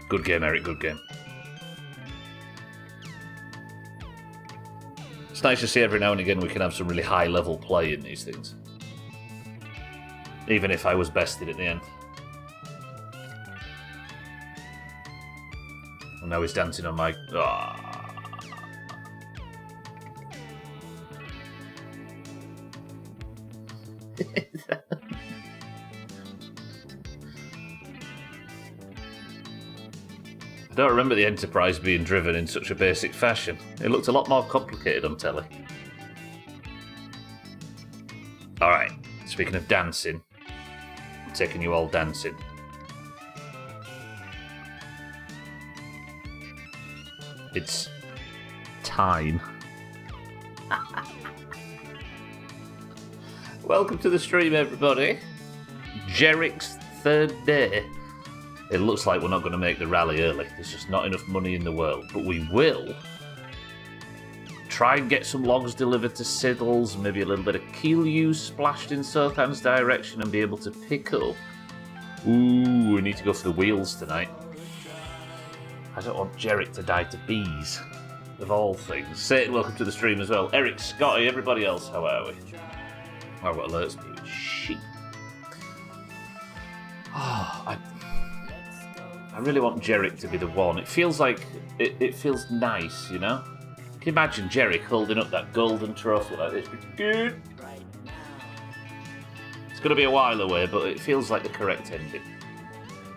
Good game, Eric, good game. It's nice to see every now and again we can have some really high-level play in these things. Even if I was bested at the end. And now he's dancing on my... Oh. I don't remember the Enterprise being driven in such a basic fashion. It looked a lot more complicated on telly. Alright, speaking of dancing, I'm taking you all dancing. It's time. Welcome to the stream, everybody. Jerrick's third day. It looks like we're not going to make the rally early. There's just not enough money in the world. But we will try and get some logs delivered to Siddles, maybe a little bit of Keelue splashed in Sothan's direction and be able to pick up. Ooh, we need to go for the wheels tonight. I don't want Jerrick to die to bees, of all things. Satan, welcome to the stream as well. Eric, Scotty, everybody else, how are we? Oh, what alerts me? Shit. Oh, I really want Jerrick to be the one. It feels like... It feels nice, you know? Can you imagine Jerrick holding up that golden trophy like this? Good. It's going to be a while away, but it feels like the correct ending.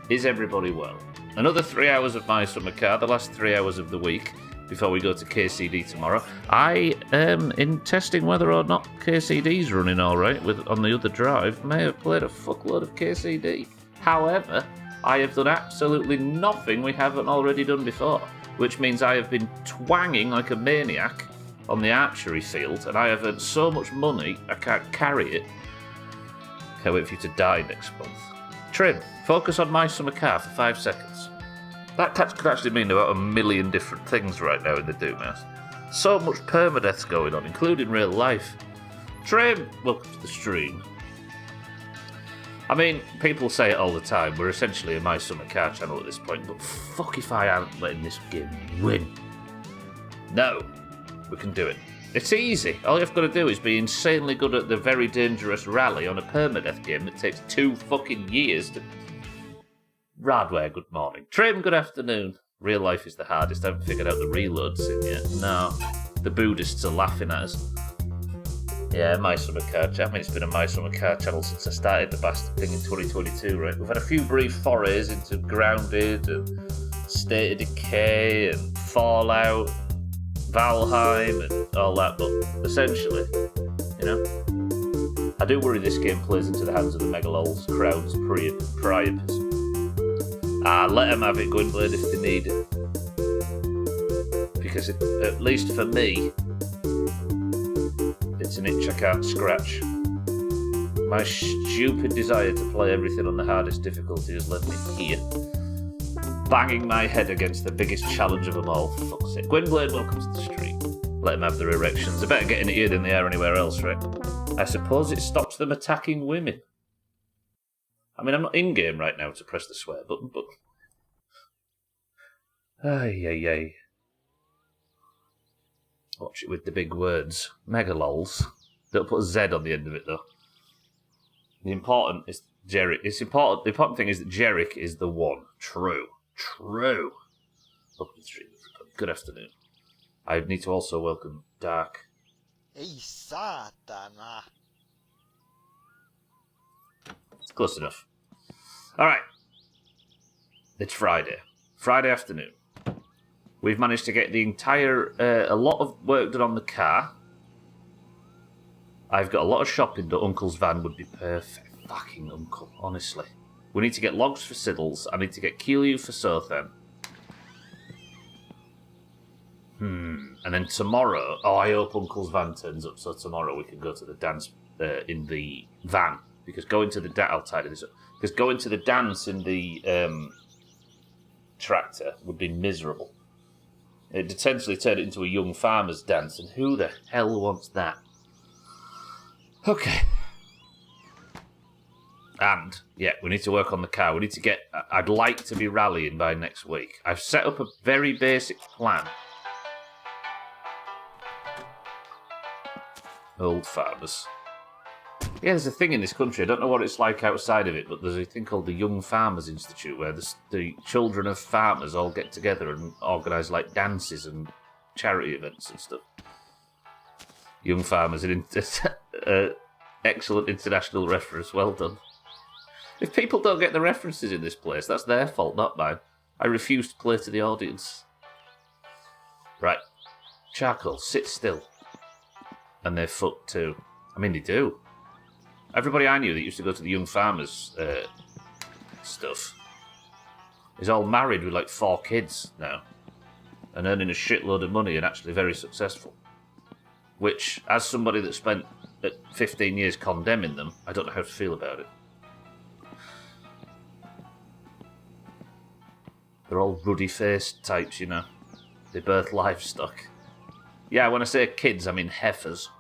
Is everybody well? Another 3 hours of my summer car, the last 3 hours of the week, before we go to KCD tomorrow. I am in testing whether or not KCD's running alright on the other drive. May have played a fuckload of KCD. However, I have done absolutely nothing we haven't already done before, which means I have been twanging like a maniac on the archery field, and I have earned so much money I can't carry it. Can't wait for you to die next month. Trim, focus on my summer car for 5 seconds. That could actually mean about 1 million different things right now in the Doomhaus. So much permadeath's going on, including real life. Trim, welcome to the stream. I mean, people say it all the time, we're essentially a My Summer Car channel at this point, but fuck if I aren't letting this game win. No, we can do it. It's easy. All you've got to do is be insanely good at the very dangerous rally on a permadeath game that takes 2 fucking years to... Radware, good morning. Trim, good afternoon. Real life is the hardest. I haven't figured out the reload sim yet. No, the Buddhists are laughing at us. Yeah, My Summer Car channel. I mean, it's been a My Summer Car channel since I started the bastard thing in 2022, right? We've had a few brief forays into Grounded and State of Decay and Fallout, Valheim and all that, but essentially, you know, I do worry this game plays into the hands of the Megalols crowd's priapus. Let them have it, Gwynblade, if they need it. Because at least for me, it's an itch I can't scratch. My stupid desire to play everything on the hardest difficulty has led me here. Banging my head against the biggest challenge of them all, for fuck's sake. Gwynblade, welcome to the stream. Let them have their erections. They're better getting it here than they are anywhere else, right? I suppose it stops them attacking women. I mean, I'm not in-game right now to press the swear button, but... Ay. Watch it with the big words. Megalols. Don't put a Z on the end of it, though. The important thing is that Jerrick is the one. True. Welcome to the stream, everybody. Good afternoon. I need to also welcome Dark. Hey, Satana. It's close enough. Alright. It's Friday. Friday afternoon. We've managed to get the entire... a lot of work done on the car. I've got a lot of shopping done. Uncle's van would be perfect. Fucking Uncle, honestly. We need to get logs for Siddles. I need to get Keelue for Sothan. And then tomorrow... Oh, I hope Uncle's van turns up, so tomorrow we can go to the dance in the van. Because going to the... I'll tidy this up. Because going to the dance in the tractor would be miserable. It'd essentially turn it into a young farmer's dance, and who the hell wants that? Okay. And, yeah, we need to work on the car. We need to get... I'd like to be rallying by next week. I've set up a very basic plan. Old farmers. Yeah, there's a thing in this country. I don't know what it's like outside of it, but there's a thing called the Young Farmers Institute where the children of farmers all get together and organise, like, dances and charity events and stuff. Young Farmers, an excellent international reference. Well done. If people don't get the references in this place, that's their fault, not mine. I refuse to play to the audience. Right. Charcoal, sit still. And they're fucked too. I mean, they do. Everybody I knew that used to go to the Young Farmers stuff is all married with like 4 kids now. And earning a shitload of money and actually very successful. Which, as somebody that spent 15 years condemning them, I don't know how to feel about it. They're all ruddy-faced types, you know. They birth livestock. Yeah, when I say kids, I mean heifers.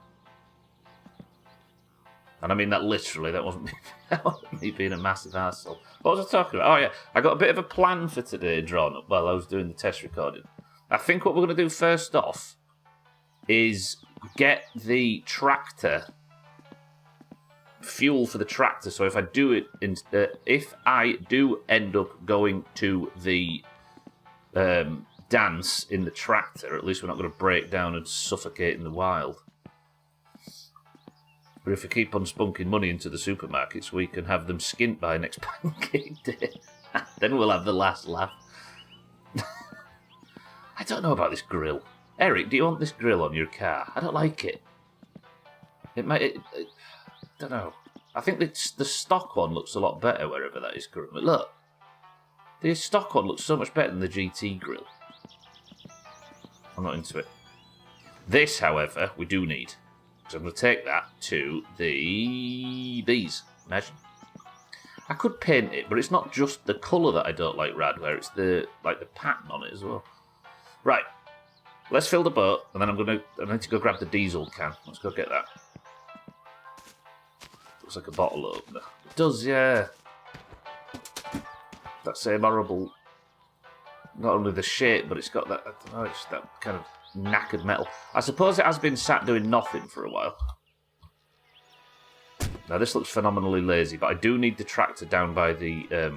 And I mean that literally, that wasn't me being a massive arsehole. What was I talking about? Oh yeah, I got a bit of a plan for today drawn up while I was doing the test recording. I think what we're going to do first off is get the tractor... fuel for the tractor, so if I do end up going to the dance in the tractor, at least we're not going to break down and suffocate in the wild. But if we keep on spunking money into the supermarkets, we can have them skint by next pancake day. Then we'll have the last laugh. I don't know about this grill. Eric, do you want this grill on your car? I don't like it. It might... I don't know. I think the stock one looks a lot better wherever that is currently. Look. The stock one looks so much better than the GT grill. I'm not into it. This, however, we do need. So I'm going to take that to the bees. Imagine. I could paint it, but it's not just the colour that I don't like, Radware. It's the pattern on it as well. Right. Let's fill the boat, and then I need to go grab the diesel can. Let's go get that. Looks like a bottle opener. It does, yeah. That same horrible... Not only the shape, but it's got that... I don't know, it's that kind of knackered metal. I suppose it has been sat doing nothing for a while. Now, this looks phenomenally lazy, but I do need the tractor down by the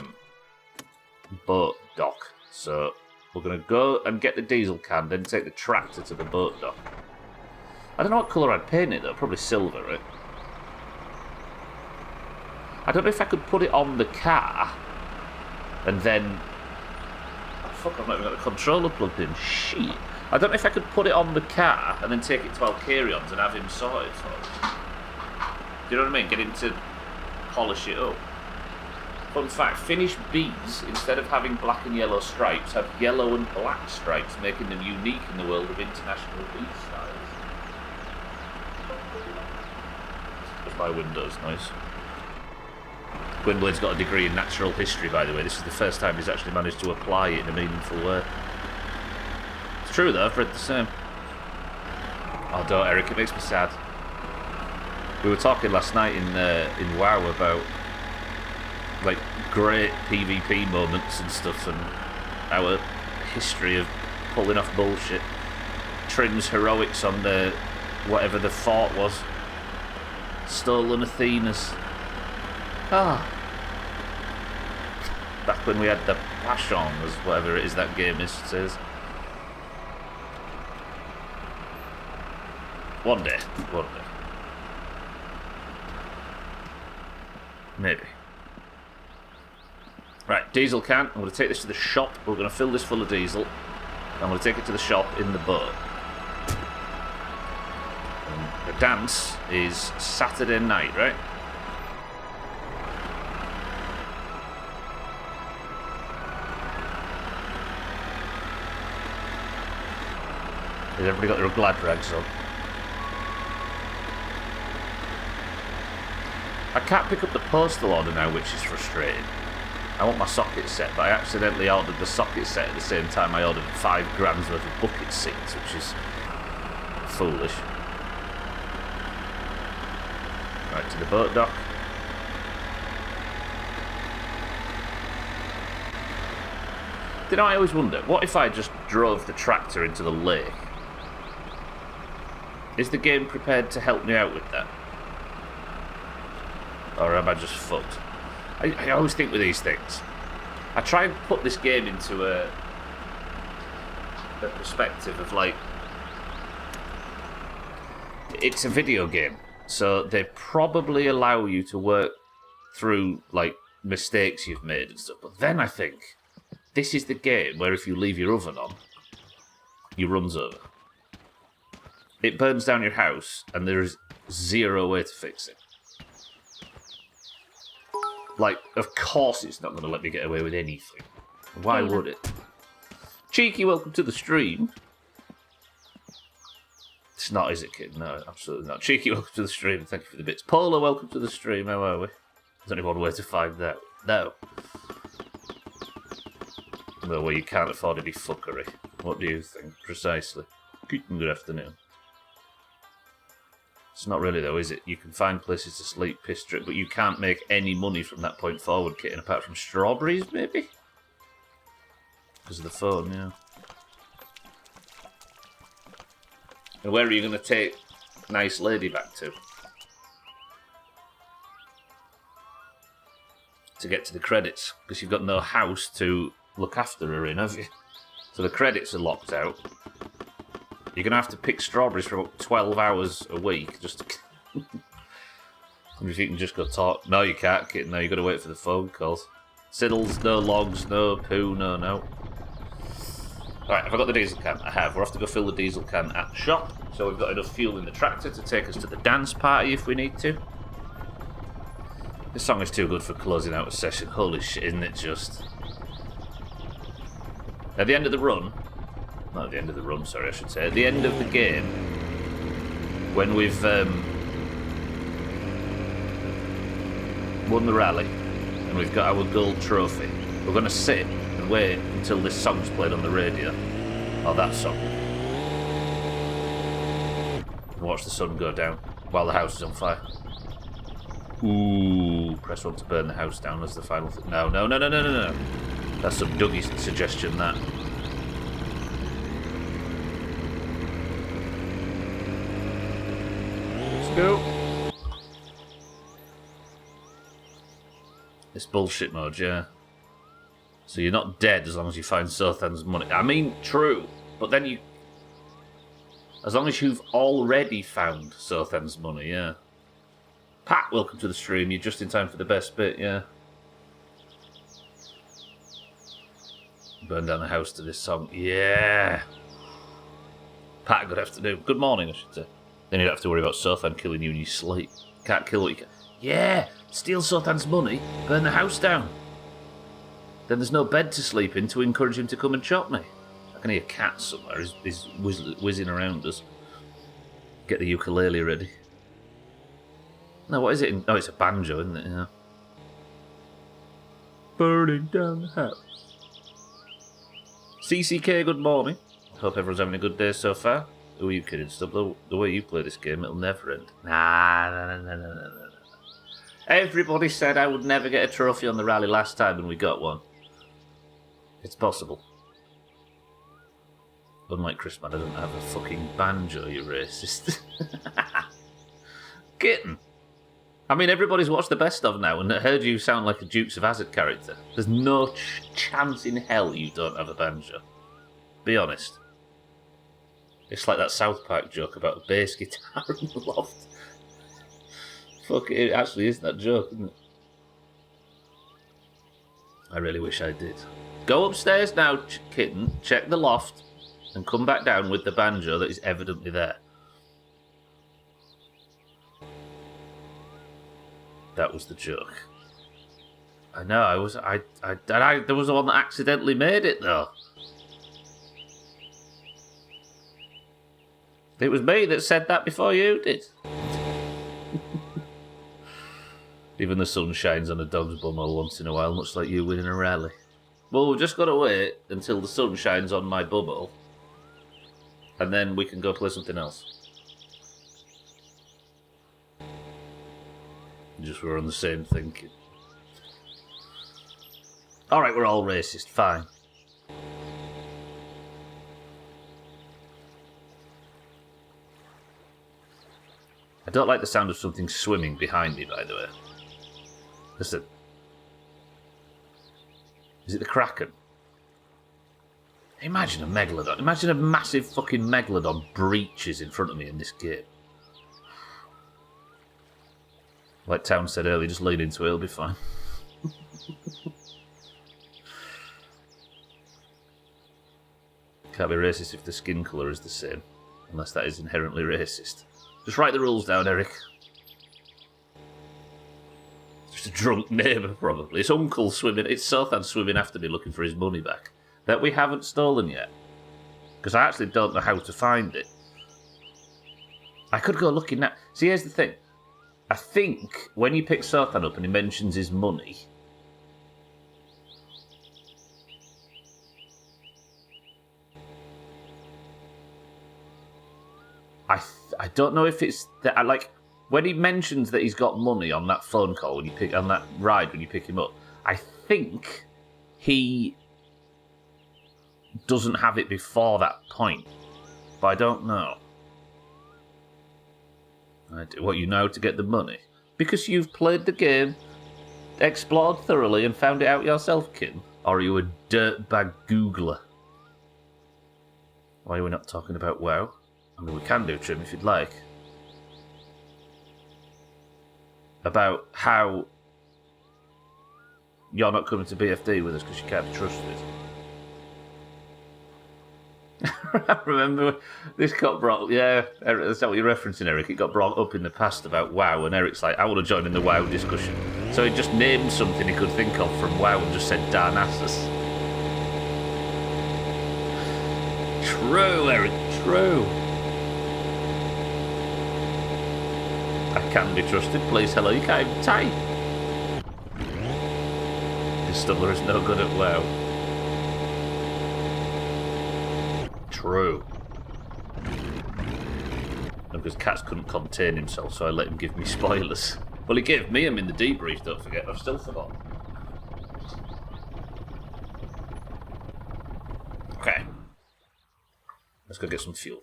boat dock. So, we're going to go and get the diesel can, then take the tractor to the boat dock. I don't know what colour I'd paint it, though. Probably silver, right? I don't know if I could put it on the car and then... Oh, fuck, I've not even got the controller plugged in. Shit. I don't know if I could put it on the car and then take it to Alcarions and have him sorted for it. Do you know what I mean? Get him to polish it up. Fun fact, Finnish bees, instead of having black and yellow stripes, have yellow and black stripes, making them unique in the world of international bee styles. That's my Windows noise. Gwynblade's got a degree in natural history, by the way. This is the first time he's actually managed to apply it in a meaningful way. It's true, though. I've read the same. Oh, don't, Eric. It makes me sad. We were talking last night in WoW about like great PvP moments and stuff, and our history of pulling off bullshit. Trim's heroics on the whatever the fort was. Stolen Athenas. Ah. Back when we had the Passion, as whatever it is that game is, says. One day. One day. Maybe. Right, diesel can. I'm going to take this to the shop. We're going to fill this full of diesel. I'm going to take it to the shop in the boat. And the dance is Saturday night, right? Has everybody got their glad rags on? I can't pick up the postal order now, which is frustrating. I want my socket set, but I accidentally ordered the socket set at the same time I ordered 5 grams worth of bucket seats, which is foolish. Right, to the boat dock. You know, I always wonder, what if I just drove the tractor into the lake? Is the game prepared to help me out with that? Or am I just fucked? I always think with these things. I try and put this game into a perspective of, like, it's a video game, so they probably allow you to work through, like, mistakes you've made and stuff. But then I think, this is the game where if you leave your oven on, you runs over. It burns down your house, and there is zero way to fix it. Like, of course it's not going to let me get away with anything. Why would it? Cheeky, welcome to the stream. It's not, is it, kid? No, absolutely not. Cheeky, welcome to the stream. Thank you for the bits. Paula, welcome to the stream. How are we? There's only one way to find that. No. No, well, you can't afford any fuckery. What do you think? Precisely. Good afternoon. It's not really, though, is it? You can find places to sleep, piss drip, but you can't make any money from that point forward, kitten, apart from strawberries, maybe? Because of the phone, yeah. And where are you going to take nice lady back to? To get to the credits, because you've got no house to look after her in, have you? So the credits are locked out. You're going to have to pick strawberries for about 12 hours a week, just to... I wonder if you can just go talk. No, you can't, kid. No, you've got to wait for the phone calls. Siddles, no logs, no poo, no. Alright, have I got the diesel can? I have. We'll have to go fill the diesel can at the shop. So we've got enough fuel in the tractor to take us to the dance party if we need to. This song is too good for closing out a session. Holy shit, isn't it just? At the end of the run... Not at the end of the run, sorry, I should say. At the end of the game, when we've won the rally and we've got our gold trophy, we're going to sit and wait until this song's played on the radio. Or that song. And watch the sun go down while the house is on fire. Ooh, press 1 to burn the house down as the final thing. No. That's some Dougie's suggestion, that. Go. It's bullshit mode, yeah. So you're not dead as long as you find Sothan's money. I mean, true, but then you... As long as you've already found Sothan's money, yeah. Pat, welcome to the stream. You're just in time for the best bit, yeah. Burn down the house to this song. Yeah. Pat, good afternoon. Good morning, I should say. Then you don't have to worry about Sothan killing you in your sleep. Can't kill what you can. Yeah! Steal Sothan's money, burn the house down. Then there's no bed to sleep in to encourage him to come and chop me. I can hear cats somewhere. He's whizzing around us. Get the ukulele ready. No, what is it? Oh, it's a banjo, isn't it? Yeah. Burning down the house. CCK, good morning. Hope everyone's having a good day so far. Who are you kidding? Stop the way you play this game, it'll never end. Nah. Everybody said I would never get a trophy on the rally last time, and we got one. It's possible. Unlike Chrisman, I don't have a fucking banjo, you racist. Kitten. I mean, everybody's watched the best of now and heard you sound like a Dukes of Hazzard character. There's no chance in hell you don't have a banjo. Be honest. It's like that South Park joke about a bass guitar in the loft. Fuck, it actually is that joke, isn't it? I really wish I did. Go upstairs now, kitten, check the loft, and come back down with the banjo that is evidently there. That was the joke. I know, there was the one that accidentally made it, though. It was me that said that before you did. Even the sun shines on a dog's bumhole once in a while, much like you winning a rally. Well, we've just got to wait until the sun shines on my bumhole, and then we can go play something else. Just we're on the same thinking. Alright, we're all racist, fine. don't like the sound of something swimming behind me, by the way. Listen. Is it the Kraken? Imagine a megalodon. Imagine a massive fucking megalodon breaches in front of me in this game. Like Town said earlier, just lean into it, it'll be fine. Can't be racist if the skin colour is the same. Unless that is inherently racist. Just write the rules down, Eric. Just a drunk neighbour, probably. It's Uncle swimming. It's Sothan swimming after me looking for his money back. That we haven't stolen yet. Because I actually don't know how to find it. I could go looking now. See, here's the thing. I think when you pick Sothan up and he mentions his money... I don't know if it's that. Like when he mentions that he's got money on that phone call when you pick on that ride when you pick him up, I think he doesn't have it before that point, but I don't know. What, you know, to get the money because you've played the game, explored thoroughly, and found it out yourself, Kim, or are you a dirtbag Googler? Why are we not talking about WoW? I mean, we can do Trim if you'd like. About how you're not coming to BFD with us because you can't be trusted. I remember this got brought up. Yeah, Eric, that's not what you're referencing, Eric. It got brought up in the past about WoW, and Eric's like, I want to join in the WoW discussion. So he just named something he could think of from WoW and just said Darnassus. True, Eric, true. I can be trusted. Please, hello, you can't even type. This stumbler is no good at WoW. True. No, because Cats couldn't contain himself, so I let him give me spoilers. Well, he gave me them in the debrief, don't forget. I've still forgotten. Okay. Let's go get some fuel.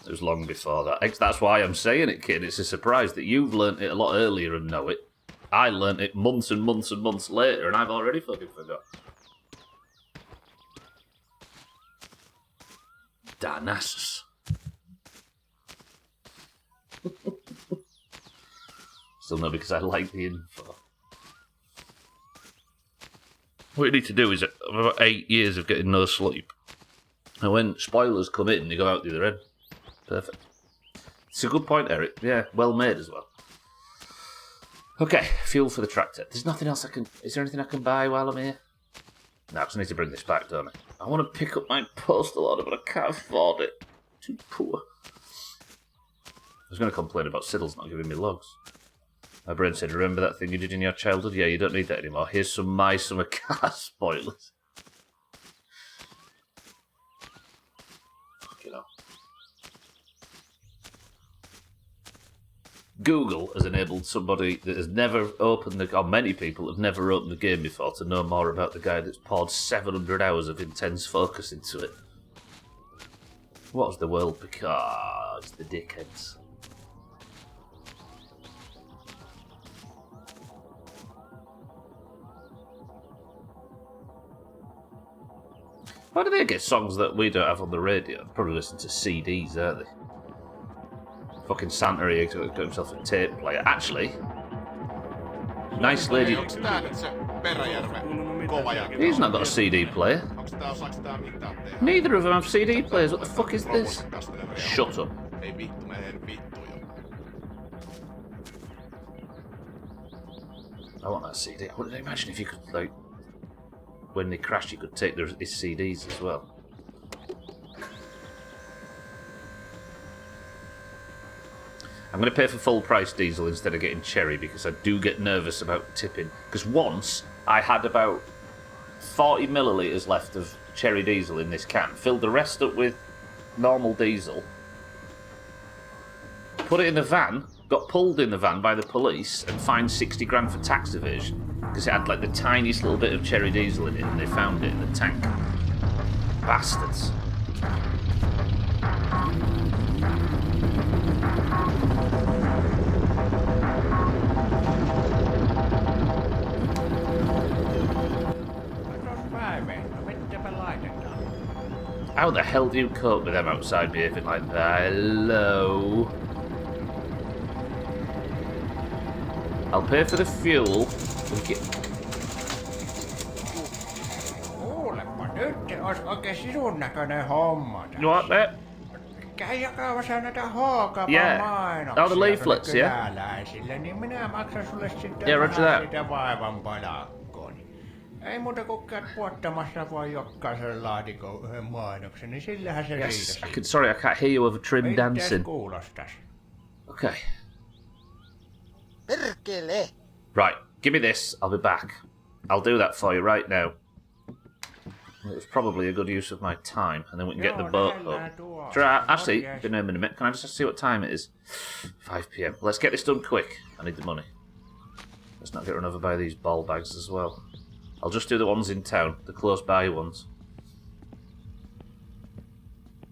It was long before that. That's why I'm saying it, kid. It's a surprise that you've learnt it a lot earlier and know it. I learnt it months and months and months later, and I've already fucking forgot. Darnassus. Still no, because I like the info. What you need to do is about 8 years of getting no sleep. And when spoilers come in, they go out the other end. Perfect. It's a good point, Eric. Yeah, well made as well. Okay, fuel for the tractor. There's nothing else I can... Is there anything I can buy while I'm here? No, because I need to bring this back, don't I? I want to pick up my postal order, but I can't afford it. Too poor. I was going to complain about Siddle's not giving me logs. My brain said, remember that thing you did in your childhood? Yeah, you don't need that anymore. Here's some My Summer Car spoilers. Fucking hell. Google has enabled somebody that has never opened the... Or many people have never opened the game before to know more about the guy that's poured 700 hours of intense focus into it. What was the world? Because the dickheads. Why do they get songs that we don't have on the radio? Probably listen to CDs, aren't they? Fucking Santa here got himself a tape player. Actually, nice lady. He's not got a CD player. Neither of them have CD players. What the fuck is this? Shut up. I want that CD. I wouldn't imagine if you could, like, when they crash, you could take his CDs as well. I'm going to pay for full price diesel instead of getting cherry because I do get nervous about tipping. Because once I had about 40 millilitres left of cherry diesel in this can, filled the rest up with normal diesel, put it in the van, got pulled in the van by the police and fined 60 grand for tax evasion because it had like the tiniest little bit of cherry diesel in it and they found it in the tank. Bastards. How the hell do you cope with them outside behaving like that? Hello. I'll pay for the fuel. Kuulepa, nyt olisi oikein sinun näköinen homma tässä. You want that? Käy jakamassa näitä H-kaupan Yeah. mainoksia Oh, the leaflets, tuonne yeah? kyläläisille, niin minä maksan sulle sitten Yeah, roger vähän that. siitä vaivan palakkoon. Ei muuta kuin käyt puottamassa vaan jokaisen laatikon yhden mainoksen, niin sillähän se Yes. riitä. Sorry, I can't hear you over trim Mites dancing. kuulostas? Okay. Perkele! Right, give me this. I'll be back. I'll do that for you right now. It was probably a good use of my time, and then we can get the boat up. Actually, been a minute. Can I just see what time it is? 5 p.m. Let's get this done quick. I need the money. Let's not get run over by these ball bags as well. I'll just do the ones in town, the close by ones.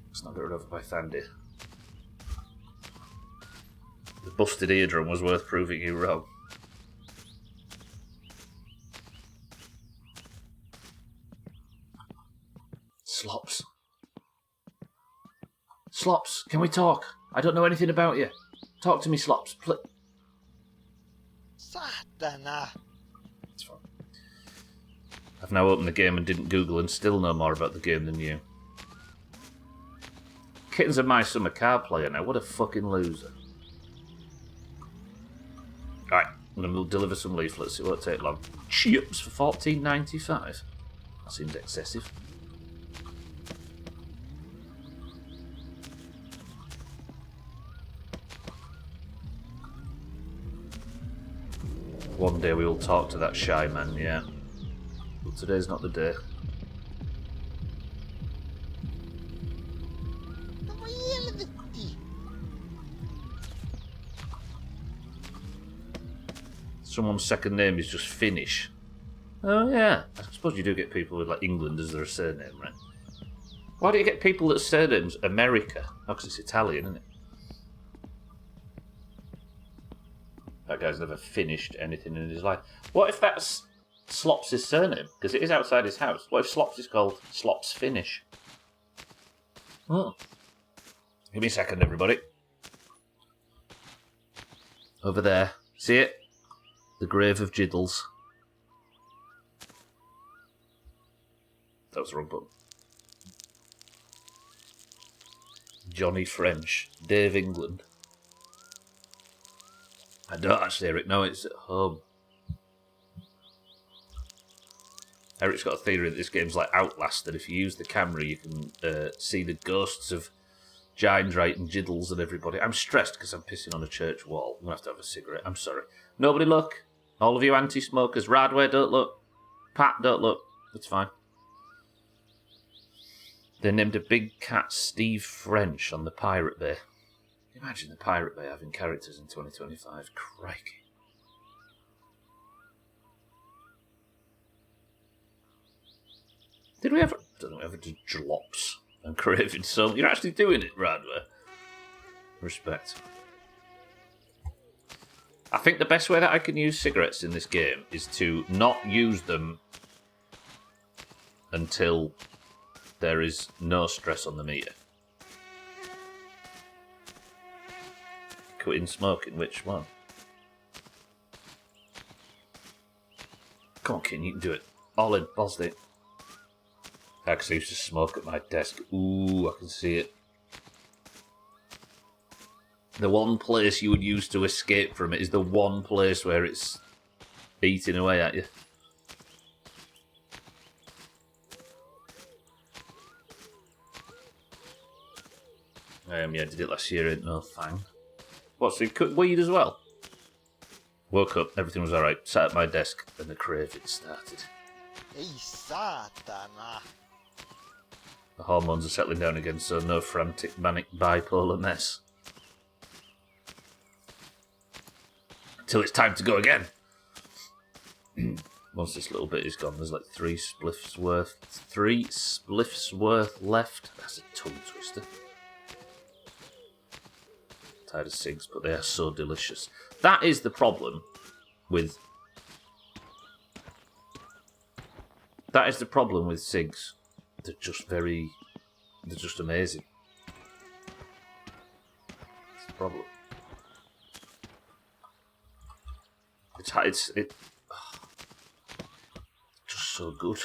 Let's not get run over by Thandy. The busted eardrum was worth proving you wrong. Slops. Slops, can we talk? I don't know anything about you. Talk to me, Slops. Saatana! It's fine. I've now opened the game and didn't Google and still know more about the game than you. Kitten's a My Summer Car player now. What a fucking loser. Alright, I'm going to deliver some leaflets. It won't take long. Chips for $14.95. That seems excessive. One day we will talk to that shy man, yeah. But today's not the day. Voi helvetti! Someone's second name is just Finnish. Oh yeah, I suppose you do get people with like England as their surname, right? Why do you get people that surnames America? Oh, because it's Italian, isn't it? That guy's never finished anything in his life. What if that's Slops' surname? Because it is outside his house. What if Slops is called Slops Finish? Oh. Give me a second, everybody. Over there. See it? The grave of Jiddles. That was the wrong button. Johnny French. Dave England. I don't actually, Eric. No, it's at home. Eric's got a theory that this game's like Outlast, that if you use the camera, you can see the ghosts of Gindrate and Jiddles and everybody. I'm stressed because I'm pissing on a church wall. I'm going to have a cigarette. I'm sorry. Nobody look. All of you anti-smokers. Radway, don't look. Pat, don't look. It's fine. They named a big cat Steve French on the Pirate Bay. Imagine the Pirate Bay having characters in 2025. Crikey. Did we ever... I don't know, ever do drops and craving some? You're actually doing it, Radway. Respect. I think the best way that I can use cigarettes in this game is to not use them until there is no stress on the meter. Quitting smoking, which one? Come on, Ken, you can do it. All in, balls deep. Actually, I used to smoke at my desk. Ooh, I can see it. The one place you would use to escape from it is the one place where it's eating away at you. Yeah, did it last year, ain't no thing. What, so you cut weed as well? Woke up, everything was alright. Sat at my desk, and the craving started. Ei saatana! The hormones are settling down again, so no frantic, manic, bipolar mess. Until it's time to go again. Once this little bit is gone, there's like 3 spliffs worth left. That's a tongue twister. Tired of cigs, but they are so delicious. That is the problem with... That is the problem with cigs. They're just very They're just amazing. That's the problem. It's just so good.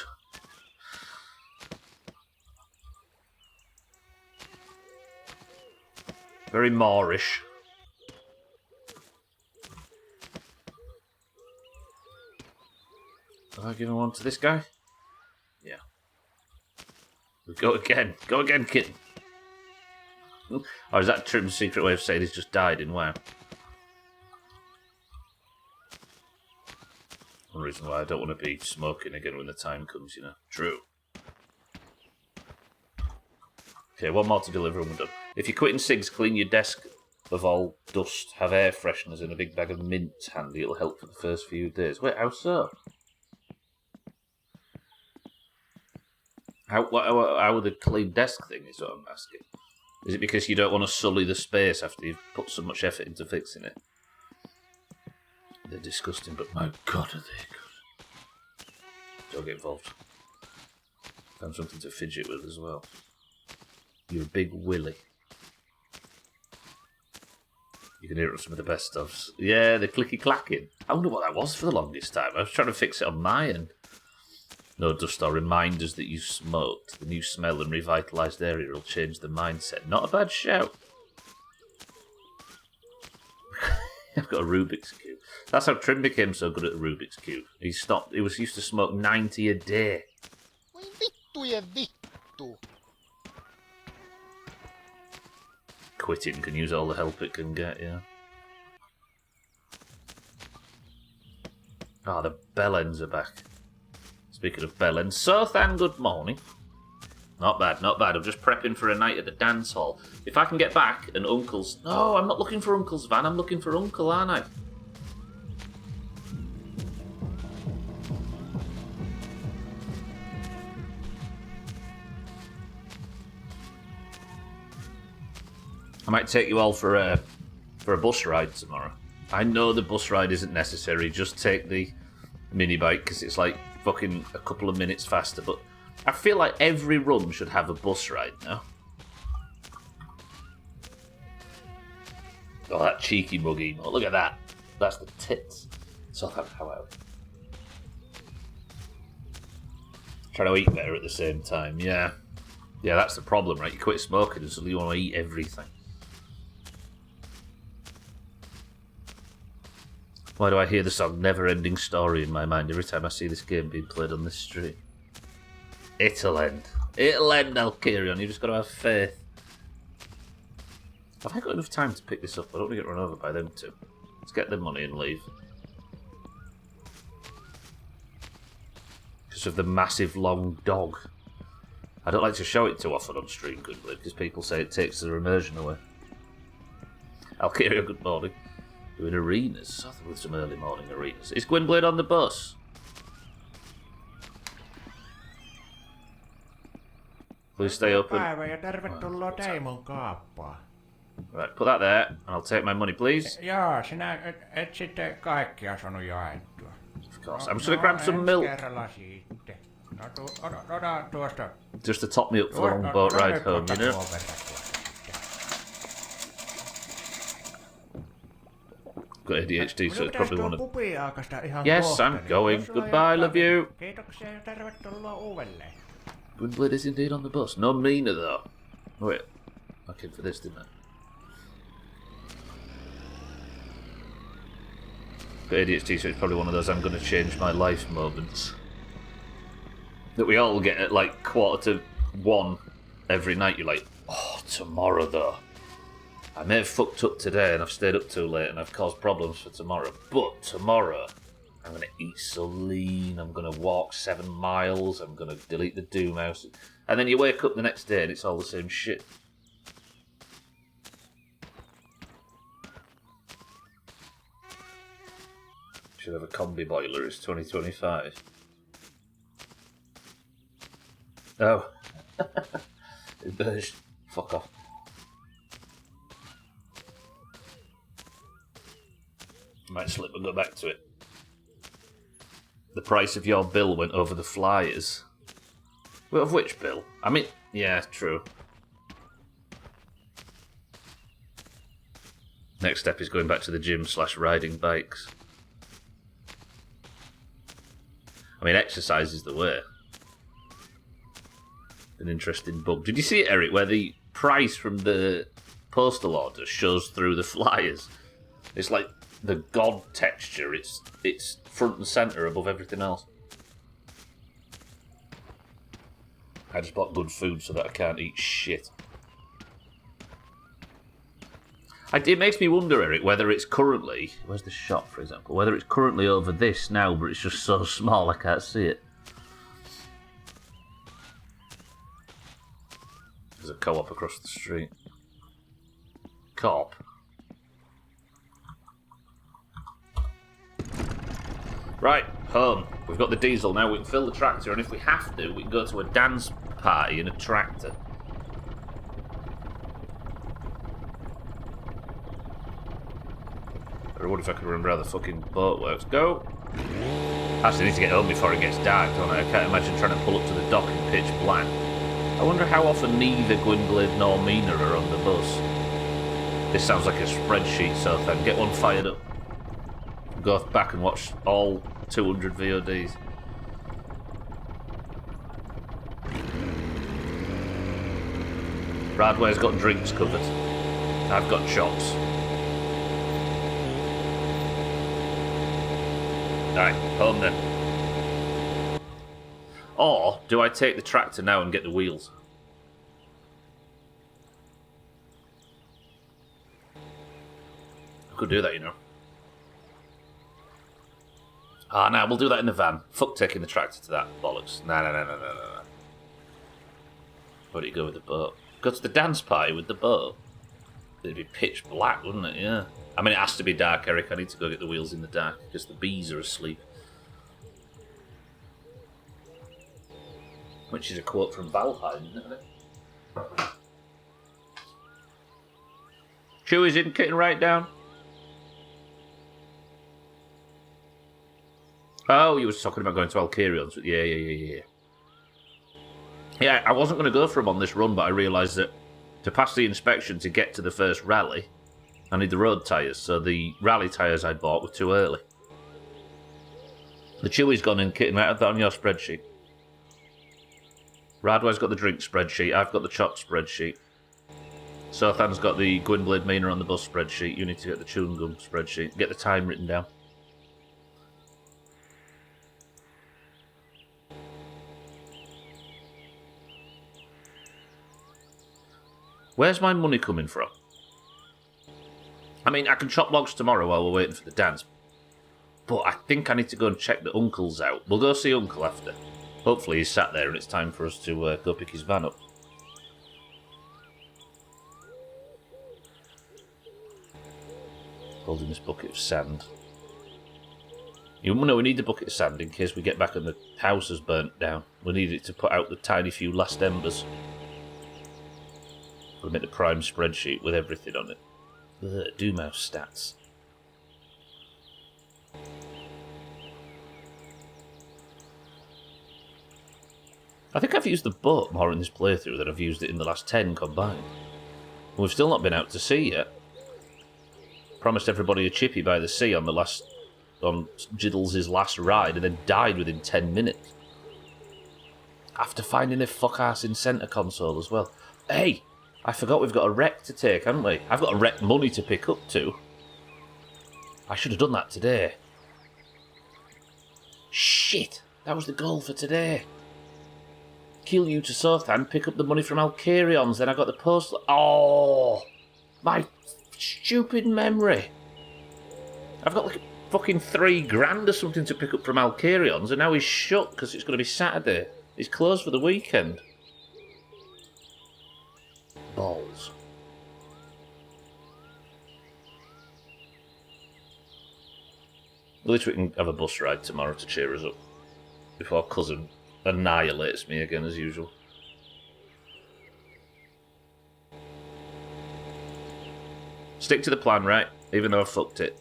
Very Moorish. Have I given one to this guy? Yeah. We go again. Go again, kitten. Or is that Trim's secret way of saying he's just died in WoW? One reason why I don't want to be smoking again when the time comes, you know. True. Okay, one more to deliver and we're done. If you're quitting cigs, clean your desk of all dust. Have air fresheners and a big bag of mints handy. It'll help for the first few days. Wait, how so? How the clean desk thing is what I'm asking. Is it because you don't want to sully the space after you've put so much effort into fixing it? They're disgusting, but my God, are they good. Don't get involved. Found something to fidget with as well. You're a big willy. You can hear it on some of the best stuffs. Yeah, the clicky clacking. I wonder what that was for the longest time. I was trying to fix it on my end. No dust or reminders that you smoked. The new smell and revitalised area will change the mindset. Not a bad shout. I've got a Rubik's Cube. That's how Trim became so good at the Rubik's Cube. He was used to smoke 90 a day. Voi vittu ja vittu. Quitting can use all the help it can get, yeah. Ah, the bellends are back. Speaking of bellends, Sothan, good morning. Not bad, not bad. I'm just prepping for a night at the dance hall. If I can get back and Uncle's... No, I'm not looking for Uncle's van. I'm looking for Uncle, aren't I? I might take you all for a bus ride tomorrow. I know the bus ride isn't necessary. Just take the mini bike because it's like fucking a couple of minutes faster. But I feel like every run should have a bus ride now. Oh, that cheeky mug emote. Look at that. That's the tits. So how trying to eat better at the same time. Yeah, that's the problem, right? You quit smoking and suddenly you want to eat everything. Why do I hear the song Never Ending Story in my mind every time I see this game being played on this stream? It'll end. It'll end, Alkirion. You've just got to have faith. Have I got enough time to pick this up? I don't want to get run over by them two. Let's get the money and leave. Because of the massive long dog. I don't like to show it too often on stream, Gwynblade, because people say it takes their immersion away. Alkirion, good morning. Doing arenas. I thought with some early morning arenas. Is Gwynblade on the bus? Please stay open. Päivä ja tervetuloa Teimon kaappaan. Right, put that there, and I'll take my money, please. Joo, sinä et sitten kaikkia sanonut jaettua. Of course. I'm just gonna grab some milk. Kerralla sitten. No ota tuosta. Just to top me up for the long boat ride home, you know? Got ADHD, so it's probably one of... Yes, I'm going. Goodbye, love you. Kiitoksia ja tervetuloa uudelleen. Gwynblade is indeed on the bus. No Mina, though. Oh, wait. I came for this, didn't I? Got ADHD, so it's probably one of those I'm going to change my life moments. That we all get at like 1:45 every night. You're like, oh, tomorrow, though. I may have fucked up today and I've stayed up too late and I've caused problems for tomorrow. But tomorrow, I'm going to eat so lean, I'm going to walk 7 miles, I'm going to delete the Doomhaus. And then you wake up the next day and it's all the same shit. Should have a combi boiler, it's 2025. Oh. Inversion. Fuck off. Might slip and go back to it. The price of your bill went over the flyers. Well, of which bill? I mean, yeah, true. Next step is going back to the gym / riding bikes. I mean, exercise is the way. An interesting bug. Did you see it, Eric, where the price from the postal order shows through the flyers? It's like the god texture. It's front and centre above everything else. I just bought good food so that I can't eat shit. It makes me wonder, Eric, whether it's currently... Where's the shop, for example? Whether it's currently over this now, but it's just so small I can't see it. There's a co-op across the street. Co-op. Right, home. We've got the diesel now. We can fill the tractor, and if we have to, we can go to a dance party in a tractor. I wonder if I can remember how the fucking boat works. Go! Actually, I need to get home before it gets dark, don't I? I can't imagine trying to pull up to the dock in pitch black. I wonder how often neither Gwynbleidd nor Mina are on the bus. This sounds like a spreadsheet, so then get one fired up. Go back and watch all 200 VODs. Radware's got drinks covered. I've got chops. Right, home then. Or, do I take the tractor now and get the wheels? I could do that, you know. Ah, nah, we'll do that in the van. Fuck taking the tractor to that bollocks. Nah. Where do you go with the boat? Go to the dance party with the boat. It'd be pitch black, wouldn't it? Yeah. I mean, it has to be dark, Eric. I need to go get the wheels in the dark because the bees are asleep. Which is a quote from Valheim, isn't it? Chewie's in, kitten right down. Oh, you were talking about going to Alkyrion's. Yeah. Yeah, I wasn't going to go for him on this run, but I realised that to pass the inspection to get to the first rally, I need the road tyres, so the rally tyres I bought were too early. The Chewie's gone in, kitten. Right, have that on your spreadsheet. Radware's got the drink spreadsheet. I've got the chop spreadsheet. Sothan's got the Gwynbleidd Mina on the bus spreadsheet. You need to get the chewing gum spreadsheet. Get the time written down. Where's my money coming from? I mean, I can chop logs tomorrow while we're waiting for the dance. But I think I need to go and check that Uncle's out. We'll go see Uncle after. Hopefully he's sat there and it's time for us to go pick his van up. Holding this bucket of sand. You know, we need the bucket of sand in case we get back and the house has burnt down. We need it to put out the tiny few last embers. We'll make the prime spreadsheet with everything on it. Doomhaus stats. I think I've used the boat more in this playthrough than I've used it in the last 10 combined. We've still not been out to sea yet. Promised everybody a chippy by the sea on Jiddles' last ride and then died within 10 minutes. After finding a fuck-ass in centre console as well. Hey! I forgot we've got a wreck to take, haven't we? I've got a wreck money to pick up too. I should have done that today. Shit! That was the goal for today. Kill you to Sothan, pick up the money from Alkyrion's, then I got the postal... Oh! My stupid memory. I've got like fucking $3,000 or something to pick up from Alkyrion's, and now he's shut because it's going to be Saturday. He's closed for the weekend. Balls. At least we can have a bus ride tomorrow to cheer us up before cousin annihilates me again as usual. Stick to the plan, right? Even though I fucked it.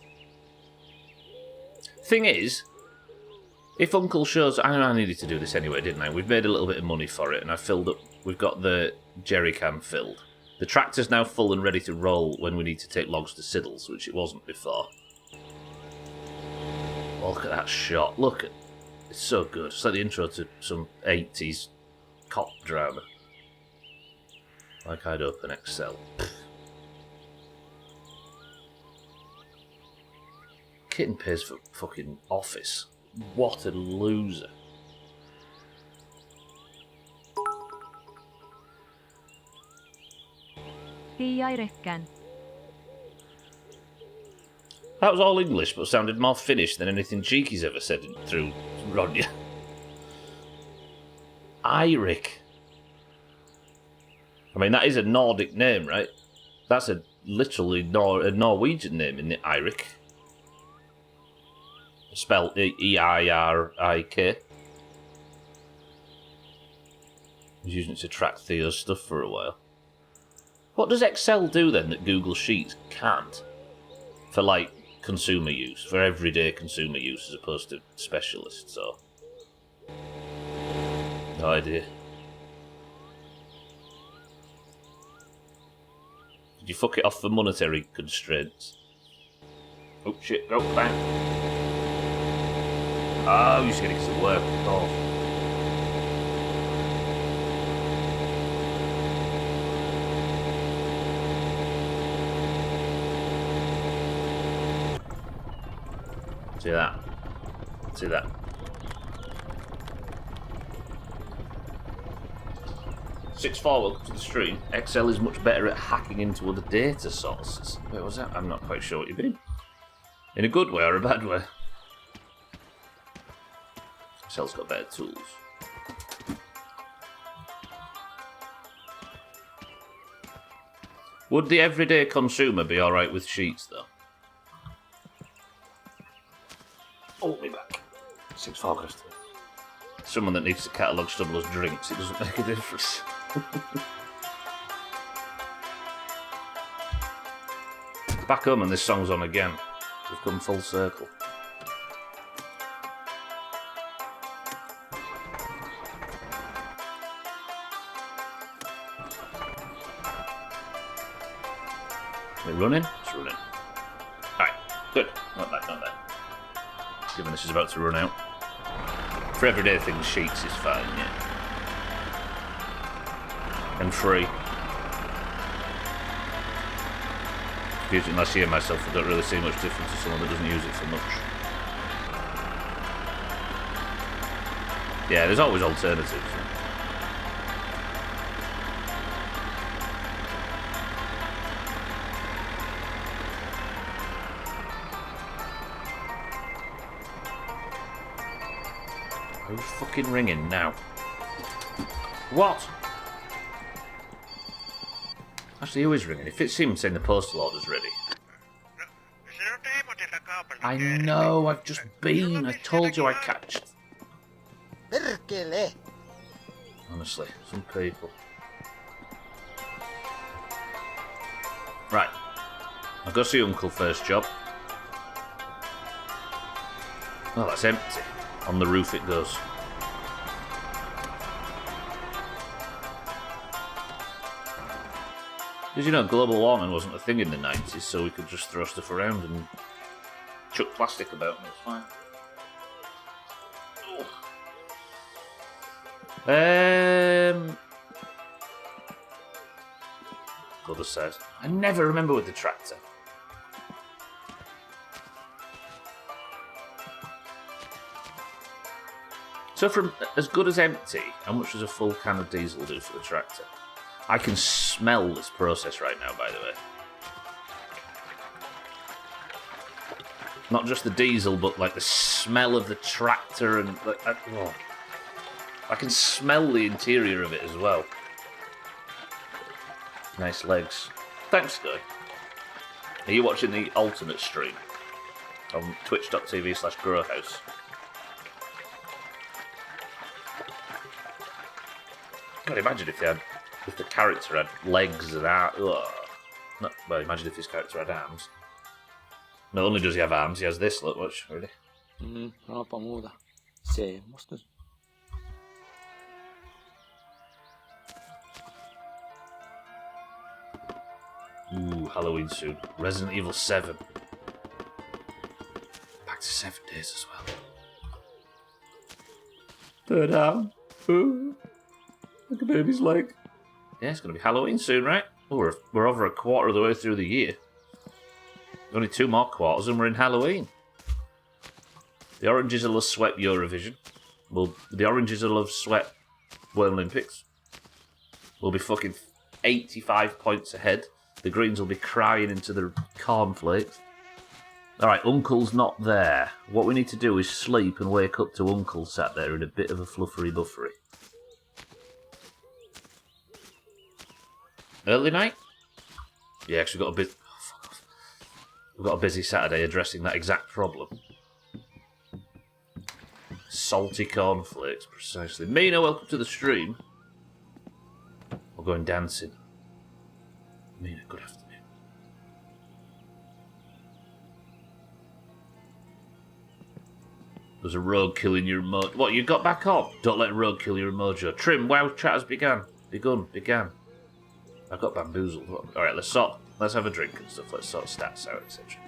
Thing is, if Uncle shows... I needed to do this anyway, didn't I? We've made a little bit of money for it, and I filled up... We've got the jerry can filled. The tractor's now full and ready to roll when we need to take logs to Siddles, which it wasn't before. Look at that shot. Look at it. It's so good. It's like the intro to some 80s cop drama. Like I'd open Excel. Kitten pays for fucking Office. What a loser. That was all English, but sounded more Finnish than anything Cheeky's ever said through Rodya. Eirik. I mean, that is a Nordic name, right? That's a literally a Norwegian name, isn't it? Eirik. Spelled E-I-R-I-K. I was using it to track Theo's stuff for a while. What does Excel do then that Google Sheets can't? For, like, consumer use, for everyday consumer use as opposed to specialists, so. No idea. Did you fuck it off for monetary constraints? Oh shit, go, bang. Oh, you're just getting some work, of course. See that? See that? Welcome to the stream. Excel is much better at hacking into other data sources. Wait, was that? I'm not quite sure what you mean. In a good way or a bad way? Excel's got better tools. Would the everyday consumer be alright with Sheets, though? Hold me back. 6 August. Someone that needs to catalogue Stubbler's drinks, it doesn't make a difference. Back home and this song's on again. We've come full circle. We're running? It's running. Alright, good. Not bad, not bad. Given this is about to run out. For everyday things, Sheets is fine, yeah. And free. Using last year myself, I don't really see much difference to someone that doesn't use it for much. Yeah, there's always alternatives. Who's fucking ringing now? What? Actually, who is ringing? If it's him saying the postal order's ready. I know, I've just been. I told you I catched. Perkele! Honestly, some people. Right. I'll go see Uncle first job. Oh, that's empty. On the roof it goes. Because, you know, global warming wasn't a thing in the 90s, so we could just throw stuff around and chuck plastic about and it's fine. Other side. I never remember with the tractor. So from as good as empty, how much does a full can of diesel do for the tractor? I can smell this process right now, by the way. Not just the diesel, but like the smell of the tractor and like, I can smell the interior of it as well. Nice legs. Thanks, guy. Are you watching the alternate stream on twitch.tv/growhouse? God, imagine if the character had legs and arms. Well, imagine if his character had arms. Not only does he have arms, he has this. Look, watch, ready? Apa muuta. Semmosta. Ooh, Halloween soon. Resident Evil 7. Back to 7 days as well. Third down. Ooh. Like a baby's leg. Yeah, it's going to be Halloween soon, right? Oh, we're over a quarter of the way through the year. Only 2 more quarters and we're in Halloween. The Oranges will have swept Eurovision. Well, the Oranges will have swept World Olympics. We'll be fucking 85 points ahead. The Greens will be crying into the cornflakes. Alright, Uncle's not there. What we need to do is sleep and wake up to Uncle sat there in a bit of a fluffery buffery. Early night? Yeah, because we've got a busy Saturday addressing that exact problem. Salty cornflakes, precisely. Mina, welcome to the stream. We're going dancing. Mina, good afternoon. There's a rogue killing your mojo. What, you got back on? Don't let a rogue kill your mojo. Trim, wow, chat has begun. Began. I got bamboozled. Alright, let's have a drink and stuff. Let's sort stats out, etc.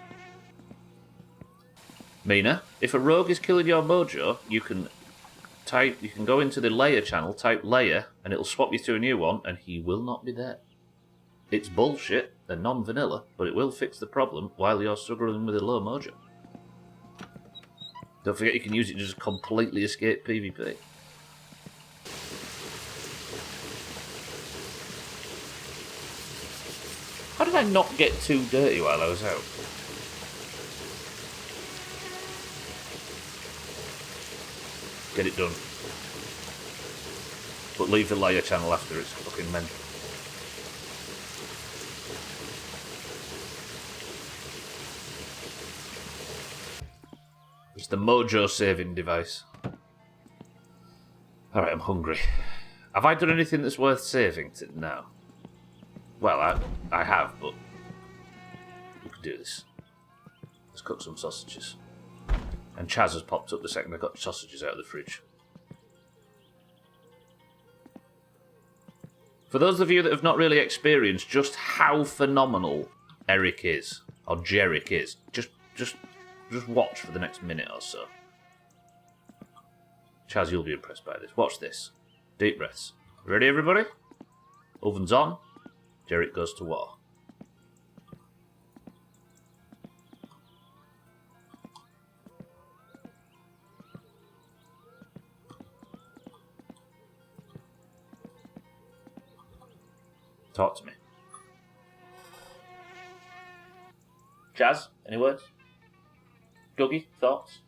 Mina, if a rogue is killing your mojo, you can go into the layer channel, type layer, and it'll swap you to a new one, and he will not be there. It's bullshit and non-vanilla, but it will fix the problem while you're struggling with a low mojo. Don't forget you can use it to just completely escape PvP. How did I not get too dirty while I was out? Get it done. But leave the layer channel after, it's fucking mental. It's the mojo saving device. Alright, I'm hungry. Have I done anything that's worth saving? No. Well, I have, but we can do this. Let's cook some sausages. And Chaz has popped up the second I got sausages out of the fridge. For those of you that have not really experienced just how phenomenal Eric is, or Jerick is, just watch for the next minute or so. Chaz, you'll be impressed by this. Watch this. Deep breaths. Ready, everybody? Oven's on. Jerick goes to war. Talk to me. Chaz, any words? Dougie, thoughts?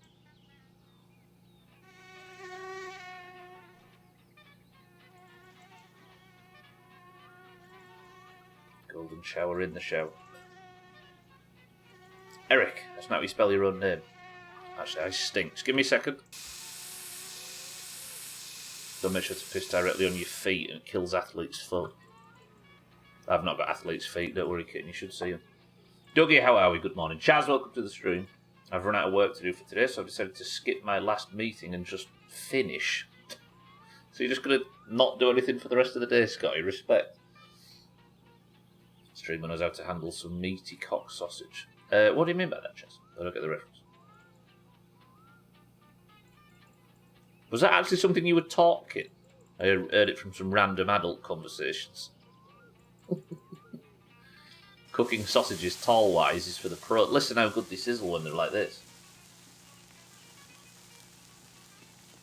Golden shower in the shower. Eric, that's not how you spell your own name. Actually, I stink. Just give me a second. Don't make sure to piss directly on your feet and it kills athletes' fun. I've not got athletes' feet, don't worry, kitten, you should see them. Dougie, how are we? Good morning. Chaz, welcome to the stream. I've run out of work to do for today, so I've decided to skip my last meeting and just finish. So you're just going to not do anything for the rest of the day, Scotty? Respect. Streamer knows how to handle some meaty cock sausage. What do you mean by that, Chaz? I don't get the reference. Was that actually something you were talking? I heard it from some random adult conversations. Cooking sausages tall-wise is for the pro. Listen how good they sizzle when they're like this.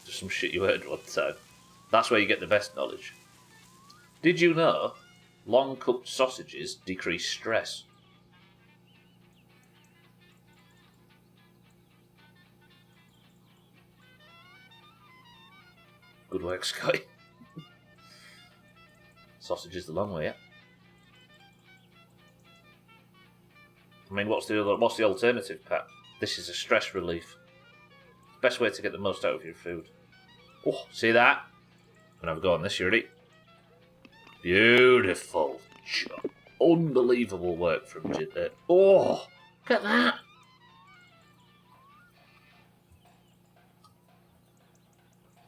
Just some shit you heard one time. That's where you get the best knowledge. Did you know long-cooked sausages decrease stress? Good work, Scotty. Sausage is the long way, yeah? I mean, what's the alternative, Pat? This is a stress relief. Best way to get the most out of your food. Oh, see that? I'm gonna have a go on this, you ready? Beautiful. Unbelievable work from Jid there. Oh, look at that.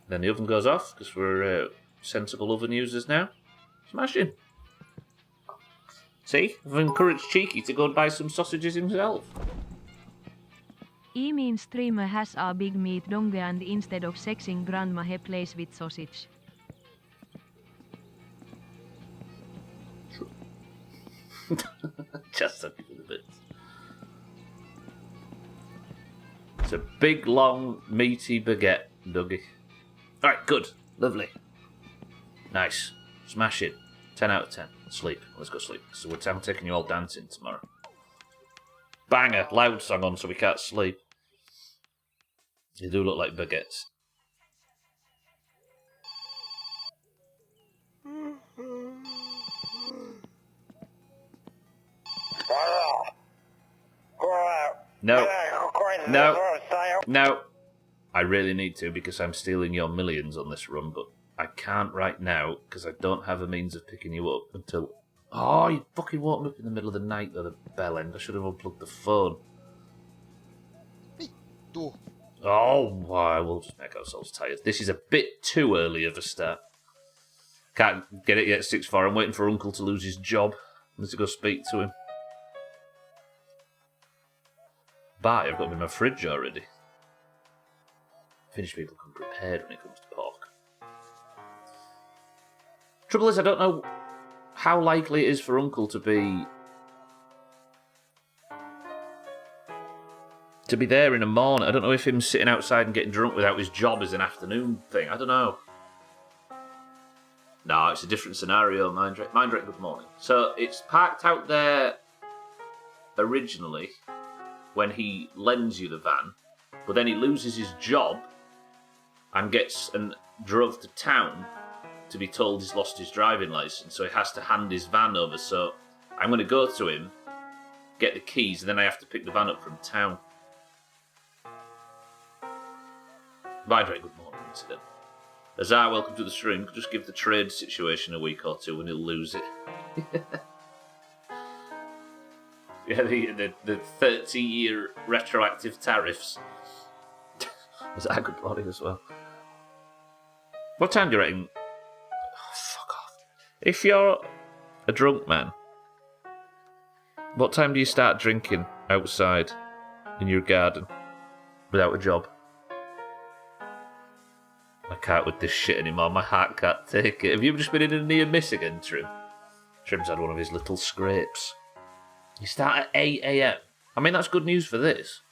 Then the oven goes off, because we're sensible oven users now. Smashing. See? I've encouraged Cheeky to go and buy some sausages himself. I mean streamer has a big meat donge and instead of sexing grandma he plays with sausage. Just a little bit. It's a big, long, meaty baguette, Dougie. Alright, good. Lovely. Nice. Smash it. 10 out of 10. Sleep. Let's go sleep. So I'm taking you all dancing tomorrow. Banger. Loud song on so we can't sleep. You do look like baguettes. No. No. No. I really need to because I'm stealing your millions on this run, but I can't right now because I don't have a means of picking you up until... Oh, you fucking woke me up in the middle of the night at the bell end. I should have unplugged the phone. Vittu. Oh, why? We'll just make ourselves tired. This is a bit too early of a start. Can't get it yet, 6-4. I'm waiting for Uncle to lose his job. I need to go speak to him. Bye, I've got them in my fridge already. Finnish people come prepared when it comes to pork. Trouble is, I don't know how likely it is for Uncle to be there in the morning. I don't know if him sitting outside and getting drunk without his job is an afternoon thing. I don't know. No, it's a different scenario, Mindrek. Mindrek, good morning. So it's parked out there originally when he lends you the van, but then he loses his job and drove to town to be told he's lost his driving licence, so he has to hand his van over. So I'm going to go to him, get the keys, and then I have to pick the van up from town. Mindrek, good morning, incident. Azar, welcome to the stream. Just give the trade situation a week or two and he'll lose it. Yeah, the 30-year retroactive tariffs. Azar, good morning as well. What time do you reckon? Oh, fuck off. If you're a drunk man, what time do you start drinking outside in your garden without a job? I can't with this shit anymore. My heart can't take it. Have you just been in a near miss again, Trim? Trim's had one of his little scrapes. You start at 8 a.m. I mean, that's good news for this.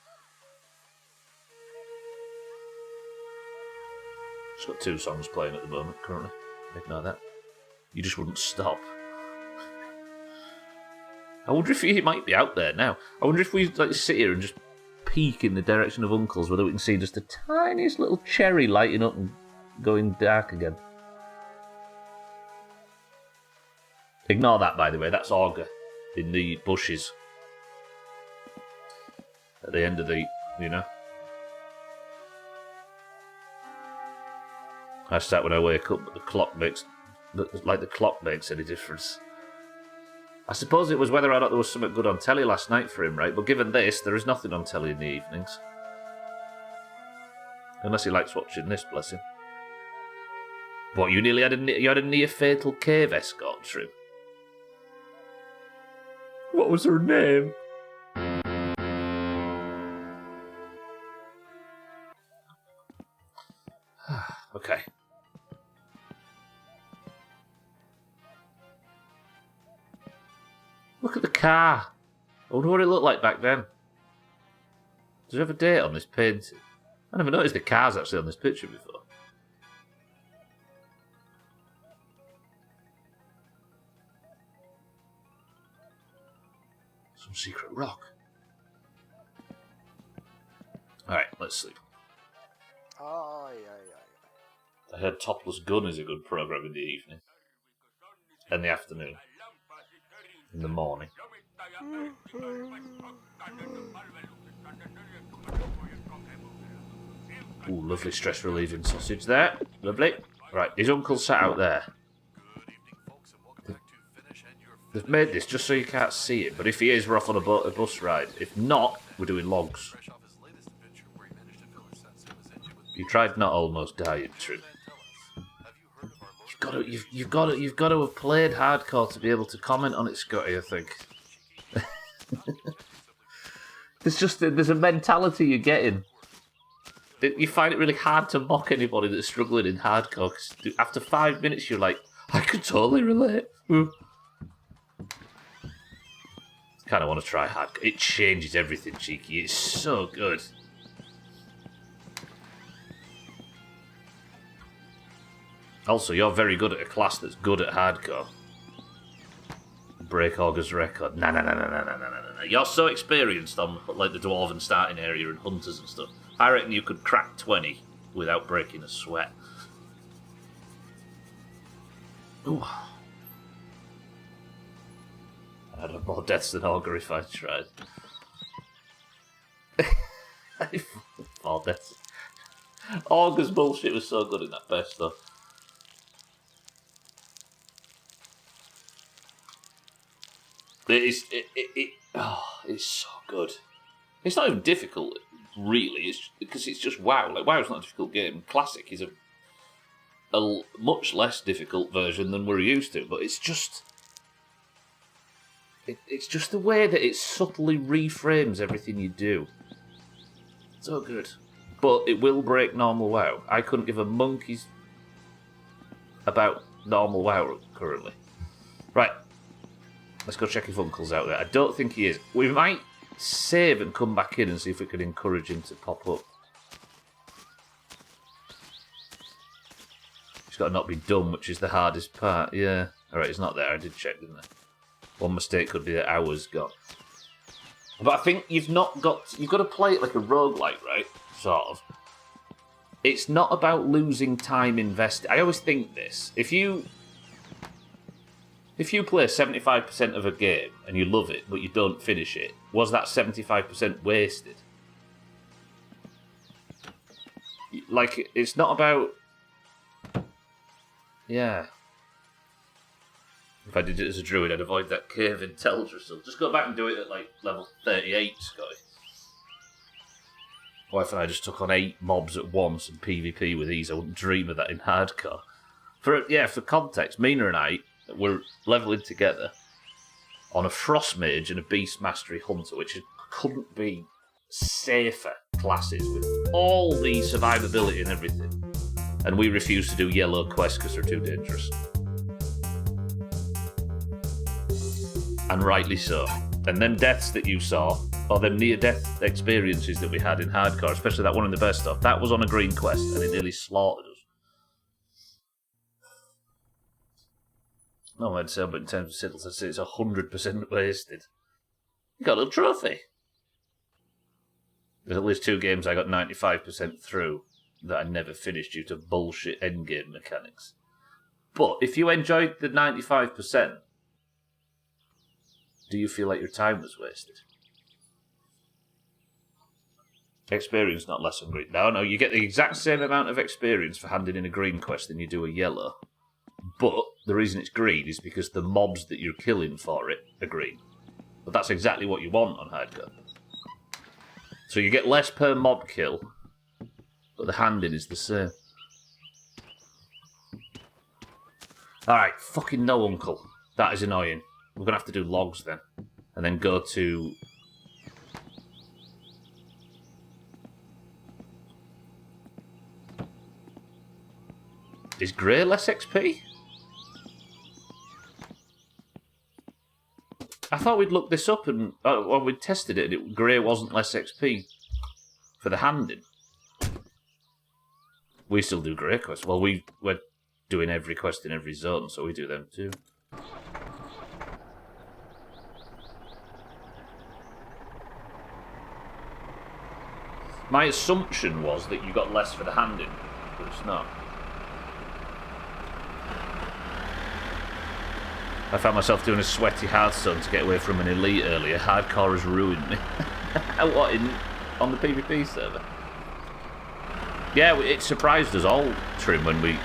Just got 2 songs playing at the moment, currently. Ignore that. You just wouldn't stop. I wonder if he might be out there now. I wonder if we sit here and just peek in the direction of Uncle's, whether we can see just the tiniest little cherry lighting up and going dark again. Ignore that, by the way. That's Auger in the bushes at the end of the, I start when I wake up, but the clock makes any difference. I suppose it was whether or not there was something good on telly last night for him, right? But given this, there is nothing on telly in the evenings. Unless he likes watching this, bless him. What, you nearly had a near-fatal cave escort trip? What was her name? Okay. Look at the car. I wonder what it looked like back then. Does it have a date on this painting? I never noticed the car's actually on this picture before. Some secret rock. Alright, let's sleep. I heard Topless Gun is a good programme in the evening. And the afternoon. In the morning. Ooh, lovely stress-relieving sausage there. Lovely. Right, his uncle sat out there. They've made this just so you can't see it, but if he is, we're off on a bus ride. If not, we're doing logs. You tried not almost dying, True. You you've got to have played hardcore to be able to comment on it, Scotty. I think there's a mentality you're getting. You find it really hard to mock anybody that's struggling in hardcore. 'Cause after 5 minutes, you're like, I could totally relate. Kind of want to try hardcore. It changes everything, Cheeky. It's so good. Also, you're very good at a class that's good at hardcore. Break Augur's record. Nah. You're so experienced on like the Dwarven starting area and hunters and stuff. I reckon you could crack 20 without breaking a sweat. Ooh. I'd have more deaths than Augur if I tried. 4 deaths. Augur's bullshit was so good in that best though. It's so good. It's not even difficult, really. It's because it's just WoW. Like WoW's not a difficult game. Classic is a much less difficult version than we're used to. But it's just the way that it subtly reframes everything you do. So good. But it will break normal WoW. I couldn't give a monkey's about normal WoW currently. Right. Let's go check if Uncle's out there. I don't think he is. We might save and come back in and see if we can encourage him to pop up. He's got to not be dumb, which is the hardest part. Yeah. Alright, he's not there. I did check, didn't I? One mistake could be that hours gone. But I think you've got to play it like a roguelike, right? Sort of. It's not about losing time invested. I always think this. If you play 75% of a game and you love it, but you don't finish it, was that 75% wasted? Like, it's not about... Yeah. If I did it as a druid, I'd avoid that cave in Teldrassil. Just go back and do it at, like, level 38, Scotty. Wife and I just took on 8 mobs at once and PvP with ease. I wouldn't dream of that in hardcore. For context, Mina and I were leveling together on a Frost Mage and a Beast Mastery Hunter, which couldn't be safer classes with all the survivability and everything. And we refused to do yellow quests because they're too dangerous. And rightly so. And them deaths that you saw, or them near-death experiences that we had in hardcore, especially that one in the best stuff, that was on a green quest and it nearly slaughtered us. No, I'd say, but in terms of Siddles, I'd say it's 100% wasted. You got a little trophy. There's at least 2 games I got 95% through that I never finished due to bullshit endgame mechanics. But if you enjoyed the 95%, do you feel like your time was wasted? Experience, not less than green. No, you get the exact same amount of experience for handing in a green quest than you do a yellow. But the reason it's green is because the mobs that you're killing for it are green. But that's exactly what you want on hardcore. So you get less per mob kill, but the handing is the same. Alright, fucking no, Uncle. That is annoying. We're going to have to do logs then. And then go to... Is Grey less XP? I thought we'd looked this up and we'd tested it and Grey wasn't less XP for the handing. We still do Grey quests. Well, we're doing every quest in every zone, so we do them too. My assumption was that you got less for the handing, but it's not. I found myself doing a sweaty Hearthstone to get away from an elite earlier. Hardcore has ruined me. What, on the PvP server? Yeah, it surprised us all, Trim, when we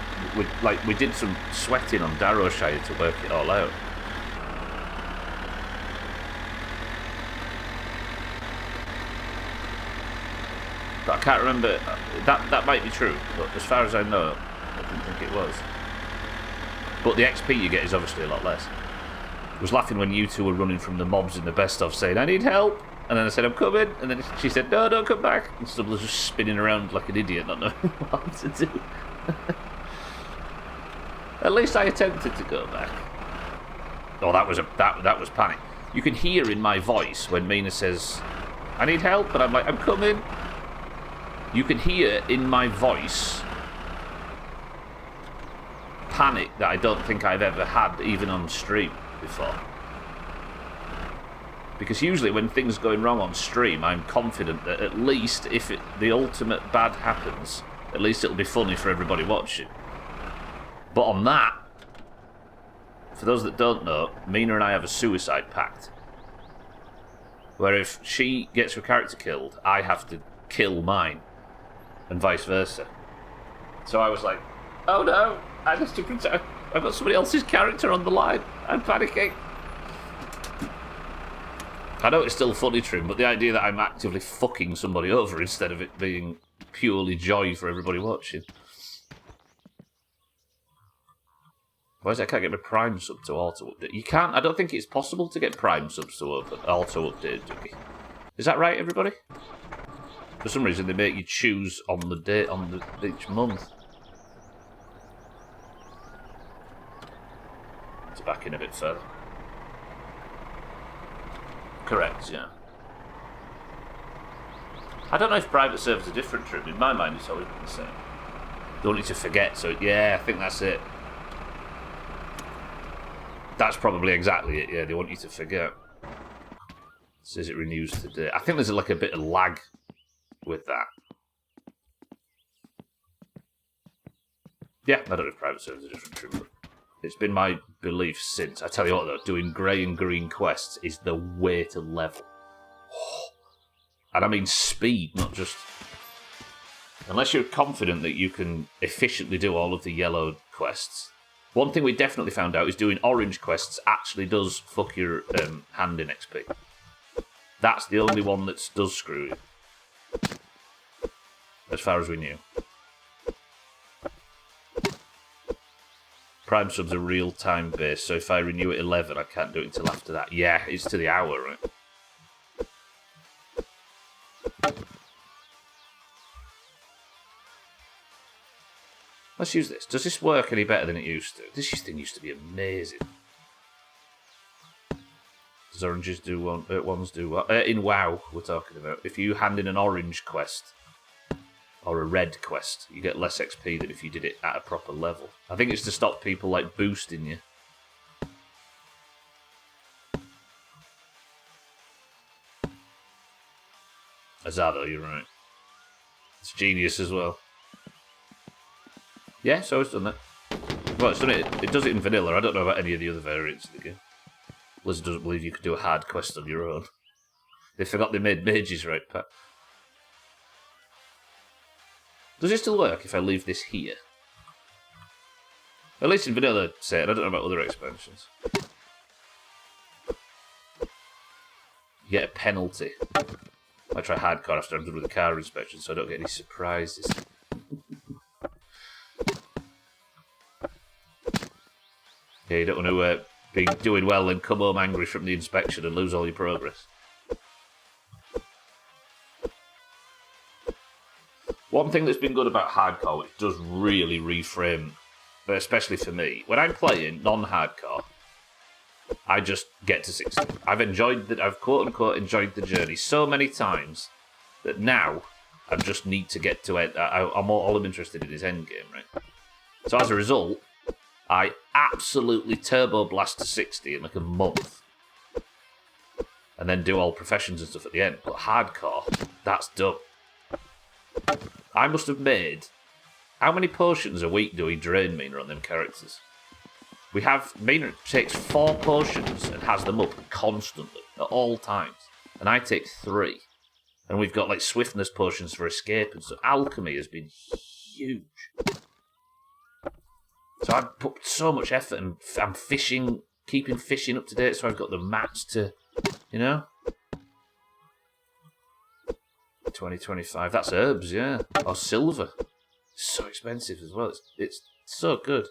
did some sweating on Darrowshire to work it all out. But I can't remember. That might be true, but as far as I know, I didn't think it was. But the XP you get is obviously a lot less. I was laughing when you two were running from the mobs in the best of saying, I need help. And then I said, I'm coming. And then she said, no, don't come back. And Stubble was just spinning around like an idiot, not knowing what to do. At least I attempted to go back. Oh, that was panic. You can hear in my voice when Mina says, I need help. And I'm like, I'm coming. You can hear in my voice panic that I don't think I've ever had, even on stream before. Because usually when things are going wrong on stream, I'm confident that at least if the ultimate bad happens, at least it'll be funny for everybody watching. But on that, for those that don't know, Mina and I have a suicide pact. Where if she gets her character killed, I have to kill mine. And vice versa. So I was like, oh no, I have to protect. I've got somebody else's character on the line. I'm panicking. I know it's still funny, Trim, but the idea that I'm actively fucking somebody over instead of it being purely joy for everybody watching. Why is it I can't get my Prime sub to auto-update? You can't, I don't think it's possible to get Prime subs to auto-update, Dougie. Is that right, everybody? For some reason, they make you choose on the date each month. To back in a bit further. Correct, yeah. I don't know if private servers are different, Trim. In my mind, it's always been the same. They want you to forget, so yeah, I think that's it. That's probably exactly it, yeah. They want you to forget. It says it renews today. I think there's like a bit of lag with that. Yeah, I don't know if private servers are different, Trim, but it's been my belief since. I tell you what, though, doing grey and green quests is the way to level. And I mean speed, not just... Unless you're confident that you can efficiently do all of the yellow quests. One thing we definitely found out is doing orange quests actually does fuck your hand in XP. That's the only one that does screw you. As far as we knew. Prime subs are real-time based, so if I renew at 11, I can't do it until after that. Yeah, it's to the hour, right? Let's use this. Does this work any better than it used to? This thing used to be amazing. Does oranges do one? Ones do what? In WoW, we're talking about. If you hand in an orange quest, or a red quest, you get less XP than if you did it at a proper level. I think it's to stop people like boosting you. Azado, you're right. It's genius as well. Yeah, so it's done that. Well, it's done it. It does it in vanilla. I don't know about any of the other variants of the game. Blizzard doesn't believe you could do a hard quest on your own. They forgot they made mages, right, Pat? Does it still work if I leave this here? At least in vanilla set. I don't know about other expansions. You get a penalty. I try hardcore after I'm done with the car inspection so I don't get any surprises. Yeah, you don't want to be doing well and come home angry from the inspection and lose all your progress. One thing that's been good about hardcore, it does really reframe, especially for me. When I'm playing non-hardcore, I just get to 60. I've quote-unquote enjoyed the journey so many times that now I just need to get to it. All I'm interested in is endgame, right? So as a result, I absolutely turbo blast to 60 in like a month. And then do all professions and stuff at the end. But hardcore, that's done. I must have made... How many potions a week do we drain Mina on them characters? We have... Mina takes 4 potions and has them up constantly, at all times. And I take 3. And we've got like swiftness potions for escape and so alchemy has been huge. So I've put so much effort and I'm fishing, keeping fishing up to date so I've got the mats to, you know? 2025, that's herbs, yeah. Or silver. It's so expensive as well. It's so good.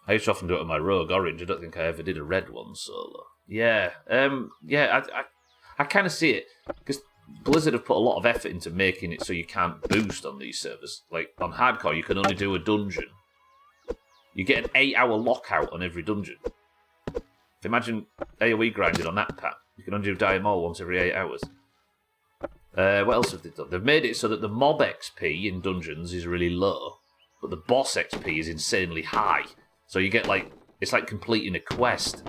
I used to often do it on my Rogue Orange. I don't think I ever did a red one solo. Yeah, I kind of see it because Blizzard have put a lot of effort into making it so you can't boost on these servers. Like on hardcore, you can only do a dungeon. You get an 8-hour lockout on every dungeon. Imagine AoE grinding on that pack. You can only do Dire Maul once every 8 hours. What else have they done? They've made it so that the mob XP in dungeons is really low, but the boss XP is insanely high. So you get like, it's like completing a quest.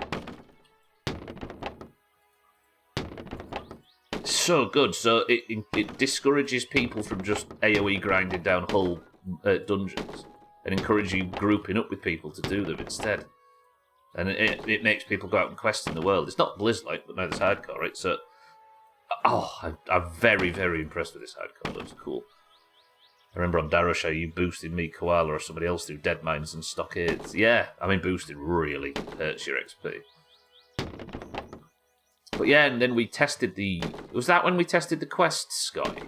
So good. So it discourages people from just AoE grinding down whole dungeons and encourages you grouping up with people to do them instead. And it makes people go out and quest in the world. It's not Blizz-like, but neither's hardcore, right? So, I'm very, very impressed with this hardcore. That's cool. I remember on Darosha, you boosted me, Koala, or somebody else through Dead Mines and Stockades. Yeah, I mean, boosted really hurts your XP. But yeah, and then we tested the... Was that when we tested the quests, Scotty?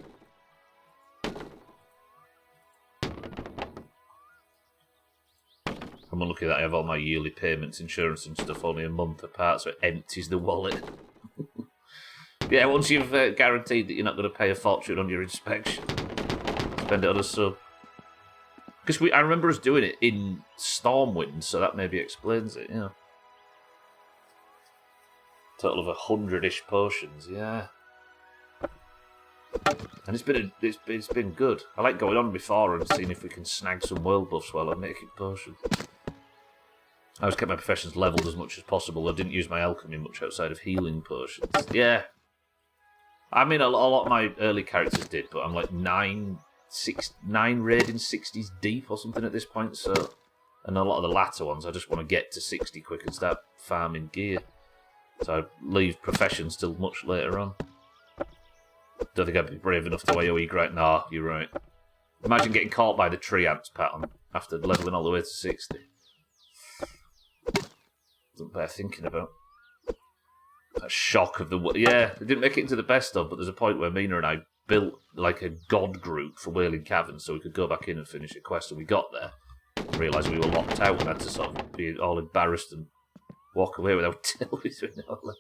I'm unlucky that I have all my yearly payments, insurance and stuff only a month apart, so it empties the wallet. Yeah, once you've guaranteed that you're not going to pay a fortune on your inspection, spend it on a sub. Because I remember us doing it in Stormwind, so that maybe explains it, yeah. Total of 100-ish potions, yeah. And it's been good. I like going on before and seeing if we can snag some world buffs while I'm making potions. I always kept my professions leveled as much as possible. I didn't use my alchemy much outside of healing potions. Yeah. I mean, a lot of my early characters did, but I'm like 9 raiding 60s deep or something at this point, so... And a lot of the latter ones, I just want to get to 60 quick and start farming gear. So I leave professions till much later on. Don't think I'd be brave enough to AoE grind. Nah, you're right. Imagine getting caught by the tree ants pattern after levelling all the way to 60. Doesn't bear thinking about. That shock of the... Yeah, they didn't make it into the best of, but there's a point where Mina and I built like a god group for Wailing Caverns so we could go back in and finish a quest, and we got there and realised we were locked out and had to sort of be all embarrassed and walk away without tail between our legs.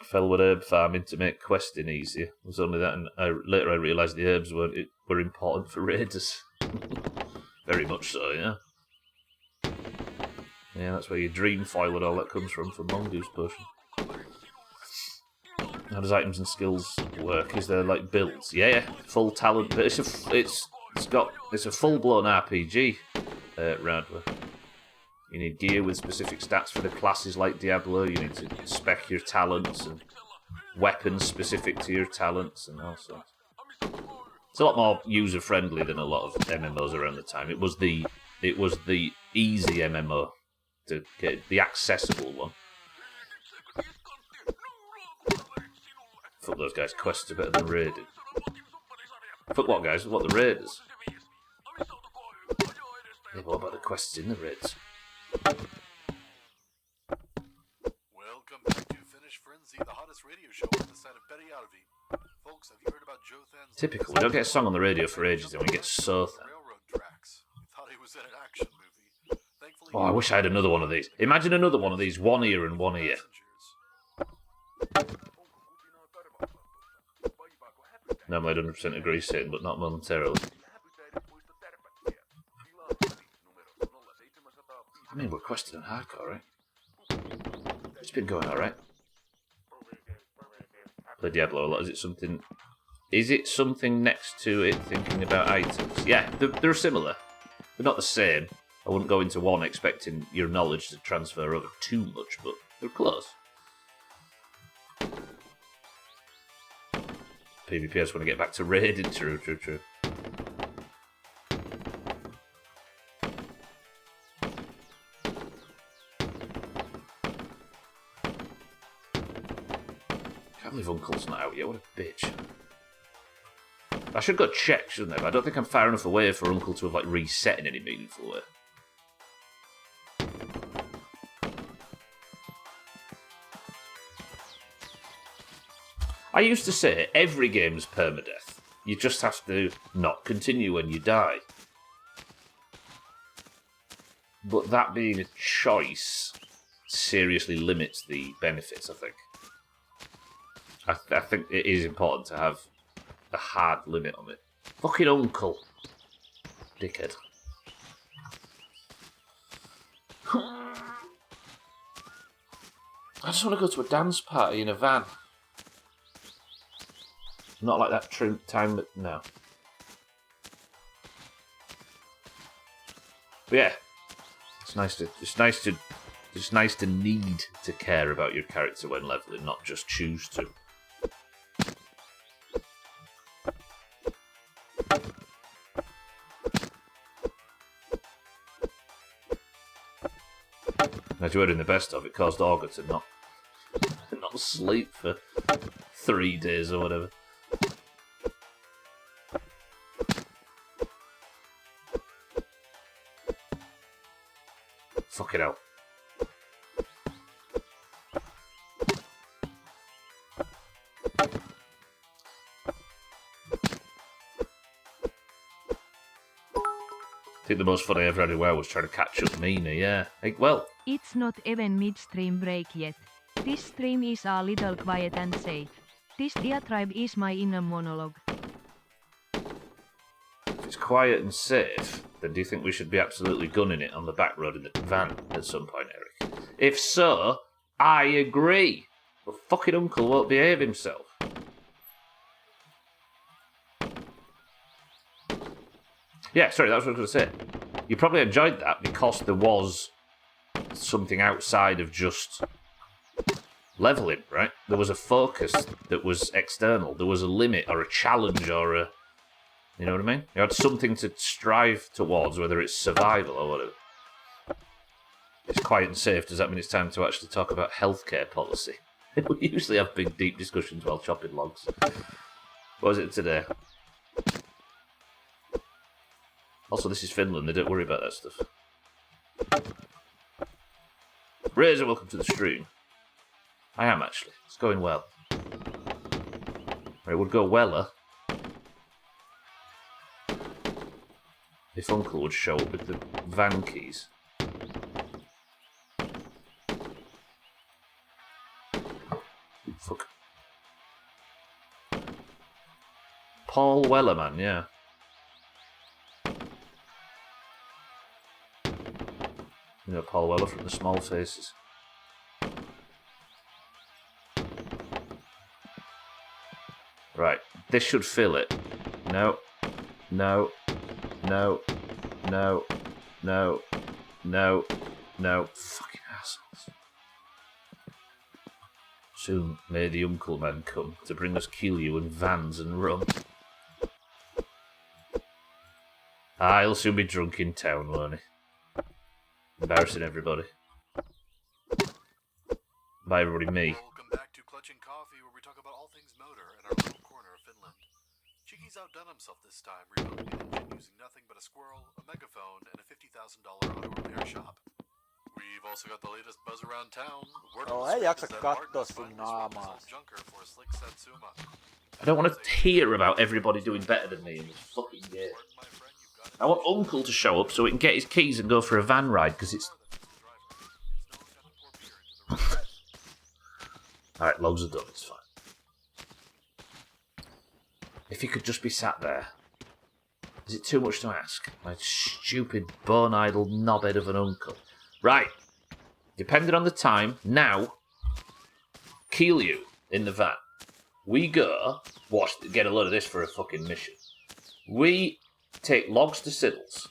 Fell with herb farming to make questing easier. It was only that, and later I realised the herbs were important for raiders. Very much so, yeah. Yeah, that's where your dream foil and all that comes from Mongoose Potion. How does items and skills work? Is there like builds? Yeah, full talent, but it's a full blown RPG, Radler. You need gear with specific stats for the classes like Diablo. You need to spec your talents and weapons specific to your talents and all sorts. It's a lot more user friendly than a lot of MMOs around the time. It was the easy MMO to get the accessible one. Fuck those guys. Quests are better than raiding. Fuck what guys? What the raiders? Yeah, what about the quests in the raids? Welcome back to Finish Frenzy, the hottest radio show on the side of Betty Arvi. Folks, have you heard about Jothan's... Typical. We don't get a song on the radio for ages, and we get Sothan. Railroad tracks. Thought he was in an action movie. Thankfully, Oh, I wish I had another one of these. Imagine another one of these, one ear and one ear. No, I 100% agree, Satan, but not momentarily. I mean, we're questing on hardcore, right? It's been going alright. Play Diablo a lot. Is it something next to it thinking about items? Yeah, they're similar. They're not the same. I wouldn't go into one expecting your knowledge to transfer over too much, but they're close. PvP, I just want to get back to raiding. True. Can't believe Uncle's not out yet. What a bitch. I should go check, shouldn't I? But I don't think I'm far enough away for Uncle to have like reset in any meaningful way. I used to say every game's permadeath. You just have to not continue when you die. But that being a choice seriously limits the benefits, I think. I think it is important to have a hard limit on it. Fucking uncle. Dickhead. I just want to go to a dance party in a van. Not like that time, no. But yeah, it's nice to need to care about your character when leveling, not just choose to. As you were in the best of, it caused Augur to not sleep for 3 days or whatever. Fucking hell. I think the most fun I ever had in WoW was trying to catch up Mina, yeah. Well, It's not even midstream break yet. This stream is a little quiet and safe. This diatribe is my inner monologue. if it's quiet and safe, then do you think we should be absolutely gunning it on the back road in the van at some point, Eric? If so, I agree. But fucking uncle won't behave himself. Yeah, sorry, that's what I was going to say. You probably enjoyed that because there was something outside of just leveling, right? There was a focus that was external. There was a limit or a challenge or a... You know what I mean? You had something to strive towards, whether it's survival or whatever. It's quiet and safe. Does that mean it's time to actually talk about healthcare policy? We usually have big, deep discussions while chopping logs. What was it today? Also, this is Finland. They don't worry about that stuff. Razor, welcome to the stream. I am, actually. It's going well. It would go weller if Uncle would show up with the van keys. Fuck. Paul Wellerman, yeah. You know Paul Weller from the Small Faces. Right, this should fill it. No, no, no, no, no, no, no. Fucking assholes. Soon may the Uncle Man come to bring us Keelyu and vans and rum. He'll soon be drunk in town, won't he? Embarrassing everybody. By everybody, me. Welcome back to Clutching Coffee, where we talk about all things motor in our little corner of Finland. Cheeky's outdone himself this time, rebuilding an engine using nothing but a squirrel, a megaphone, and a $50,000 auto repair shop. We've also got the latest buzz around town. Word on the ei street jaksa is that katsoa Martin's sun finally swapped his naamaa. old junker for a slick Satsuma. I don't want to hear about everybody doing better than me in this fucking game. Pardon, my friend, you've got it. I want Uncle to show up so he can get his keys and go for a van ride, because it's... Alright, logs are done, it's fine. If he could just be sat there. Is it too much to ask? My stupid, bone-idle knobhead of an uncle. Right. Depending on the time, now, Keelyu in the van. We go, get a load of this for a fucking mission. We take logs to Siddles,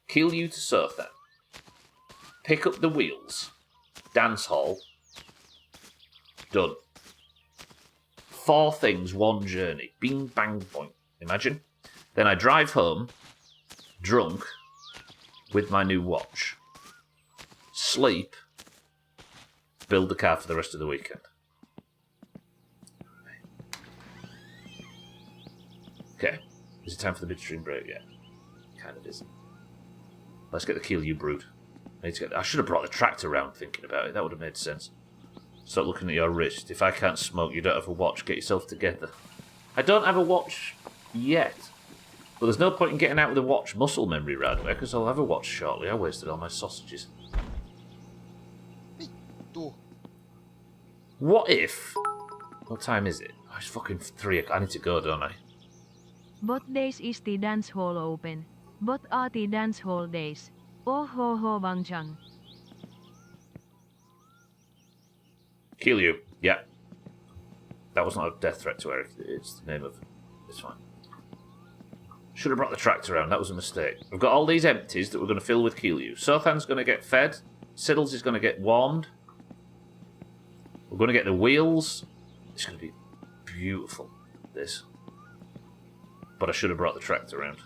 Keelyu to Sothan, pick up the wheels, dance hall, done. 4 things, 1 journey. Bing, bang, boing. Imagine. Then I drive home, drunk, with my new watch. Sleep, build the car for the rest of the weekend. Okay. Is it time for the midstream break yet? Kind of is. Let's get the Keelyu brewed. I should have brought the tractor round thinking about it. That would have made sense. Stop looking at your wrist. If I can't smoke, you don't have a watch. Get yourself together. I don't have a watch yet. But there's no point in getting out with a watch muscle memory right away, because I'll have a watch shortly. I wasted all my sausages. Vittu. What if... What time is it? Oh, it's fucking 3 o'clock. I need to go, don't I? What days is the dance hall open? What are the dance hall days? Oh ho ho Wang Chang. Kill you. Yeah. That was not a death threat to Eric. It's the name of... It's fine. Should have brought the tractor around. That was a mistake. We've got all these empties that we're going to fill with Keelyu. Sothan's going to get fed. Siddles is going to get warmed. We're going to get the wheels. It's going to be beautiful, this. But I should have brought the tractor around.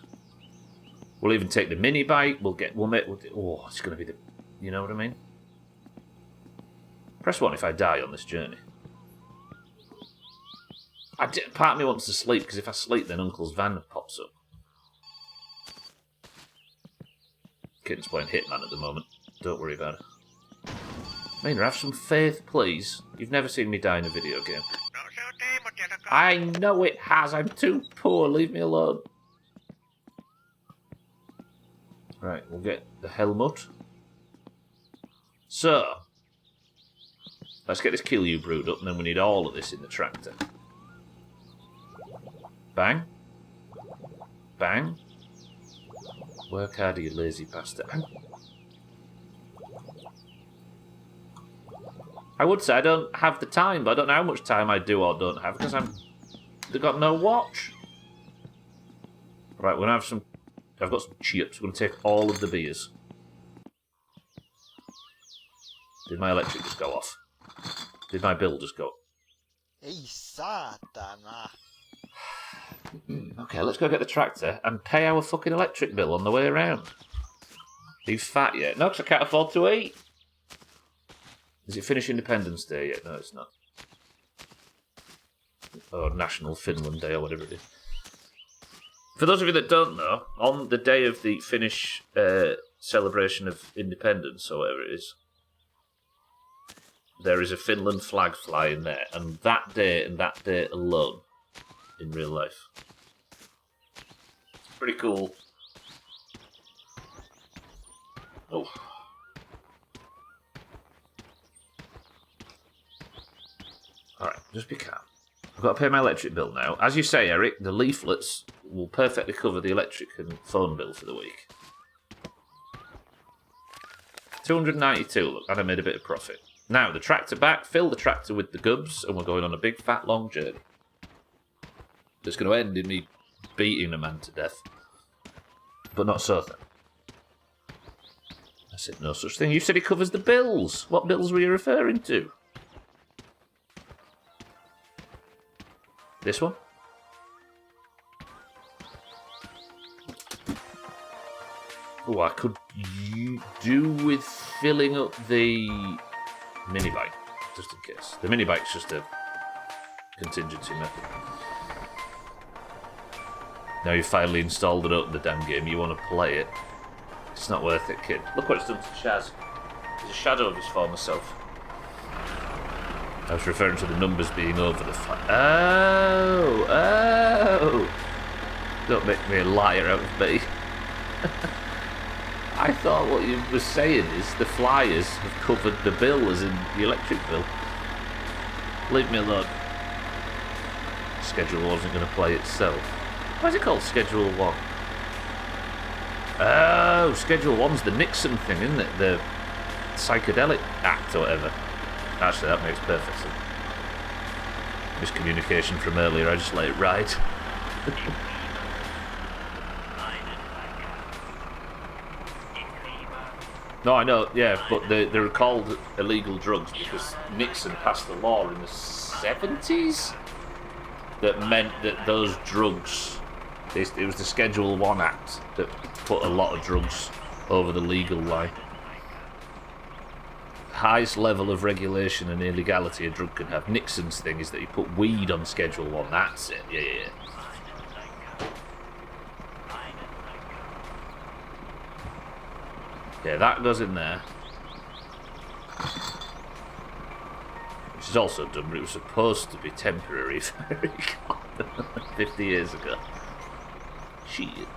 We'll even take the mini bike. We'll oh, it's going to be the... You know what I mean? Press 1 if I die on this journey. Part of me wants to sleep, because if I sleep, then Uncle's van pops up. Kitten's playing Hitman at the moment. Don't worry about it. Mina, have some faith, please. You've never seen me die in a video game. I know it has. I'm too poor. Leave me alone. Right, we'll get the helmet. So, let's get this Keelyu brewed up, and then we need all of this in the tractor. Bang. Bang. Work hard, you lazy bastard. I would say I don't have the time, but I don't know how much time I do or don't have, because I've got no watch. Right, we're going to have some... I've got some chips. We're going to take all of the beers. Did my electric just go off? Did my bill just go? Ei saatana. Okay, let's go get the tractor and pay our fucking electric bill on the way around. Are you fat yet? No, because I can't afford to eat. Is it finish Independence Day yet? No, it's not. Or National Finland Day or whatever it is. For those of you that don't know, on the day of the Finnish celebration of independence, or whatever it is, there is a Finland flag flying there, and that day and that day alone, in real life. Pretty cool. Oh. Alright, just be calm. I've got to pay my electric bill now. As you say, Eric, the leaflets will perfectly cover the electric and phone bill for the week. 292, look, and I made a bit of profit. Now, the tractor back, fill the tractor with the gubs, and we're going on a big, fat, long journey. That's going to end in me beating a man to death. But not so then. I said no such thing. You said it covers the bills. What bills were you referring to? This one? Oh, I could do with filling up the mini bike, just in case. The mini bike's just a contingency method. Now you've finally installed it up, the damn game, you want to play it. It's not worth it, kid. Look what it's done to Shaz. He's a shadow of his former self. I was referring to the numbers being over the Oh! Don't make me a liar out of me. I thought what you were saying is the flyers have covered the bill, as in the electric bill. Leave me alone. Schedule wasn't going to play itself. Why is it called Schedule 1? Oh, Schedule 1's the Nixon thing, isn't it? The Psychedelic Act or whatever. Actually, that makes perfect sense. Miscommunication from earlier, I just let it ride. No, I know, yeah, but they're called illegal drugs because Nixon passed a law in the 70s that meant that those drugs, it was the Schedule 1 Act that put a lot of drugs over the legal line. Highest level of regulation and illegality a drug can have. Nixon's thing is that he put weed on Schedule 1, that's it, yeah. Yeah, that goes in there. Which is also dumb, but it was supposed to be temporary, if I recall, 50 years ago. Shit.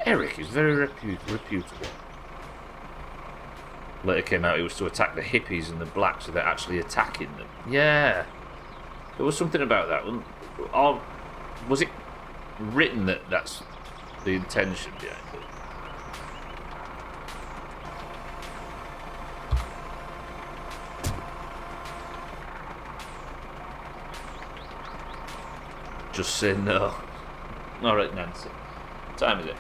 Eric is very reputable. Later came out he was to attack the hippies and the blacks without actually attacking them. Yeah. There was something about that. Or was it written that that's the intention behind it? Just say no. Alright, Nancy. What time is it?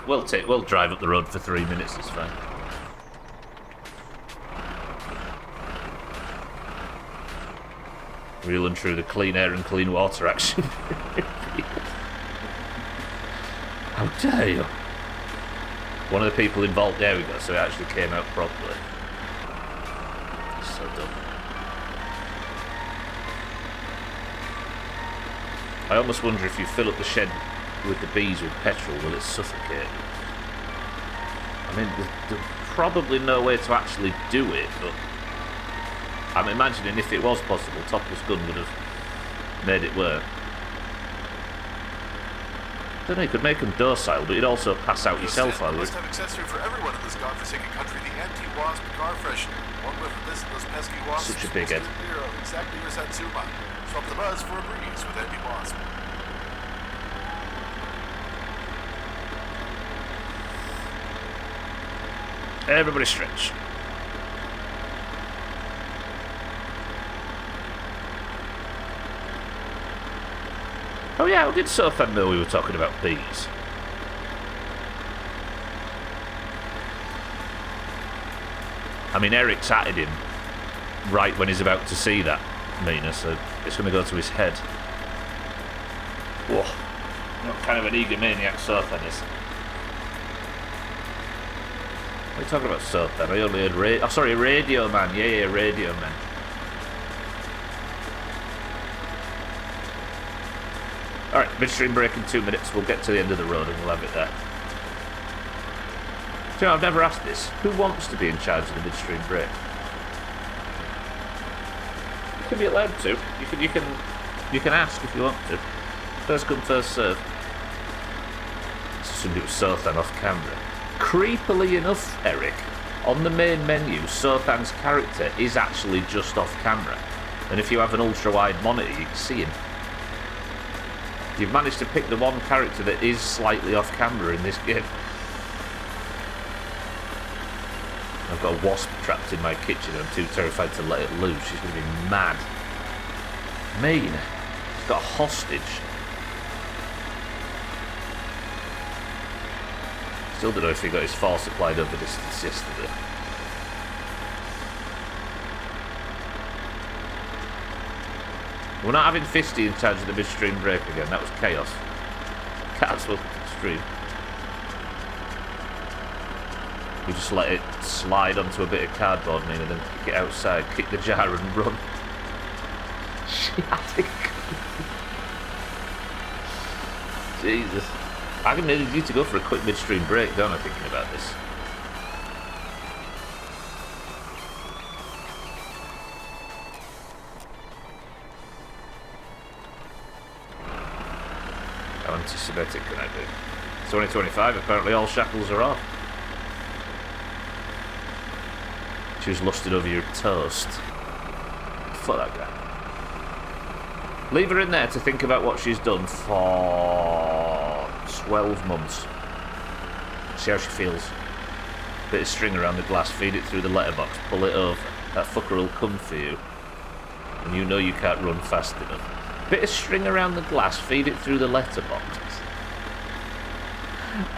We'll drive up the road for 3 minutes, it's fine. Real and true, the clean air and clean water action. How dare you? One of the people involved, there we go, so it actually came out properly. So dumb. I almost wonder if you fill up the shed with the bees with petrol, will it suffocate you? I mean, there's probably no way to actually do it, but I'm imagining if it was possible, Topless Gun would have made it work. I don't know, you could make them docile, but you'd also pass out yourself, I would. Must have accessory for everyone in this godforsaken country. The anti-wasp car freshener. One whiff of this and those pesky wasps. Such a big head. Exactly your Satsuma. Swap the buzz for a breeze with anti-wasp. Everybody stretch. Oh yeah, how did Sofan know we were talking about bees? I mean, Eric's added him right when he's about to see that, Mina, so it's going to go to his head. Whoa. What kind of an egomaniac Sofan is. What are you talking about, Sofan? I only heard Radio Man. Yeah, Radio Man. Alright, midstream break in 2 minutes. We'll get to the end of the road and we'll have it there. Do you know, I've never asked this. Who wants to be in charge of the midstream break? You can be allowed to. You can ask if you want to. First come, first serve. Somebody was Sothan off camera. Creepily enough, Eric, on the main menu, Sothan's character is actually just off camera. And if you have an ultra-wide monitor, you can see him. You've managed to pick the one character that is slightly off camera in this game. I've got a wasp trapped in my kitchen and I'm too terrified to let it loose. She's going to be mad. Mean. She's got a hostage. Still don't know if he got his force applied over distance yesterday. We're not having Fisty in charge of the midstream break again. That was chaos. Cats will stream. You just let it slide onto a bit of cardboard, and then kick it outside, kick the jar and run. Jesus. I can really need to go for a quick midstream break, don't I, thinking about this? How anti-Semitic can I be? It's only 25, apparently all shackles are off. She was lusting over your toast. Fuck that guy. Leave her in there to think about what she's done for 12 months. See how she feels. Bit of string around the glass, feed it through the letterbox, pull it over. That fucker will come for you. And you know you can't run fast enough. Bit of string around the glass, feed it through the letterbox.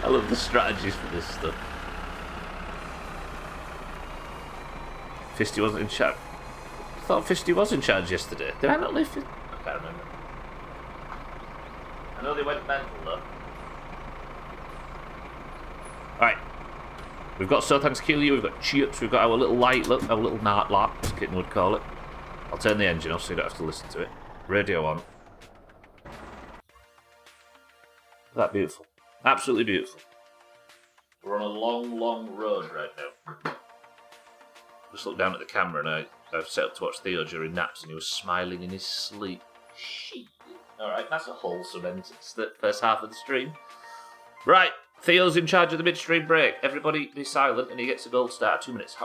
I love the strategies for this stuff. Fisty wasn't in charge. I thought Fisty was in charge yesterday. Did I not leave it? I can't remember. I know they went mental though. Alright. We've got So Thanks Kill You, we've got Chips, we've got our little light, look, our little night light, as Kitten would call it. I'll turn the engine off so you don't have to listen to it. Radio on. Isn't that beautiful? Absolutely beautiful. We're on a long, long road right now. Just looked down at the camera and I've set up to watch Theo during naps and he was smiling in his sleep. Shit. Alright, that's a wholesome end to the first half of the stream. Right, Theo's in charge of the midstream break. Everybody be silent and he gets a gold star. 2 minutes.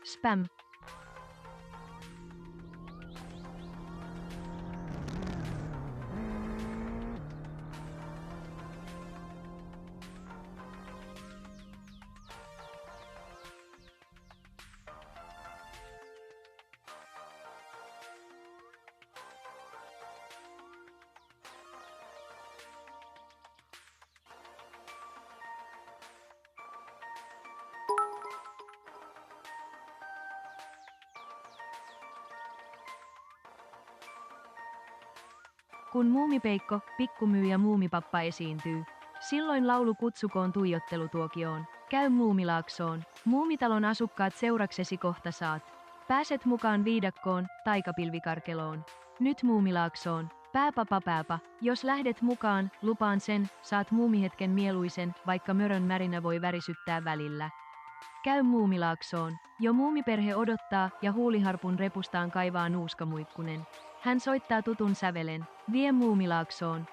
Spam. Kun Muumipeikko, pikkumyyjä Muumipappa esiintyy, silloin laulu kutsukoon tuijottelutuokioon. Käy Muumilaaksoon. Muumitalon asukkaat seuraksesi kohta saat. Pääset mukaan viidakkoon, taikapilvikarkeloon. Nyt Muumilaaksoon. Pääpapa, jos lähdet mukaan, lupaan sen, saat muumihetken mieluisen, vaikka mörön märinä voi värisyttää välillä. Käy Muumilaaksoon. Jo muumiperhe odottaa ja huuliharpun repustaan kaivaa nuuskamuikkunen. Hän soittaa tutun sävelen. Vie Muumilaaksoon.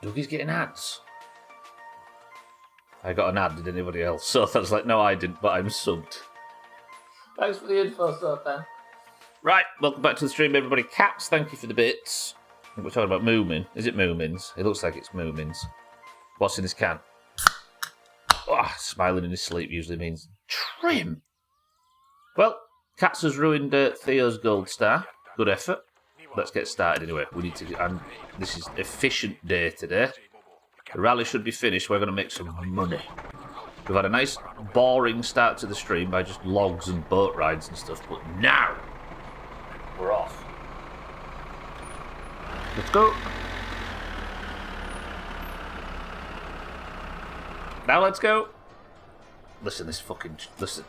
Dougie's getting ads. I got an ad, did anybody else? So I was like, no, I didn't, but I'm subbed. Thanks for the info, so Ben. Right, welcome back to the stream, everybody. Cats, thank you for the bits. I think we're talking about Moomin. Is it Moomins? It looks like it's Moomins. What's in this can? Oh, smiling in his sleep usually means trim. Well, Cats has ruined Theo's gold star. Good effort. Let's get started anyway. We need to. And this is efficient day today. The rally should be finished. We're going to make some money. We've had a nice, boring start to the stream by just logs and boat rides and stuff. But now we're off. Let's go. Now let's go. Listen, this fucking listen.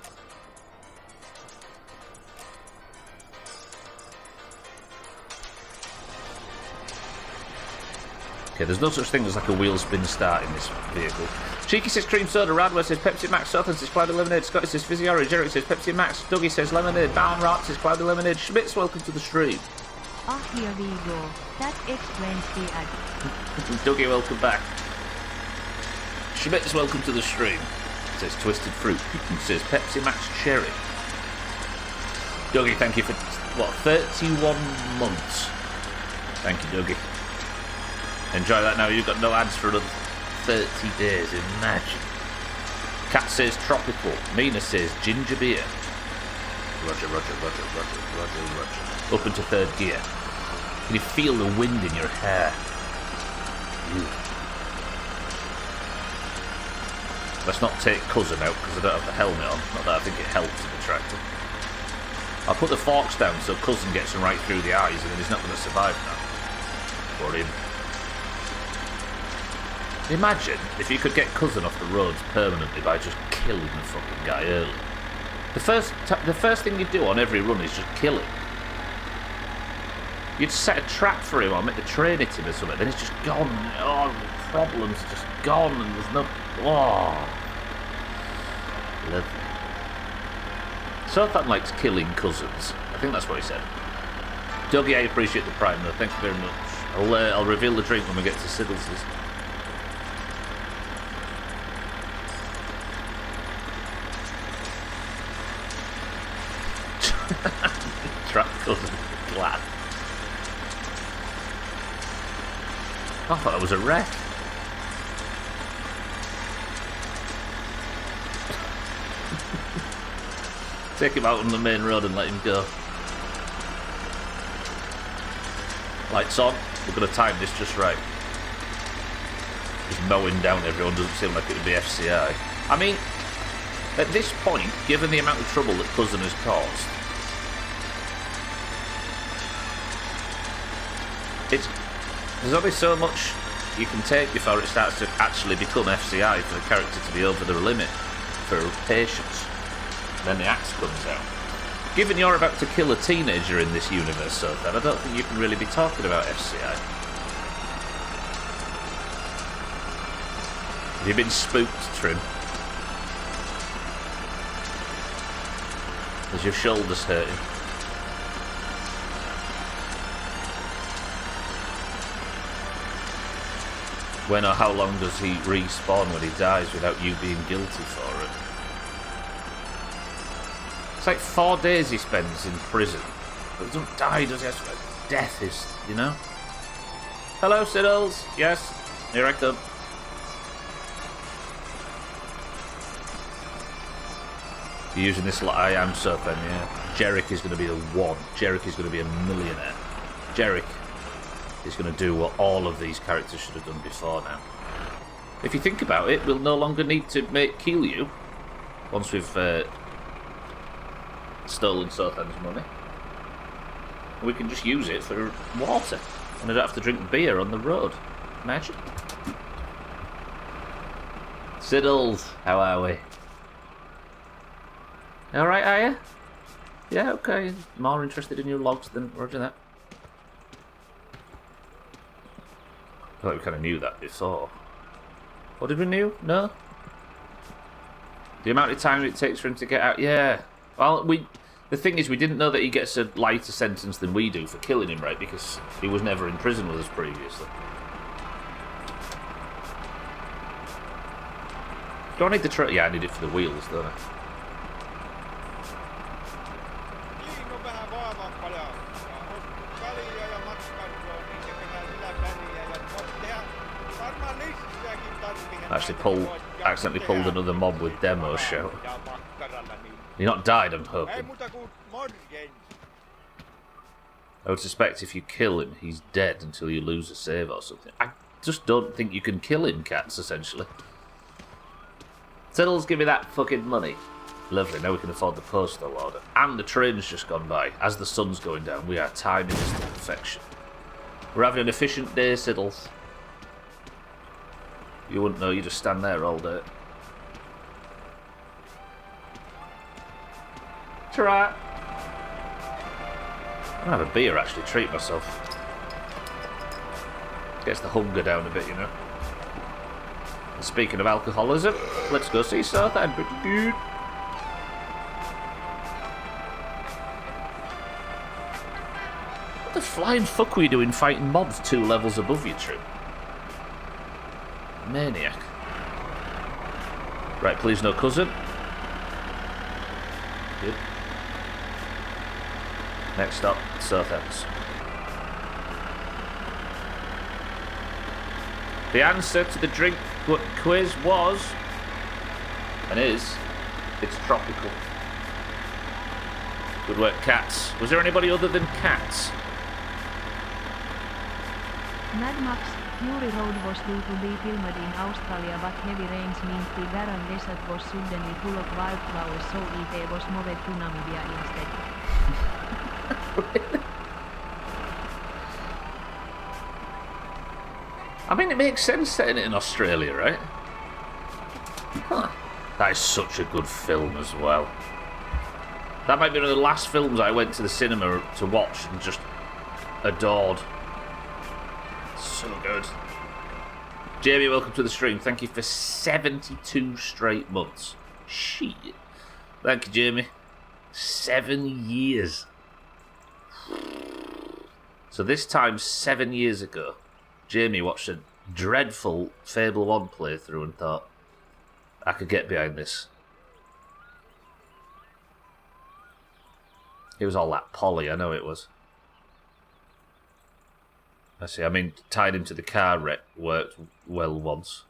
Okay, there's no such thing as like a wheel spin start in this vehicle. Cheeky says cream soda, Radware says Pepsi Max, Southern says Cloudy Lemonade, Scotty says Fizzy Orange, Eric says Pepsi Max, Dougie says Lemonade, Downrot says Cloudy Lemonade, Schmitz, welcome to the stream. Ah, here we go. That explains the ad. Dougie, welcome back. Schmitz, welcome to the stream. It says Twisted Fruit. It says Pepsi Max Cherry. Dougie, thank you for, 31 months. Thank you, Dougie. Enjoy that now. You've got no ads for another 30 days. Imagine. Cat says tropical. Mina says ginger beer. Roger. Up into third gear. Can you feel the wind in your hair? Ew. Let's not take cousin out because I don't have the helmet on. Not that I think it helps in the tractor. I'll put the forks down so cousin gets him right through the eyes and then he's not going to survive now. For him. Imagine if you could get cousin off the roads permanently by just killing the fucking guy early. The first thing you do on every run is just kill him. You'd set a trap for him or make the train hit him or something, then he's just gone. Oh, the problem's just gone and there's no... Oh. Lovely. Sothan likes killing cousins. I think that's what he said. Dougie, I appreciate the prime though. Thank you very much. I'll reveal the drink when we get to Siddles's. Trap cousin. Glad. I thought it was a wreck. Take him out on the main road and let him go. Lights on. We're going to time this just right. Just mowing down everyone doesn't seem like it would be FCI. I mean, at this point, given the amount of trouble that Cousin has caused, there's only so much you can take before it starts to actually become FCI for the character to be over the limit for patience. Then the axe comes out. Given you're about to kill a teenager in this universe, so then I don't think you can really be talking about FCI. Have you been spooked, Trim? Is your shoulders hurting? When or how long does he respawn when he dies without you being guilty for it? It's like 4 days he spends in prison. But he doesn't die, does he? Death is, you know? Hello, Siddles. Yes, here I come. You're using this like I am so then, yeah. Jerick is going to be the one. Jerick is going to be a millionaire. Jerick is going to do what all of these characters should have done before now. If you think about it, we'll no longer need to make Keelyu once we've stolen Sothan's money. We can just use it for water, and I don't have to drink beer on the road. Imagine. Siddles, how are we? Alright, are you? Yeah, okay. More interested in your logs than roger that. I thought we kind of knew that before. What did we knew? No? The amount of time it takes for him to get out? Yeah. Well, the thing is, we didn't know that he gets a lighter sentence than we do for killing him, right? Because he was never in prison with us previously. Do I need the yeah, I need it for the wheels, don't I? Accidentally pulled another mob with demo show. You're not died, I'm hoping. I would suspect if you kill him, he's dead until you lose a save or something. I just don't think you can kill him, cats, essentially. Tiddles, give me that fucking money. Lovely, now we can afford the postal order. And the train's just gone by. As the sun's going down, we are timing this to perfection. We're having an efficient day, Siddles. You wouldn't know, you just stand there all day. It's alright. I'll have a beer actually, treat myself. Gets the hunger down a bit, you know. And speaking of alcoholism, let's go see Southend, pretty dude. What the flying fuck were you doing fighting mobs 2 levels above you, Trip? Maniac. Right, please no cousin. Good. Next stop, Southampton. The answer to the drink quiz was, and is, it's tropical. Good work, Cats. Was there anybody other than Cats? Mad Max, Fury Road was due to be filmed in Australia but heavy rains meant the barren desert was suddenly full of wildflowers so it was moved to Namibia instead. I mean, it makes sense setting it in Australia, right? Huh. That is such a good film as well. That might be one of the last films I went to the cinema to watch and just adored. So good. Jamie, welcome to the stream. Thank you for 72 straight months. Shit. Thank you, Jamie. 7 years. So this time, 7 years ago, Jamie watched a dreadful Fable 1 playthrough and thought, I could get behind this. It was all that Polly, I know it was. I see, I mean, tied him to the car wreck worked well once.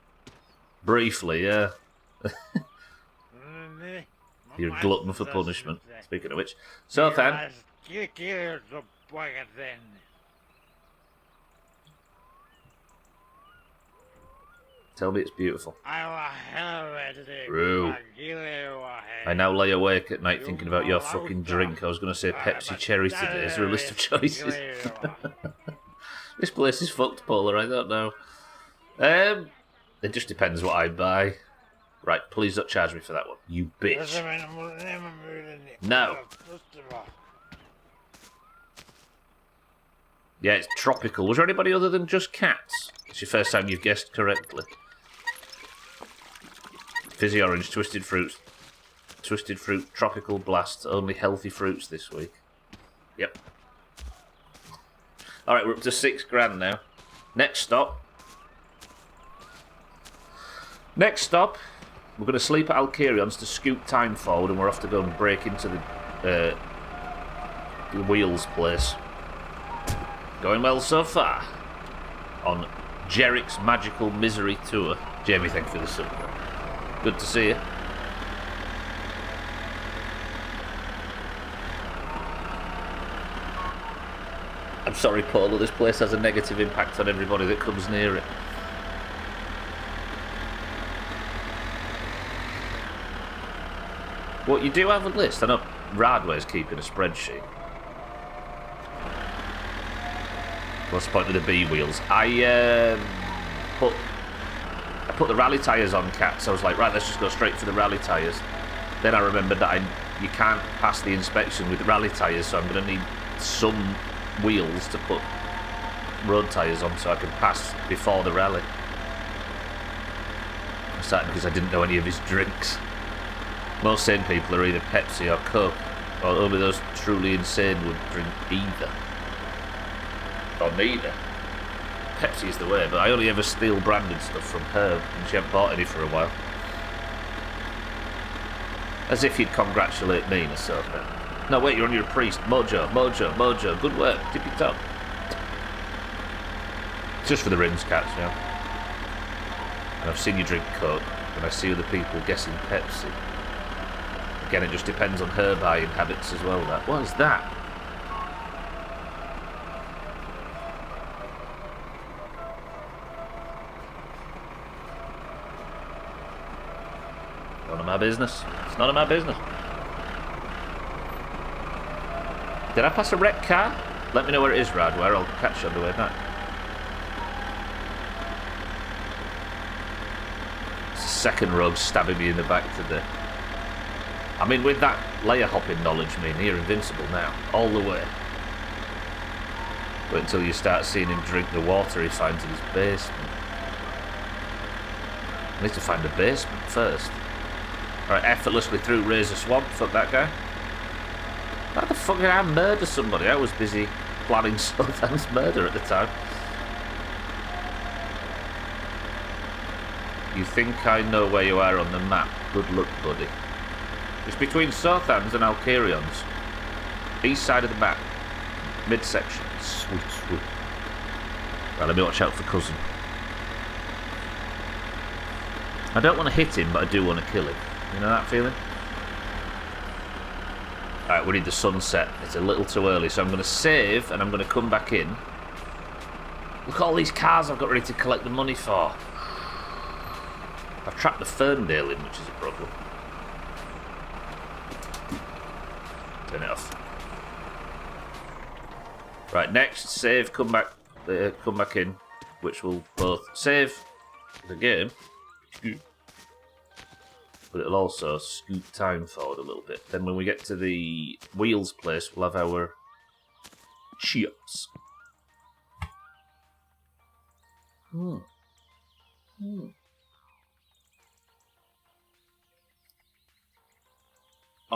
Briefly, yeah. You're a glutton for punishment, speaking of which. So, fan. Tell me it's beautiful. True. I now lay awake at night thinking about your fucking drink. I was going to say Pepsi Cherry today. Is there a list of choices? This place is fucked, Polar. I don't know. It just depends what I buy. Right, please don't charge me for that one. You bitch. No. Yeah, it's tropical. Was there anybody other than just Cats? It's your first time you've guessed correctly. Fizzy orange, twisted fruit. Twisted fruit, tropical blast. Only healthy fruits this week. Yep. Alright, we're up to £6,000 now. Next stop. We're going to sleep at Alcarion's to scoop time forward, and we're off to go and break into the Wheels place. Going well so far. On Jerrick's Magical Misery Tour. Jamie, thank you for the sub. Good to see you. I'm sorry, Paula, this place has a negative impact on everybody that comes near it. What, you do have a list? I know Radway's keeping a spreadsheet. What's the point of the B wheels? I put the rally tyres on, Cats. I was like, right, let's just go straight for the rally tyres. Then I remembered that you can't pass the inspection with the rally tyres, so I'm going to need some wheels to put road tyres on so I can pass before the rally. I started because I didn't know any of his drinks. Most sane people are either Pepsi or Coke, or only those truly insane would drink either. Or neither. Pepsi is the way, but I only ever steal branded stuff from her, and she hasn't bought any for a while. As if you'd congratulate me, Nasoka. No, wait, you're on your priest. Mojo. Good work. Tip your top. Just for the rims, Cats, yeah. And I've seen you drink Coke, and I see other people guessing Pepsi. Again, it just depends on her buying habits as well, that. What is that? None of my business. It's none of my business. Did I pass a wrecked car? Let me know where it is, Radware. I'll catch you on the way back. It's the second rogue stabbing me in the back today. I mean, with that layer hopping knowledge, you're invincible now. All the way. Wait until you start seeing him drink the water he finds in his basement. I need to find a basement first. Alright, effortlessly through Razor Swamp. Fuck that guy. How the fuck did I murder somebody? I was busy planning Sultan's murder at the time. You think I know where you are on the map? Good luck, buddy. It's between Southam's and Alcarion's. East side of the map. Midsection. Sweet, sweet. Right, let me watch out for cousin. I don't want to hit him, but I do want to kill him. You know that feeling? Alright, we need the sunset. It's a little too early, so I'm going to save and I'm going to come back in. Look at all these cars I've got ready to collect the money for. I've trapped the Ferndale in, which is a problem. Turn it off. Right, next, save, come back in, which will both save the game, but it'll also scoot time forward a little bit. Then when we get to the wheels place, we'll have our chips. Oh,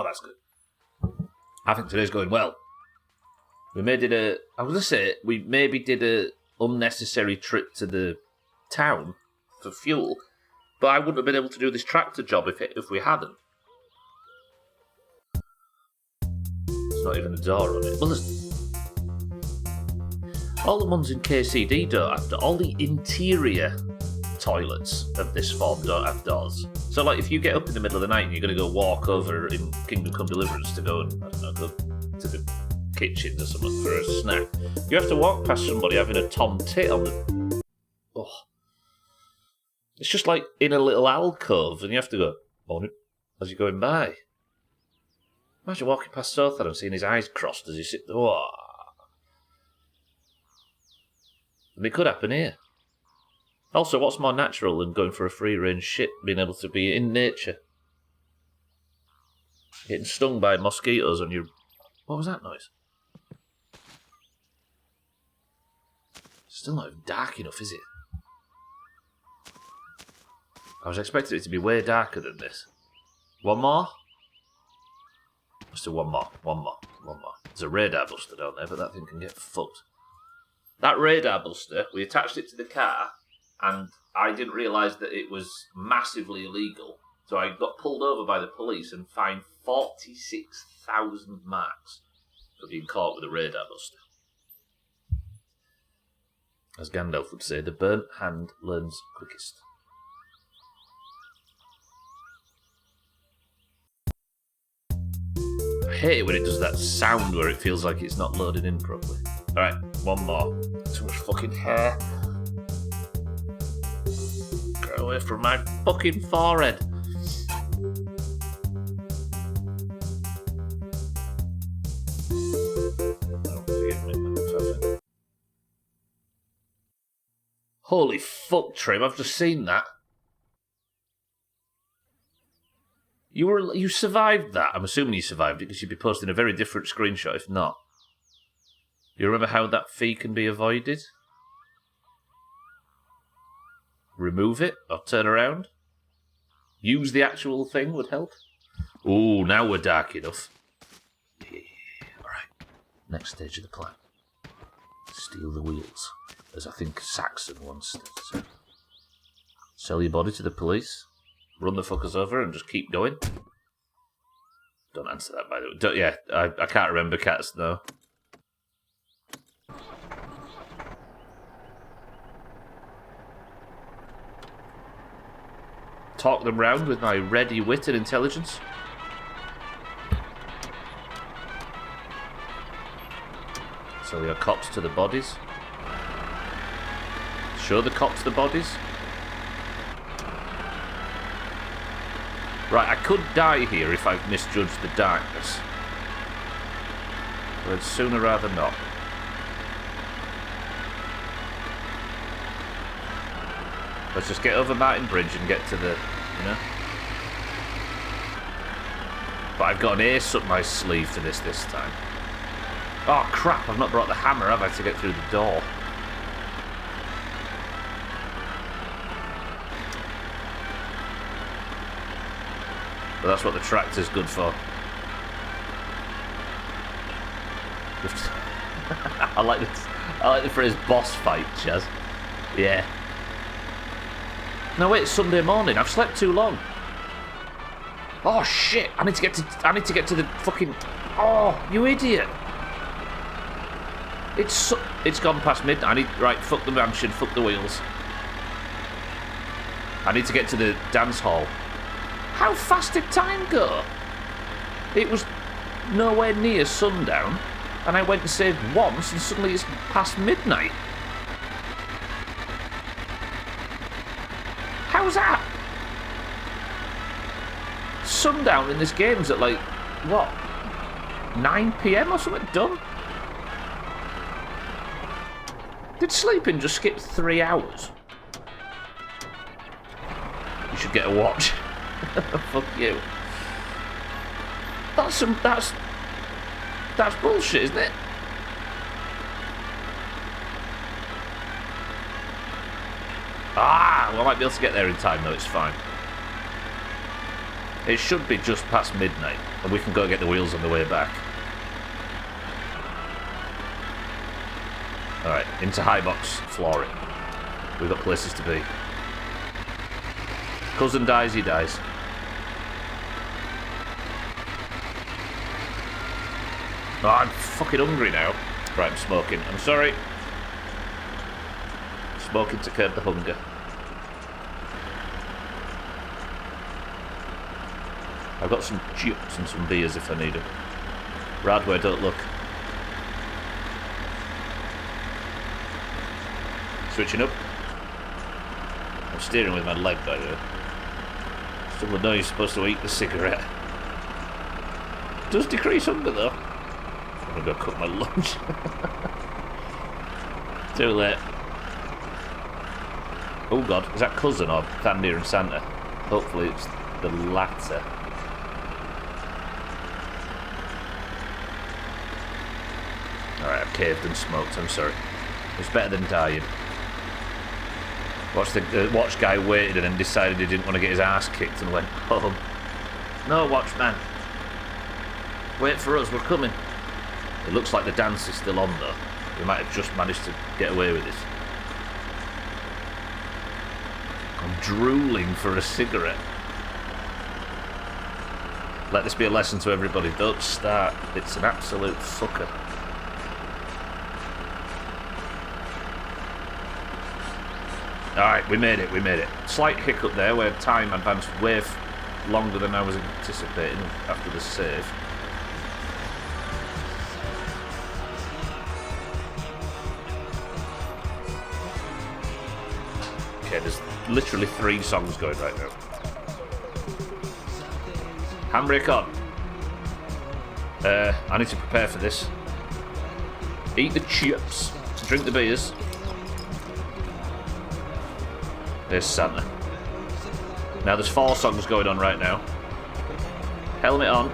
that's good. I think today's going well. We maybe did a unnecessary trip to the town for fuel, but I wouldn't have been able to do this tractor job if we hadn't. There's not even a door on it. Well, all the ones in KCD don't have doors. All the interior toilets of this form don't have doors. So, like, if you get up in the middle of the night and you're going to go walk over in Kingdom Come Deliverance to go and, I don't know, go to the kitchen or something for a snack, you have to walk past somebody having a tom tit on the... Oh. It's just like in a little alcove and you have to go, morning, as you're going by. Imagine walking past Sothar and seeing his eyes crossed as you sit there. Oh. And it could happen here. Also, what's more natural than going for a free-range shit, being able to be in nature? Getting stung by mosquitoes on your... What was that noise? Still not even dark enough, is it? I was expecting it to be way darker than this. One more? Let's do one more. There's a radar buster down there, but that thing can get fucked. That radar buster, we attached it to the car, and I didn't realise that it was massively illegal. So I got pulled over by the police and fined 46,000 marks for being caught with a radar buster. As Gandalf would say, the burnt hand learns quickest. I hate it when it does that sound where it feels like it's not loading in properly. Alright, one more. Too much fucking hair. Get away from my fucking forehead. Oh, forgive me. Holy fuck, Trim, I've just seen that. You survived that. I'm assuming you survived it because you'd be posting a very different screenshot if not. You remember how that fee can be avoided? Remove it or turn around? Use the actual thing would help. Ooh, now we're dark enough. Yeah, alright. Next stage of the plan. Steal the wheels. As I think Saxon once said. Sell your body to the police. Run the fuckers over and just keep going. Don't answer that, by the way. I can't remember cats, though. Talk them round with my ready wit and intelligence. Sell your cops to the bodies. Show the cops the bodies. Right, I could die here if I've misjudged the darkness. But I'd sooner rather not. Let's just get over Martin Bridge and get to the, you know. But I've got an ace up my sleeve for this time. Oh crap, I've not brought the hammer, have I, to get through the door? But that's what the tractor's good for. I like the phrase boss fight, Chaz. Yeah. No wait, it's Sunday morning. I've slept too long. Oh shit! I need to get to the fucking. Oh, you idiot! It's gone past midnight. Right, fuck the mansion, fuck the wheels. I need to get to the dance hall. How fast did time go? It was nowhere near sundown, and I went and saved once, and suddenly it's past midnight. How's that? Sundown in this game's at like, what, 9 PM or something? Done? Did sleeping just skip 3 hours? You should get a watch. Fuck you. That's bullshit, isn't it? Ah, well, I might be able to get there in time though, it's fine. It should be just past midnight, and we can go get the wheels on the way back. Alright, into high box, floor it. We've got places to be. Cousin dies, he dies. Oh, I'm fucking hungry now. Right, I'm smoking. I'm sorry. Smoking to curb the hunger. I've got some chips and some beers if I need them. Radway, don't look. Switching up. I'm steering with my leg, by the way. Someone knows you're supposed to eat the cigarette. Does decrease hunger, though. I'm gonna go cook my lunch. Too late. Oh god, is that cousin or Thandi and Santa? Hopefully it's the latter. Alright, I've caved and smoked, I'm sorry. It's better than dying. Watch the watch guy waited and then decided he didn't want to get his ass kicked and went home. No, watchman. Wait for us, we're coming. It looks like the dance is still on though. We might have just managed to get away with this. I'm drooling for a cigarette. Let this be a lesson to everybody. Don't start. It's an absolute fucker. Alright, we made it, we made it. Slight hiccup there where time advanced way longer than I was anticipating after the save. Okay, there's literally 3 songs going right now. Handbrake on. I need to prepare for this. Eat the chips. Drink the beers. There's Santa. Now there's 4 songs going on right now. Helmet on.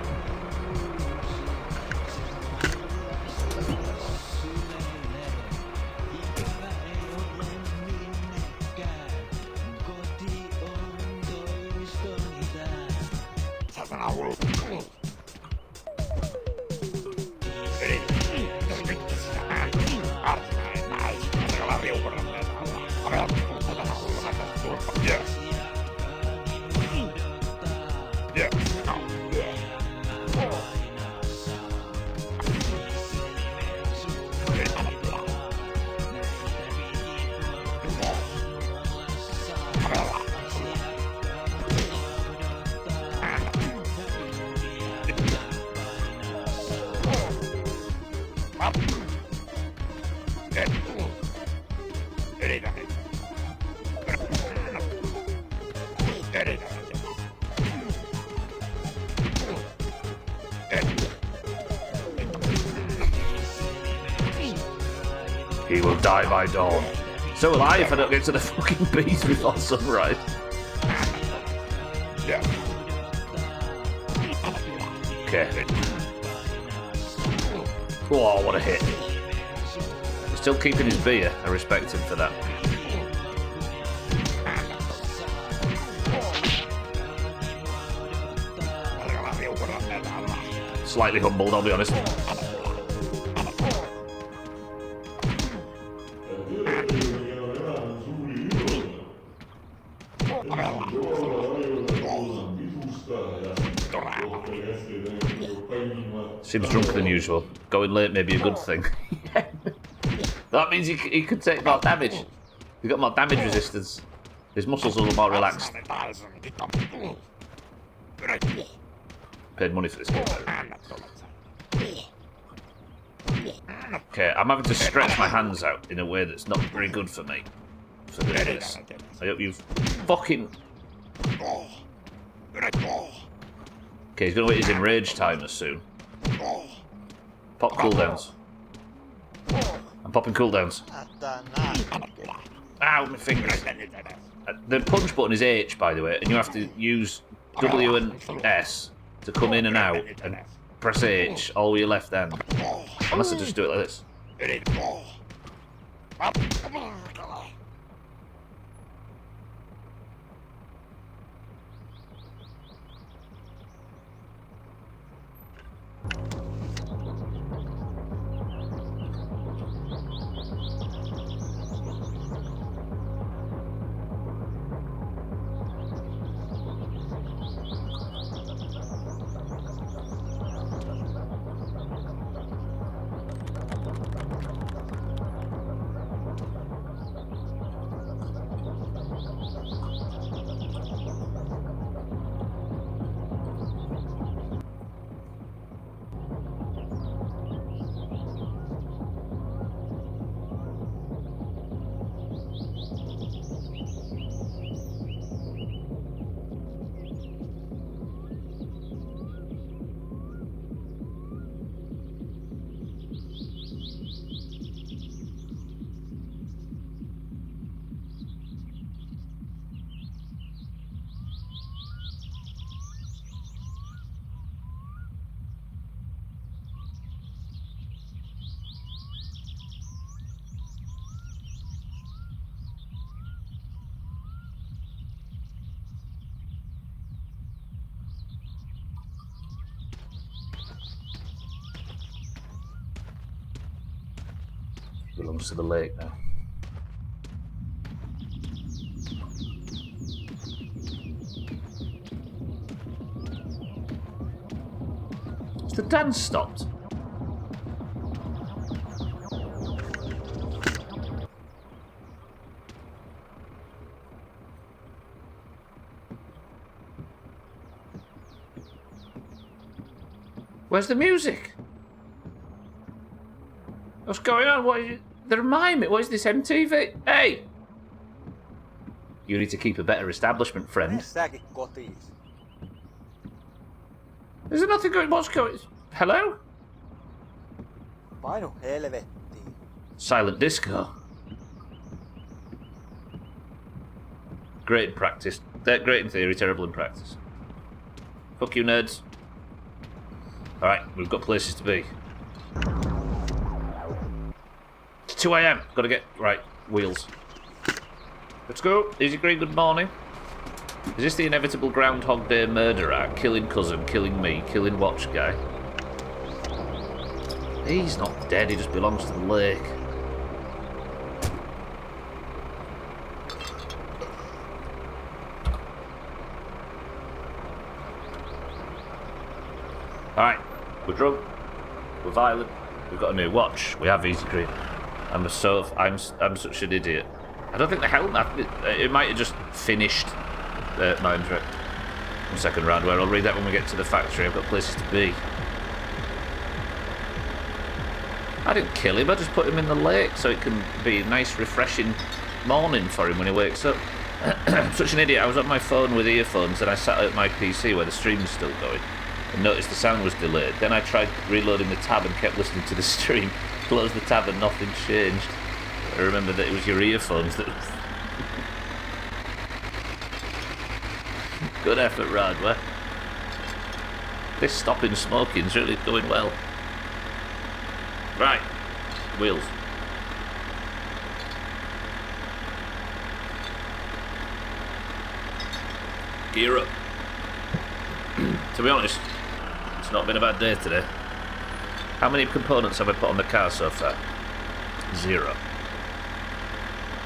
He will die by dawn. So will I if I don't get to the fucking bees before sunrise. Yeah. Okay. Oh, what a hit. He's still keeping his beer. I respect him for that. Slightly humbled, I'll be honest. Seems drunker than usual. Going late may be a good thing. That means he could take more damage. He's got more damage resistance. His muscles are a little more relaxed. Paid money for this game. Okay, I'm having to stretch my hands out in a way that's not very good for me. For this. I hope you've fucking... Okay, he's going to hit his enrage timer soon. Pop cooldowns. I'm popping cooldowns. Ow, my fingers. The punch button is H, by the way, and you have to use W and S to come in and out, and press H all with your left hand. Unless I just do it like this. Belongs to the lake now. Has the dance stopped? Where's the music? What's going on? What is it? They're miming. What is this, MTV? Hey! You need to keep a better establishment, friend. Is there nothing going? What's going? Hello? Painu helvettiin. Silent disco. Great in practice. Great in theory, terrible in practice. Fuck you, nerds. Alright, we've got places to be. 2 AM. Gotta get... Right, wheels. Let's go. Easy Green, good morning. Is this the inevitable Groundhog Day murder act? Killing cousin, killing me, killing watch guy. He's not dead, he just belongs to the lake. Alright, we're drunk, we're violent, we've got a new watch, we have Easy Green. I'm such an idiot. I don't think the helmet... It might have just finished my second round, where I'll read that when we get to the factory. I've got places to be. I didn't kill him, I just put him in the lake so it can be a nice, refreshing morning for him when he wakes up. I'm such an idiot. I was on my phone with earphones and I sat at my PC where the stream was still going and noticed the sound was delayed. Then I tried reloading the tab and kept listening to the stream. Closed the tab and nothing changed. I remember that it was your earphones that... Good effort, Radway. This stopping smoking's really going well. Right. Wheels. Gear up. To be honest, it's not been a bad day today. How many components have I put on the car so far? 0.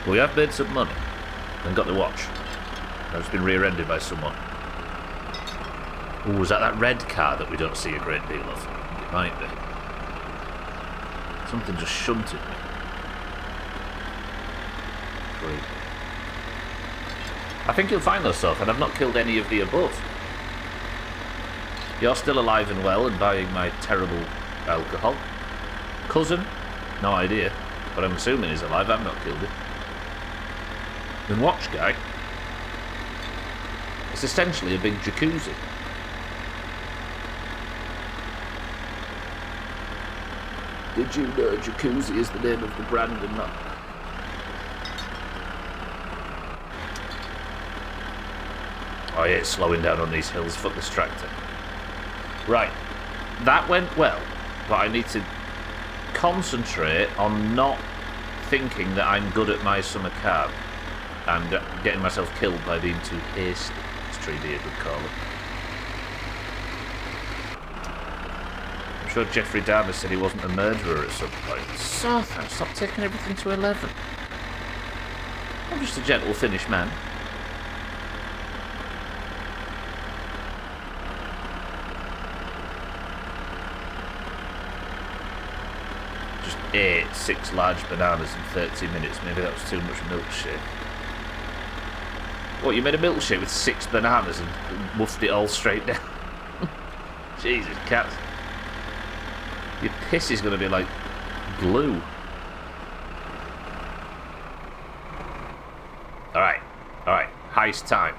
We have made some money and got the watch. Now it's been rear-ended by someone. Ooh, is that red car that we don't see a great deal of? It might be. Something just shunted me. Great. I think you'll find yourself, and I've not killed any of the above. You're still alive and well and buying my terrible alcohol. Cousin? No idea. But I'm assuming he's alive. I've not killed him. And watch guy. It's essentially a big jacuzzi. Did you know jacuzzi is the name of the brand and not... Oh yeah, it's slowing down on these hills. Fuck this tractor. Right. That went well, but I need to concentrate on not thinking that I'm good at my summer cab and getting myself killed by being too hasty, as Tree Beard would call it. I'm sure Jeffrey Dahmer said he wasn't a murderer at some point. So, stop taking everything to 11. I'm just a gentle Finnish man. Just ate 6 large bananas in 30 minutes. Maybe that was too much milkshake. What, you made a milkshake with 6 bananas and muffed it all straight down? Jesus, cats. Your piss is going to be like glue. Alright, heist time.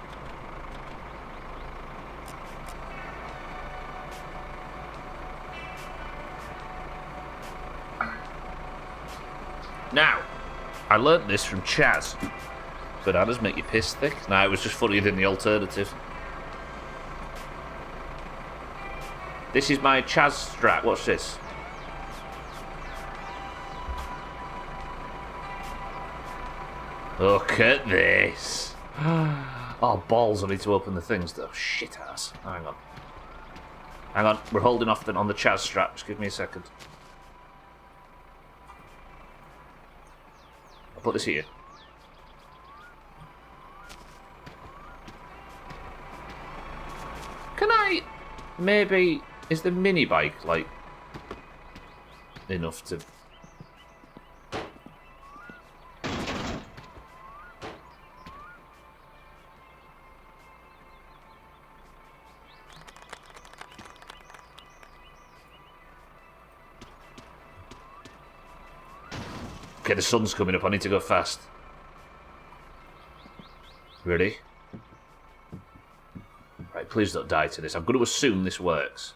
Now, I learnt this from Chaz. Bananas make your piss thick? Nah, it was just funnier than the alternative. This is my Chaz strat. Watch this. Look at this. Oh, balls. I need to open the things, though. Shit ass. Hang on. Hang on. We're holding off on the Chaz strat. Just give me a second. I'll put this here. Can I... Maybe... Is the mini bike, like... enough to... Okay, the sun's coming up. I need to go fast. Ready? Right, please don't die to this. I'm going to assume this works.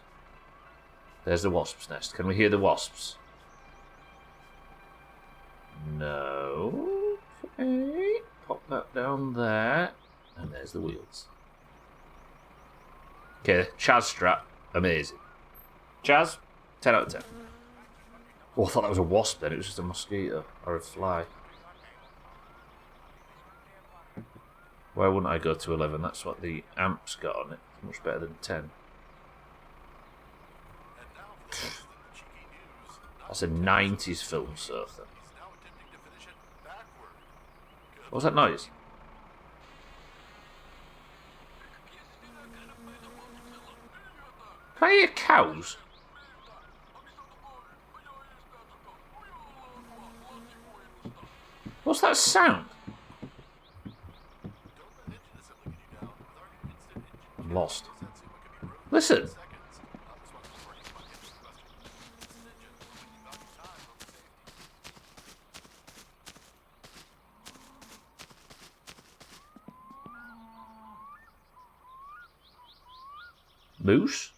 There's the wasp's nest. Can we hear the wasps? No. Okay. Pop that down there. And there's the wheels. Okay, Chaz strat. Amazing. Chaz, 10 out of 10. Oh, I thought that was a wasp then. It was just a mosquito. Or a fly. Why wouldn't I go to 11? That's what the amp's got on it. Much better than 10. That's a 90s film, Sotha. What was that noise? Can I hear cows? What's that sound? I'm lost. Listen. Moose?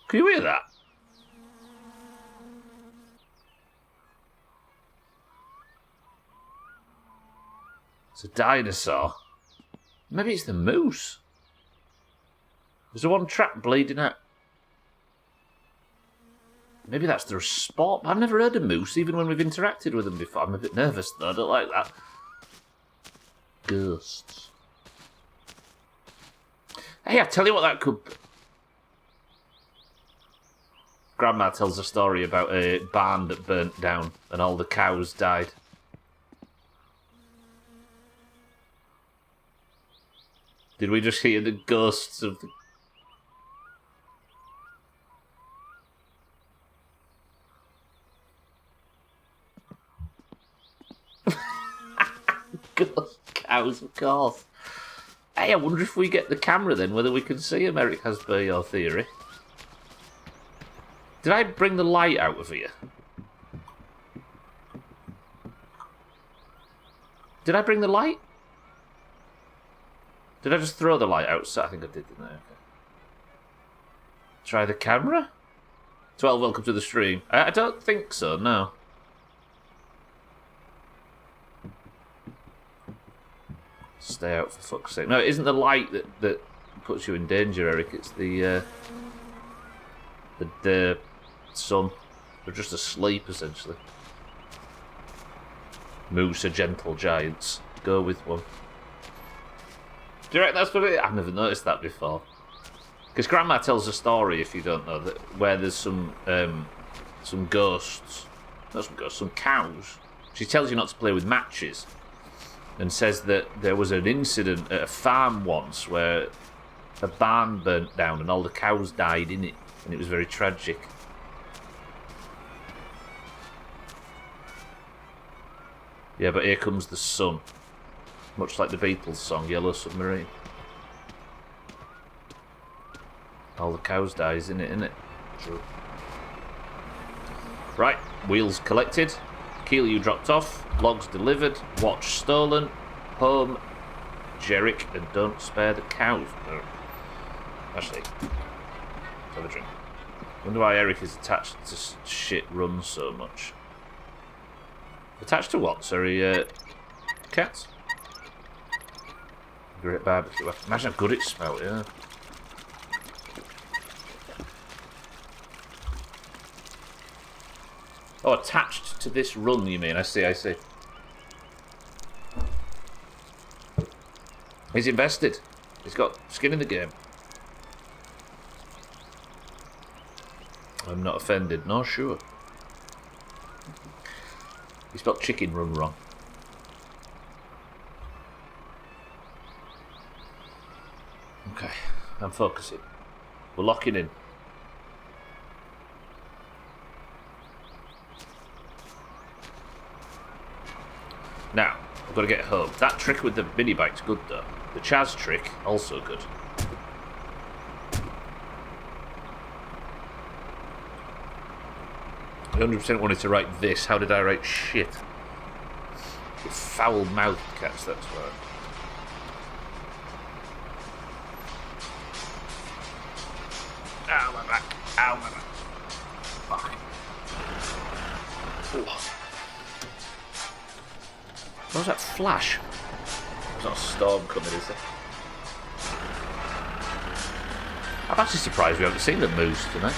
Can you hear that? It's a dinosaur. Maybe it's the moose. There's the one trap bleeding out. Maybe that's the spot. I've never heard of moose, even when we've interacted with them before. I'm a bit nervous, though. I don't like that. Ghosts. Hey, I tell you what that could be. Grandma tells a story about a barn that burnt down and all the cows died. Did we just hear the ghosts of the... Ghost cows, of course. Hey, I wonder if we get the camera then, whether we can see him, Eric has per your theory. Did I bring the light out of here? Did I bring the light? Did I just throw the light outside? I think I did, didn't I? Okay. Try the camera? 12, welcome to the stream. I don't think so, no. Stay out for fuck's sake. No, it isn't the light that puts you in danger, Eric. It's the sun. They're just asleep, essentially. Moose are gentle giants. Go with one. Do you reckon that's what it is? I've never noticed that before. Because Grandma tells a story, if you don't know, that where there's some ghosts. Not some ghosts, some cows. She tells you not to play with matches. And says that there was an incident at a farm once where a barn burnt down and all the cows died in it. And it was very tragic. Yeah, but here comes the sun. Much like the Beatles song, Yellow Submarine. All the cows dies in it, innit? True. Right, wheels collected. Keel you dropped off. Logs delivered. Watch stolen. Home. Jerick, and don't spare the cows. No. Actually, let's have a drink. Wonder why Eric is attached to shit run so much. Attached to what? Sorry, cats? Great barbecue. Imagine how good it smelled, yeah. Oh, attached to this run, you mean? I see, I see. He's invested. He's got skin in the game. I'm not offended, no, sure. He spelled chicken run wrong. Okay, I'm focusing. We're locking in. Now, I've got to get home. That trick with the mini bike's good though. The Chaz trick, also good. I 100% wanted to write this. How did I write shit? With foul-mouthed cats, that's right. Ow, my back. Ow, my back. Fuck. Ooh. What was that flash? There's not a storm coming, is there? I'm actually surprised we haven't seen the moose tonight.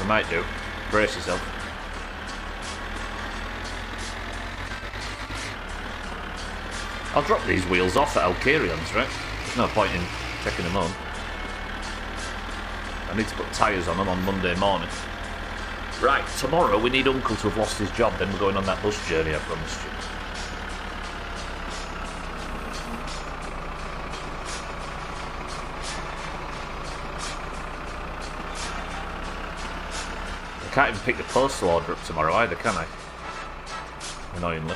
We might do. Brace yourself. I'll drop these wheels off at Alcarion's, right? There's no point in taking them on. I need to put tyres on them on Monday morning. Right, tomorrow we need Uncle to have lost his job, then we're going on that bus journey, I promised you. I can't even pick the postal order up tomorrow either, can I? Annoyingly.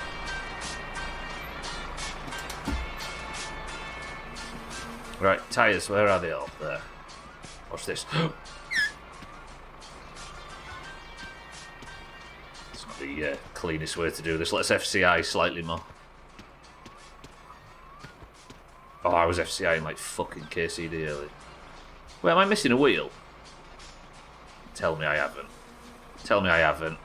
Right, tyres, where are they all? There. Watch this. It's not the cleanest way to do this. Let's FCI slightly more. Oh, I was FCIing like fucking KCD earlier. Wait, am I missing a wheel? Tell me I haven't. Tell me I haven't.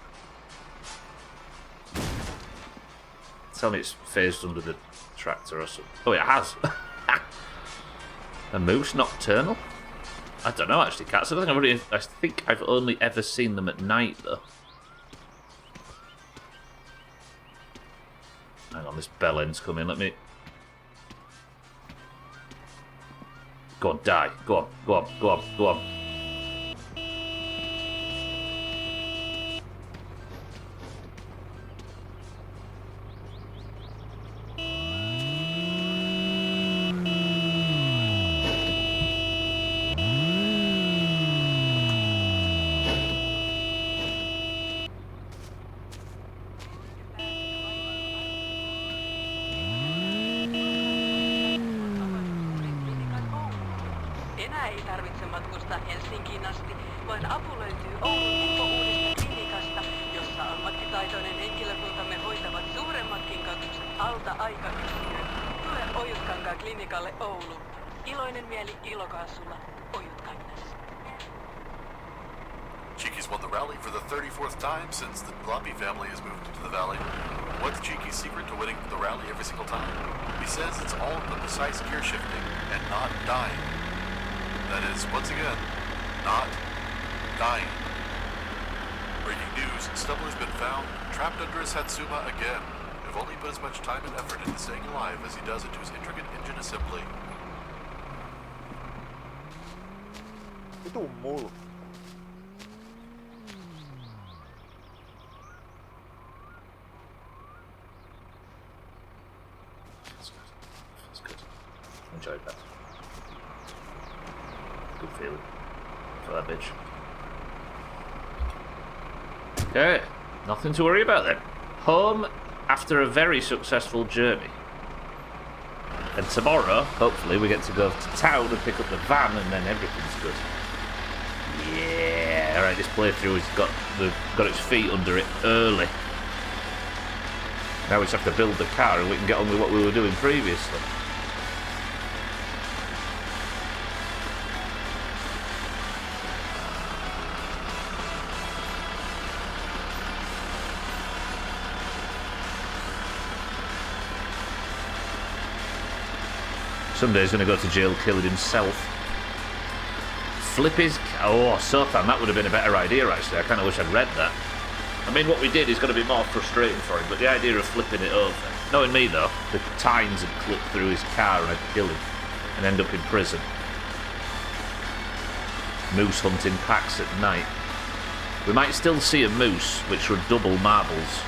Tell me it's phased under the tractor or something. Oh, it has. A moose nocturnal? I don't know actually, cats. I think I've only ever seen them at night though. Hang on, this bell end's coming. Let me. Go on, die. Go on, go on, go on, go on. enää ei tarvitse matkustaa Helsinkiin asti, vaan apu löytyy Oulun uudesta klinikasta, jossa ammattitaitoinen henkilökuntamme hoitavat suuremmatkin katukset alta aikayksiöön. Tule Ojutkankaan klinikalle Oulu. Iloinen mieli ilokaasulla Ojutkangas. Cheeky's won the rally for the 34th time since the Bloppy family has moved into the valley. What's Cheeky's secret to winning the rally every single time? He says it's all in the precise gear shifting and not dying. That is, once again, not dying. Breaking news, Stubble has been found trapped under his Hatsuma again. If only put as much time and effort into staying alive as he does into his intricate engine assembly. Vitun mulu. That's good. Enjoyed that. Good feeling for that bitch. Okay, nothing to worry about then. Home after a very successful journey. And tomorrow, hopefully, we get to go to town and pick up the van, and then everything's good. Yeah, alright, this playthrough has got its feet under it early. Now we just have to build the car and we can get on with what we were doing previously. Someday he's going to go to jail killing himself. Flip his... Oh, Sothan, that would have been a better idea, actually. I kind of wish I'd read that. I mean, what we did is going to be more frustrating for him, but the idea of flipping it over... Knowing me, though, the tines would clip through his car and I'd kill him and end up in prison. Moose hunting packs at night. We might still see a moose, which would double marbles.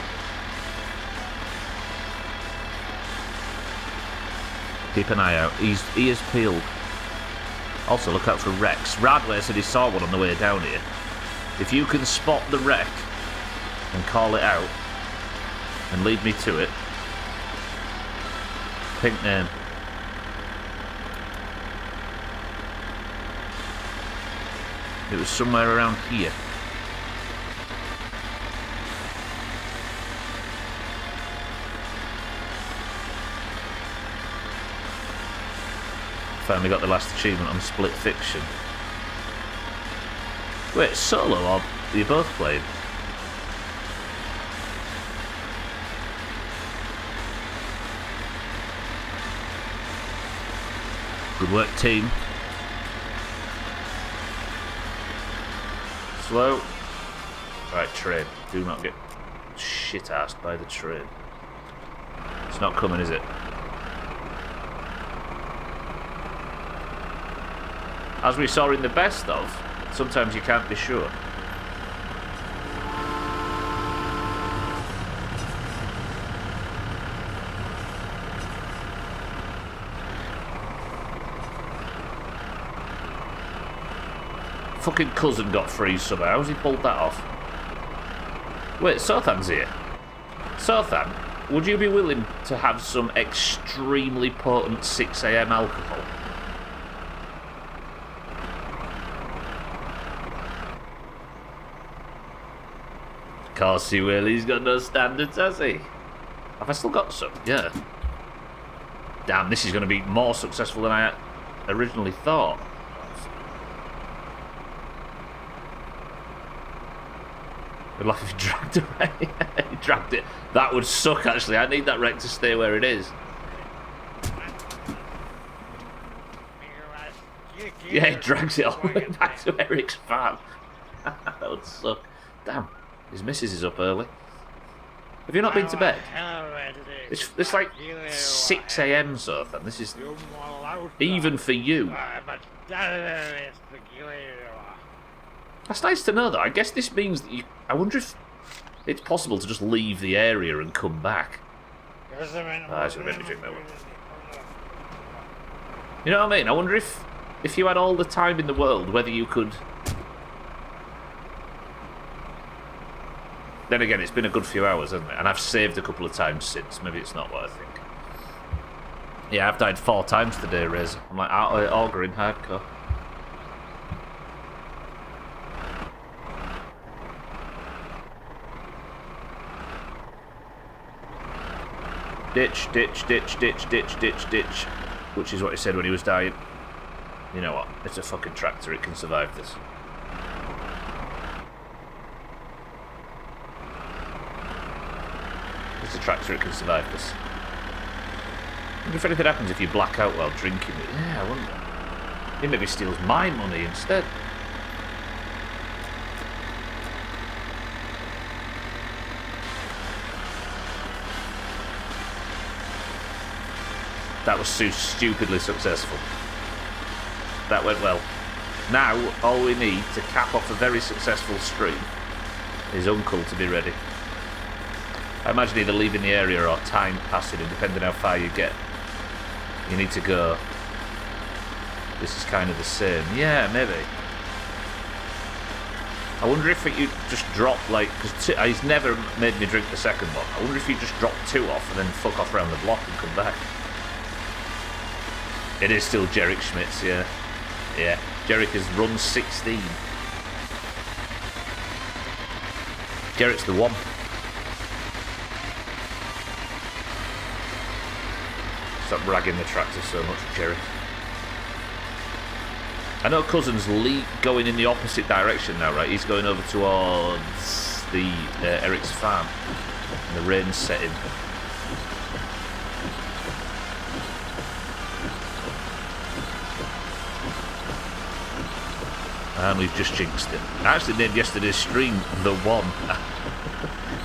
Keep an eye out. Ears peeled. Also, look out for wrecks. Radway said he saw one on the way down here. If you can spot the wreck and call it out and lead me to it. Pink name. It was somewhere around here. Finally got the last achievement on Split Fiction. Wait, solo or are you both playing? Good work, team. Slow. Right, train. Do not get shit-assed by the train. It's not coming, is it? As we saw in the best of, sometimes you can't be sure. Fucking cousin got free somehow. How's he pulled that off? Wait, Sothan's here. Sothan, would you be willing to have some extremely potent 6 AM alcohol? Of course he will, he's got no standards, has he? Have I still got some? Yeah. Damn, this is going to be more successful than I originally thought. I'd laugh if he dragged it. He dragged it. That would suck, actually. I need that wreck to stay where it is. Yeah, he drags it all the way back to Eric's farm. That would suck. Damn. His missus is up early. Have you not been to bed? It's like 6 AM, Sothan. This is... even for you. That's nice to know, though. I guess this means that you... I wonder if it's possible to just leave the area and come back. I should have made me drink that one. You know what I mean? I wonder if you had all the time in the world, whether you could... Then again, it's been a good few hours, hasn't it? And I've saved a couple of times since. Maybe it's not what I think. Yeah, I've died 4 times today, Riz. I'm like auguring hardcore. Ditch, ditch, ditch, ditch, ditch, ditch, ditch. Which is what he said when he was dying. You know what? It's a fucking tractor. It can survive this. It's a tractor. It can survive this. I wonder if anything happens if you black out while drinking it. Yeah, I wonder. He maybe steals my money instead. That was so stupidly successful. That went well. Now, all we need to cap off a very successful stream is Uncle to be ready. I imagine either leaving the area or time passing, and depending how far you get, you need to go. This is kind of the same. Yeah, maybe. I wonder if you just drop, like, because he's never made me drink the second one. I wonder if you just drop 2 off and then fuck off around the block and come back. It is still Jerick Schmitz, yeah. Yeah, Jerick has run 16. Jerick's the one. Stop ragging the tractor so much, Jerick. I know Cousin's going in the opposite direction now, right? He's going over towards the Eric's farm. And the rain's setting. And we've just jinxed it. I actually named yesterday's stream The One.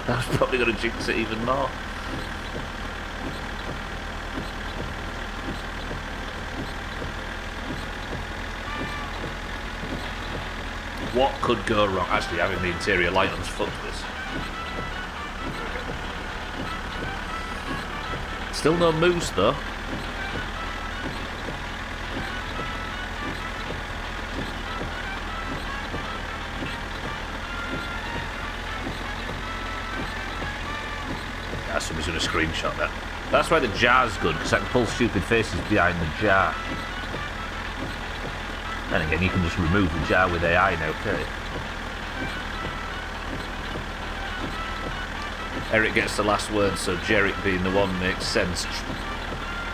That was probably going to jinx it even more. What could go wrong? Actually, having the interior light on's fucked this. Still no moose though. Somebody's going to screenshot that. That's why the jar's good, because I can pull stupid faces behind the jar. And again, you can just remove the jar with AI now, can't you? Eric gets the last word, so Jerick being the one makes sense.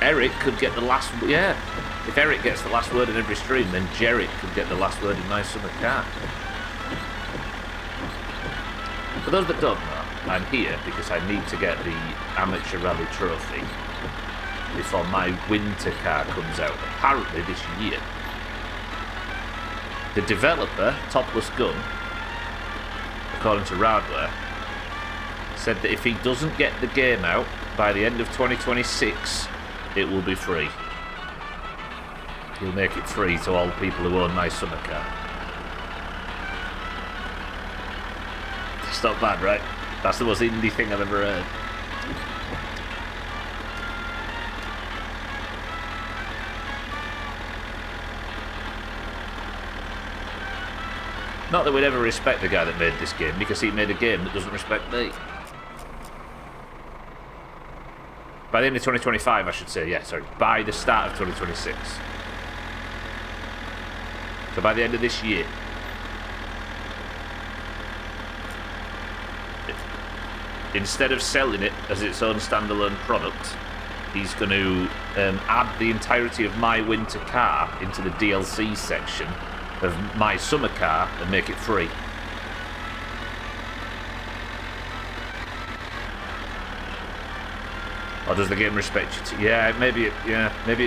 Eric could get the last... Yeah. If Eric gets the last word in every stream, then Jerick could get the last word in my summer car. For those that don't know, I'm here because I need to get the Amateur Rally Trophy before my winter car comes out, apparently this year. The developer, Topless Gun, according to Radware, said that if he doesn't get the game out by the end of 2026, it will be free. He'll make it free to all people who own my summer car. It's not bad, right? That's the most indie thing I've ever heard. Not that we'd ever respect the guy that made this game, because he made a game that doesn't respect me. By the end of 2025, I should say, yeah, sorry. By the start of 2026. So by the end of this year. Instead of selling it as its own standalone product, he's going to add the entirety of my winter car into the DLC section of my summer car and make it free. Or does the game respect you? Yeah, maybe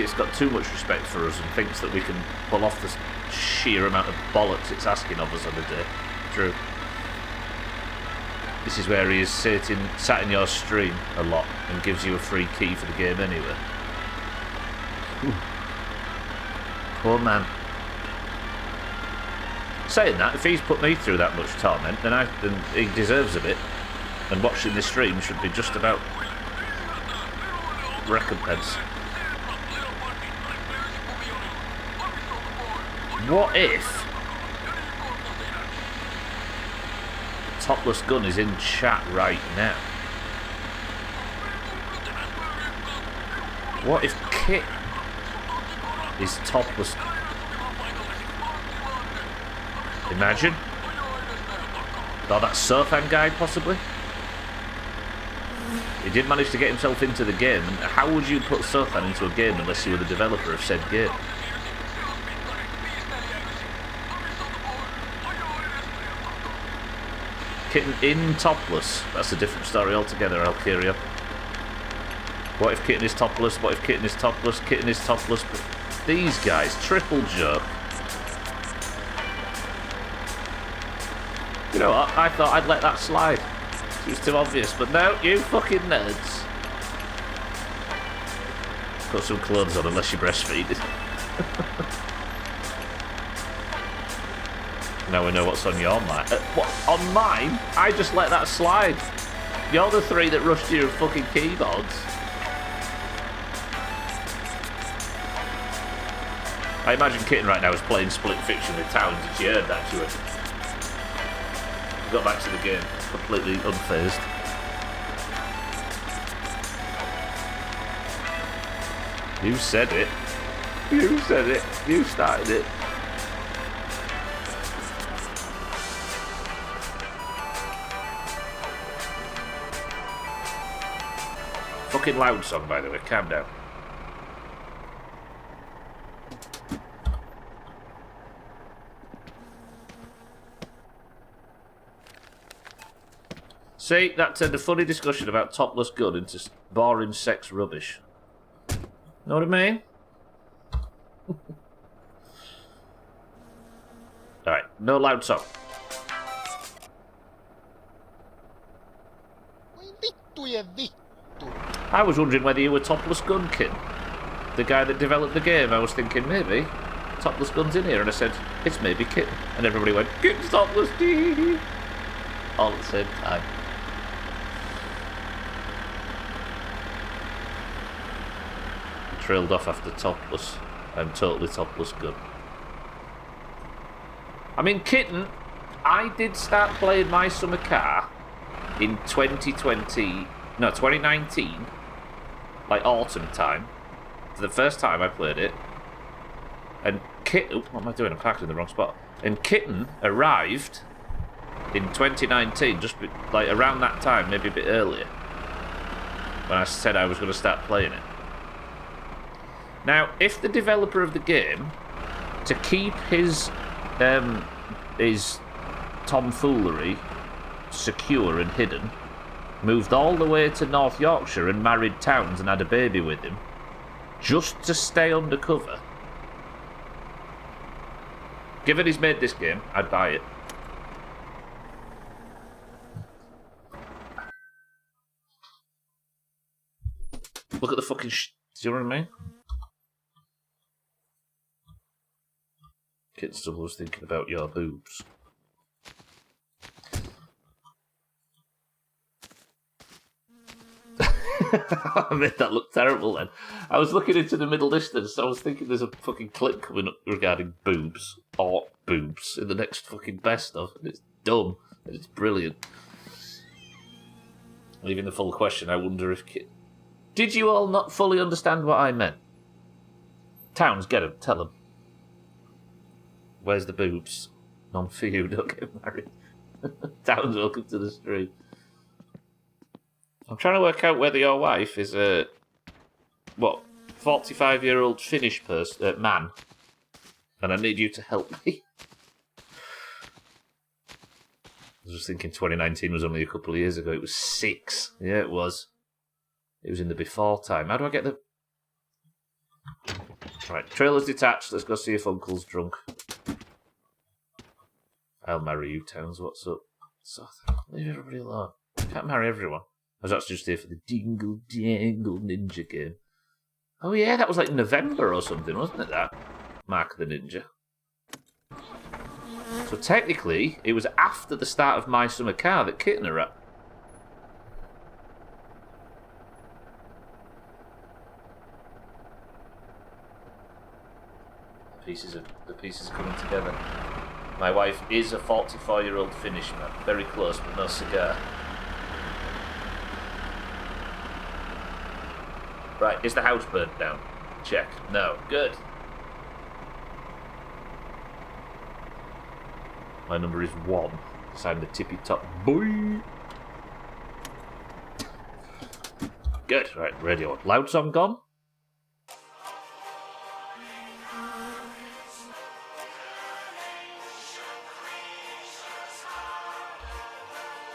it's got too much respect for us and thinks that we can pull off the sheer amount of bollocks it's asking of us on a day. True. This is where he is sat in your stream a lot and gives you a free key for the game anyway. Whew. Poor man. Saying that, if he's put me through that much torment, then he deserves a bit. And watching this stream should be just about recompense. What if Topless Gun is in chat right now? What if Kit is topless? Imagine. Or that Sofan guy, possibly. He did manage to get himself into the game. And how would you put Sothan into a game unless you were the developer of said game? Kitten in topless. That's a different story altogether, Alkiria. What if Kitten is topless? What if Kitten is topless? Kitten is topless. But these guys, triple joke. You know what? I thought I'd let that slide. It was too obvious, but no, you fucking nerds. Put some clothes on unless you're breastfeeding. Now we know what's on your mind. What? On mine? I just let that slide. You're the three that rushed your fucking keyboards. I imagine Kitten right now is playing Split Fiction with Towns and she heard that. She went... Got back to the game, completely unfazed. You said it. You said it. You started it. Fucking loud song, by the way. Calm down. See, that turned a funny discussion about topless gun into boring sex rubbish. Know what I mean? Alright, no loud song. Vittujen vittu. I was wondering whether you were Topless Gun Kid. The guy that developed the game. I was thinking maybe Topless Gun's in here, and I said, it's maybe Kitten. And everybody went, Kitten's topless, dee. All at the same time. Trailed off after Topless. I'm totally Topless Gun. I mean, Kitten, I did start playing My Summer Car in 2019, like autumn time. For the first time I played it. And Kitten, what am I doing? I'm parked in the wrong spot. And Kitten arrived in 2019, just like around that time, maybe a bit earlier, when I said I was going to start playing it. Now, if the developer of the game, to keep his tomfoolery secure and hidden, moved all the way to North Yorkshire and married Towns and had a baby with him, just to stay undercover. Given he's made this game, I'd buy it. Look at the fucking do you know what I mean? Kitten still was thinking about your boobs. I made that look terrible then. I was looking into the middle distance, so I was thinking there's a fucking clip coming up regarding boobs, or boobs, in the next fucking best of, and it's dumb, and it's brilliant. Leaving the full question, I wonder if... Did you all not fully understand what I meant? Towns, get him, tell him. Where's the boobs? None for you, don't get married. Towns, welcome to the stream. I'm trying to work out whether your wife is a 45-year-old Finnish person, man, and I need you to help me. I was just thinking 2019 was only a couple of years ago. It was 6. Yeah, it was. It was in the before time. How do I get the... Right, trailer's detached. Let's go see if Uncle's drunk. I'll marry you, Towns. What's up? So, leave everybody alone. Can't marry everyone. I was actually just here for the Dingle Dangle Ninja game. Oh yeah, that was like November or something, wasn't it, that? Mark the Ninja. So technically, it was after the start of My Summer Car that Kitten are at. The pieces are coming together. My wife is a 44-year-old Finnish man. Very close, but no cigar. Right, is the house burnt down? Check. No. Good. My number is 1. Sign the tippy top boy. Good. Right, radio on. Loud song gone?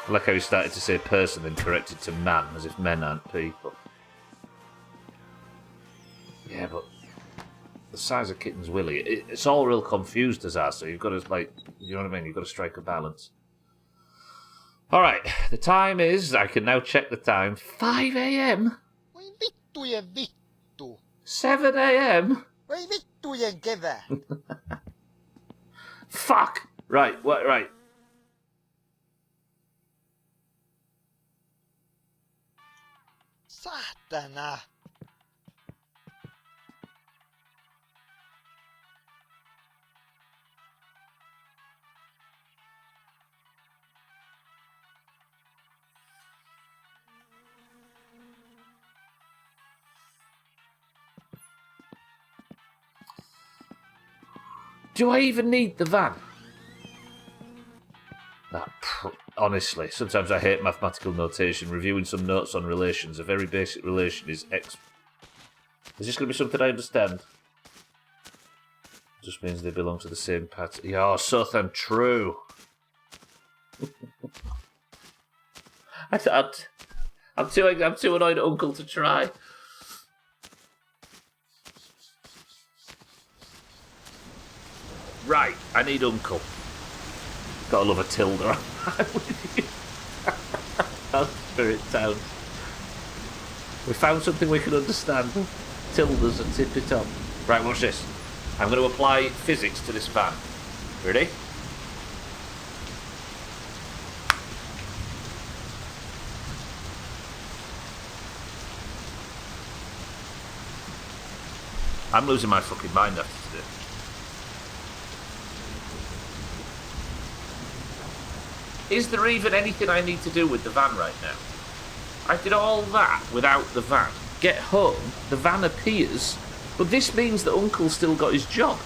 I like how he started to say person, then corrected to man, as if men aren't people. Yeah, but the size of Kitten's willy, it's all real confused as ours, so you've got to, like, you know what I mean? You've got to strike a balance. Alright, the time is, I can now check the time, 5 a.m. Voi vittujen vittu. 7 a.m. Voi vittujen kevää. Fuck! Right, what, right. Saatana. Do I even need the van? Honestly, sometimes I hate mathematical notation. Reviewing some notes on relations. A very basic relation is X. Is this going to be something I understand? Just means they belong to the same pattern. Yeah, Sothan, true. I'm too annoyed at Uncle to try. Right, I need Uncle. Gotta love a tilde. I'm with you. That's Spirit Town. We found something we can understand. Tildes and tippy top. Right, watch this. I'm going to apply physics to this van. Ready? I'm losing my fucking mind after today. Is there even anything I need to do with the van right now? I did all that without the van. Get home, the van appears, but this means that Uncle's still got his job.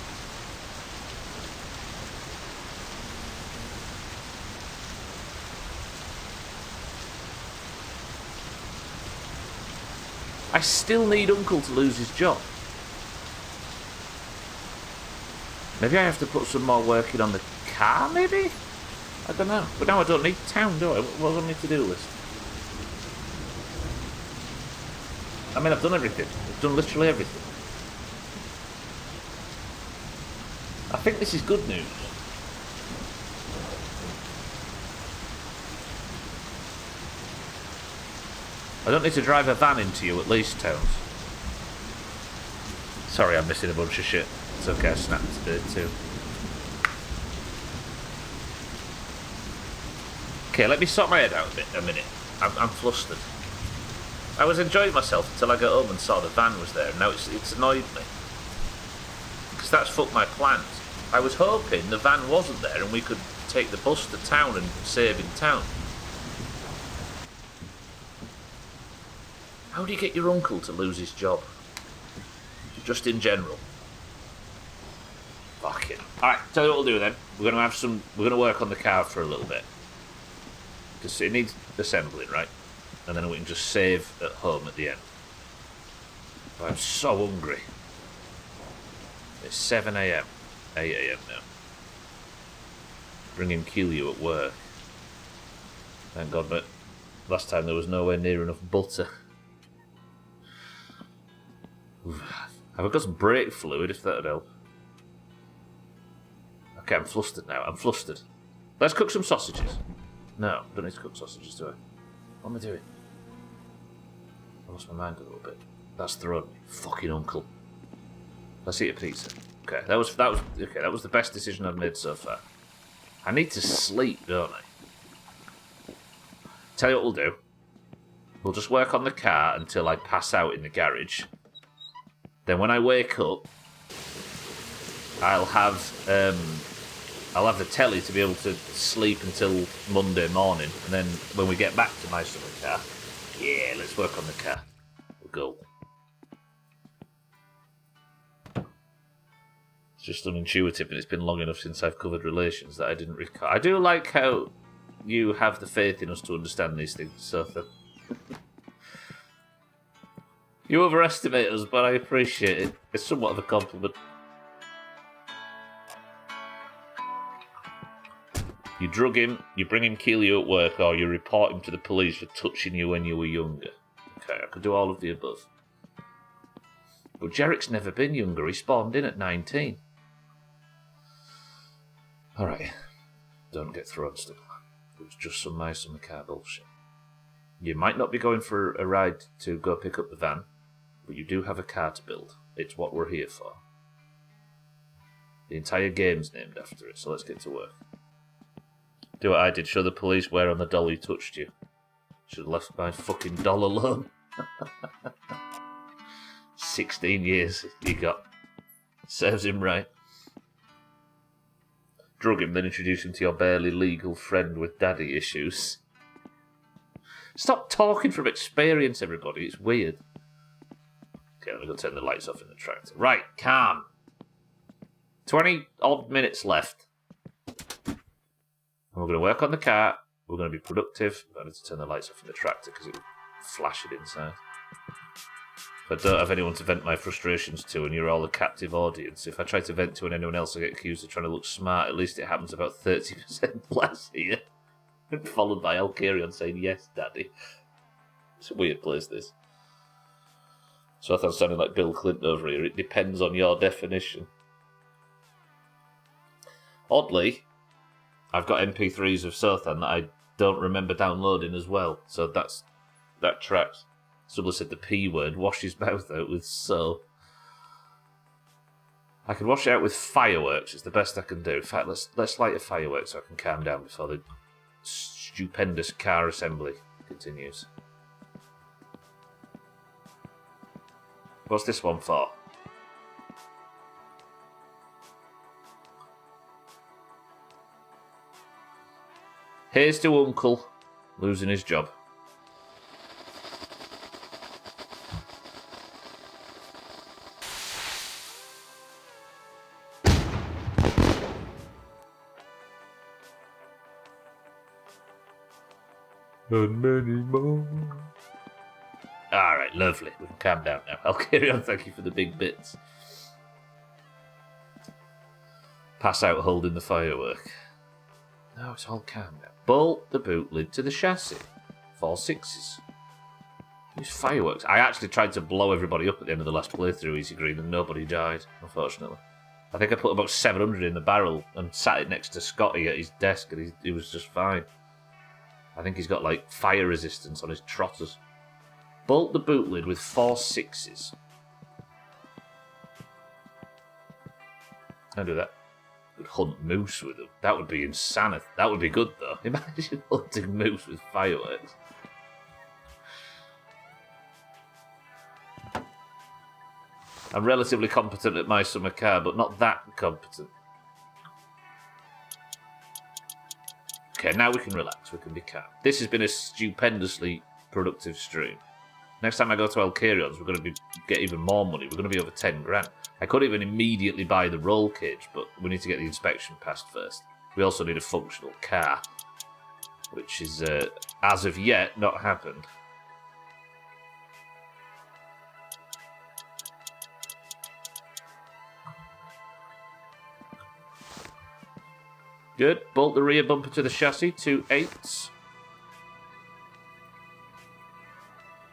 I still need Uncle to lose his job. Maybe I have to put some more work in on the car, maybe? I don't know. But now I don't need town, do I? What's on my to-do list? I mean, I've done everything. I've done literally everything. I think this is good news. I don't need to drive a van into you, at least, Towns. Sorry, I'm missing a bunch of shit. It's okay, I snapped today, too. Okay, let me sort my head out a minute. I'm flustered. I was enjoying myself until I got home and saw the van was there, and now it's annoyed me. Because that's fucked my plans. I was hoping the van wasn't there and we could take the bus to town and save in town. How do you get your uncle to lose his job? Just in general. Fucking. Alright, tell you what we'll do then. We're gonna work on the car for a little bit. Because it needs assembling, right? And then we can just save at home at the end. I'm so hungry. It's 7 a.m. 8 a.m. now. Bring him kill you at work. Thank God, but last time there was nowhere near enough butter. Have I got some brake fluid, if that'd help? Okay, I'm flustered now. I'm flustered. Let's cook some sausages. No, don't need to cook sausages, do I? What am I doing? I lost my mind a little bit. That's thrown me. Fucking uncle. Let's eat a pizza. Okay, that was the best decision I've made so far. I need to sleep, don't I? Tell you what we'll do. We'll just work on the car until I pass out in the garage. Then when I wake up, I'll have the telly to be able to sleep until Monday morning, and then when we get back to my summer car, yeah, let's work on the car. We'll go. It's just unintuitive, and it's been long enough since I've covered relations that I didn't recall. I do like how you have the faith in us to understand these things, Sotha. You overestimate us, but I appreciate it. It's somewhat of a compliment. You drug him, you bring him kill you at work, or you report him to the police for touching you when you were younger. Okay, I could do all of the above. But Jarrett's never been younger. He spawned in at 19. Alright. Don't get thrown still. It was just some nice summer car bullshit. You might not be going for a ride to go pick up the van, but you do have a car to build. It's what we're here for. The entire game's named after it, so let's get to work. Do what I did. Show the police where on the doll he touched you. Should have left my fucking doll alone. 16 years he got. Serves him right. Drug him, then introduce him to your barely legal friend with daddy issues. Stop talking from experience, everybody. It's weird. Okay, let me go turn the lights off in the tractor. Right, calm. 20 odd minutes left. And we're going to work on the car. We're going to be productive. I need to turn the lights off in the tractor because it will flash it inside. If I don't have anyone to vent my frustrations to, and you're all a captive audience, if I try to vent to anyone else, I get accused of trying to look smart. At least it happens about 30% less here. Followed by Alkarion saying, yes, daddy. It's a weird place, this. So I thought sounding like Bill Clinton over here. It depends on your definition. Oddly, I've got MP3s of Sothan that I don't remember downloading as well. So that tracks. Someone said the P word, wash his mouth out with so. I can wash it out with fireworks. It's the best I can do. In fact, let's light a firework so I can calm down before the stupendous car assembly continues. What's this one for? Here's to Uncle losing his job. And many more. Alright, lovely. We can calm down now. I'll carry on. Thank you for the big bits. Pass out holding the firework. No, it's all calm now. Bolt the boot lid to the chassis. 4 6s. Use fireworks. I actually tried to blow everybody up at the end of the last playthrough, Easy Green, and nobody died, unfortunately. I think I put about 700 in the barrel and sat it next to Scotty at his desk, and he was just fine. I think he's got, like, fire resistance on his trotters. Bolt the boot lid with 4 6s. I'll do that. Could hunt moose with them. That would be insanity. That would be good, though. Imagine hunting moose with fireworks. I'm relatively competent at my summer car, but not that competent. Okay, now we can relax. We can be calm. This has been a stupendously productive stream. Next time I go to Alkarion's, we're going to get even more money. We're going to be over 10 grand. I could even immediately buy the roll cage, but we need to get the inspection passed first. We also need a functional car, which is, as of yet, not happened. Good. Bolt the rear bumper to the chassis. 2 8s.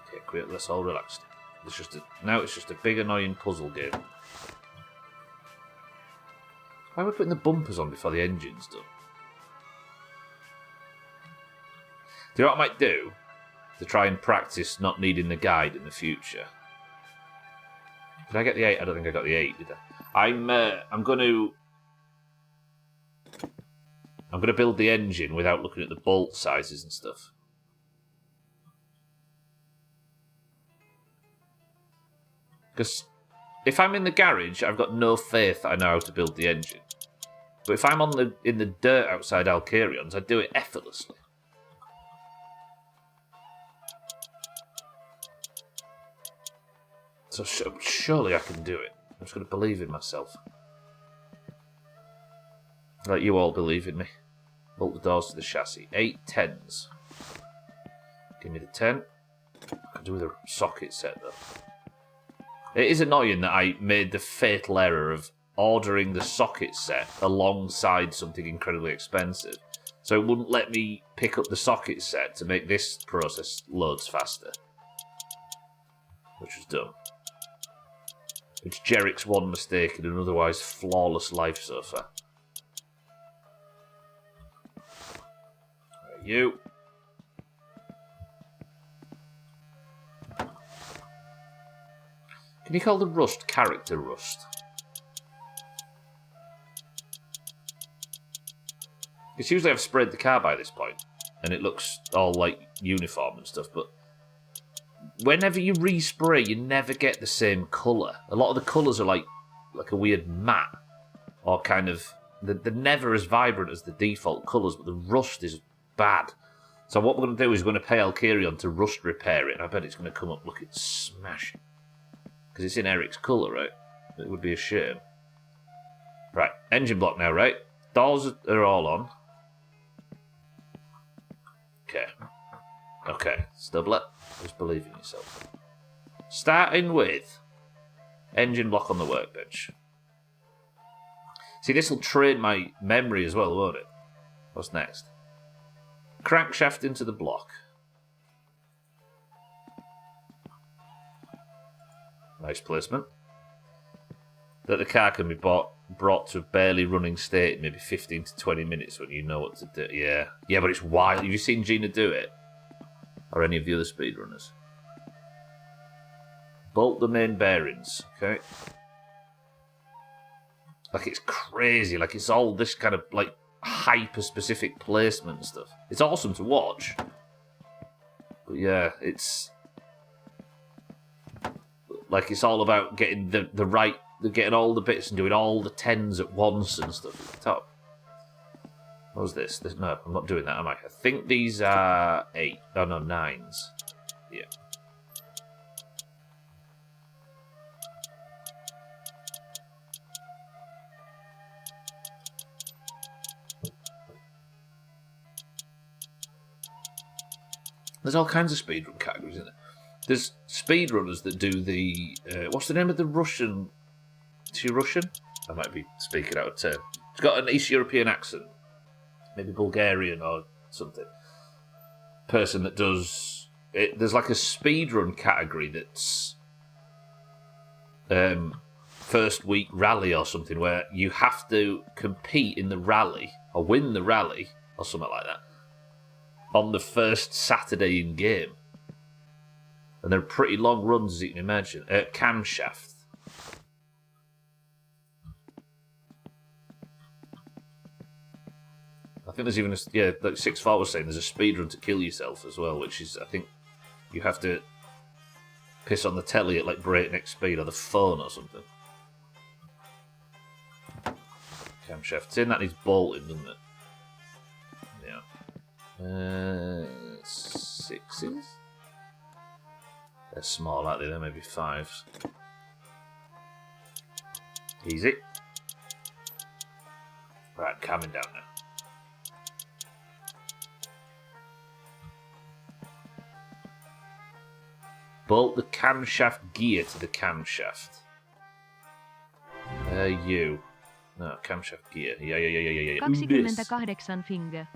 Okay, great. Let's all relax. Now it's just a big annoying puzzle game. Why are we putting the bumpers on before the engine's done? Do you know what I might do? To try and practice not needing the guide in the future. Did I get the 8? I don't think I got the 8, did I? I'm going to build the engine without looking at the bolt sizes and stuff. Because if I'm in the garage, I've got no faith that I know how to build the engine. But if I'm in the dirt outside Alkarion's, I'd do it effortlessly. So surely I can do it. I'm just going to believe in myself. Like you all believe in me. Bolt the doors to the chassis. 8 10s. Give me the 10. I can do with a socket set though. It is annoying that I made the fatal error of ordering the socket set alongside something incredibly expensive. So it wouldn't let me pick up the socket set to make this process loads faster. Which was dumb. It's Jerrick's one mistake in an otherwise flawless life so far. Right, you. Can you call the rust character rust? Because usually I've sprayed the car by this point, and it looks all like uniform and stuff, but whenever you respray, you never get the same colour. A lot of the colours are like a weird matte, or kind of... They're never as vibrant as the default colours, but the rust is bad. So what we're going to do is we're going to pay Alkirion to rust repair it, and I bet it's going to come up looking smashing. Because it's in Eric's colour, right? It would be a shame. Right, engine block now, right? Doors are all on. Okay. Okay, Stubbler, just believe in yourself. Starting with engine block on the workbench. See, this will train my memory as well, won't it? What's next? Crankshaft into the block. Nice placement. That the car can be brought to a barely running state in maybe 15 to 20 minutes when you know what to do. Yeah. Yeah, but it's wild. Have you seen Gina do it? Or any of the other speedrunners? Bolt the main bearings. Okay. Like, it's crazy. Like, it's all this kind of, like, hyper-specific placement and stuff. It's awesome to watch. But yeah, it's... Like, it's all about getting the right... Getting all the bits and doing all the tens at once and stuff at the top. What was this? No, I'm not doing that, am I? I think these are 8. Oh, no, 9s. Yeah. There's all kinds of speedrun categories, isn't there? There's speedrunners that do the... what's the name of the Russian... Is she Russian? I might be speaking out of turn. She's got an East European accent. Maybe Bulgarian or something. Person that does... There's like a speedrun category that's... first week rally or something, where you have to compete in the rally, or win the rally, or something like that, on the first Saturday in game. And they're pretty long runs, as you can imagine. Camshaft. I think there's even a... Yeah, like 6-4 was saying, there's a speedrun to kill yourself as well, which is, I think, you have to piss on the telly at, like, breakneck speed, or the phone or something. Camshaft. Saying that needs bolting, doesn't it? Yeah. 6s? They're small, aren't they? They're maybe 5s. Easy. Right, calming down now. Bolt the camshaft gear to the camshaft. You. No, camshaft gear. Yeah. 28 finger.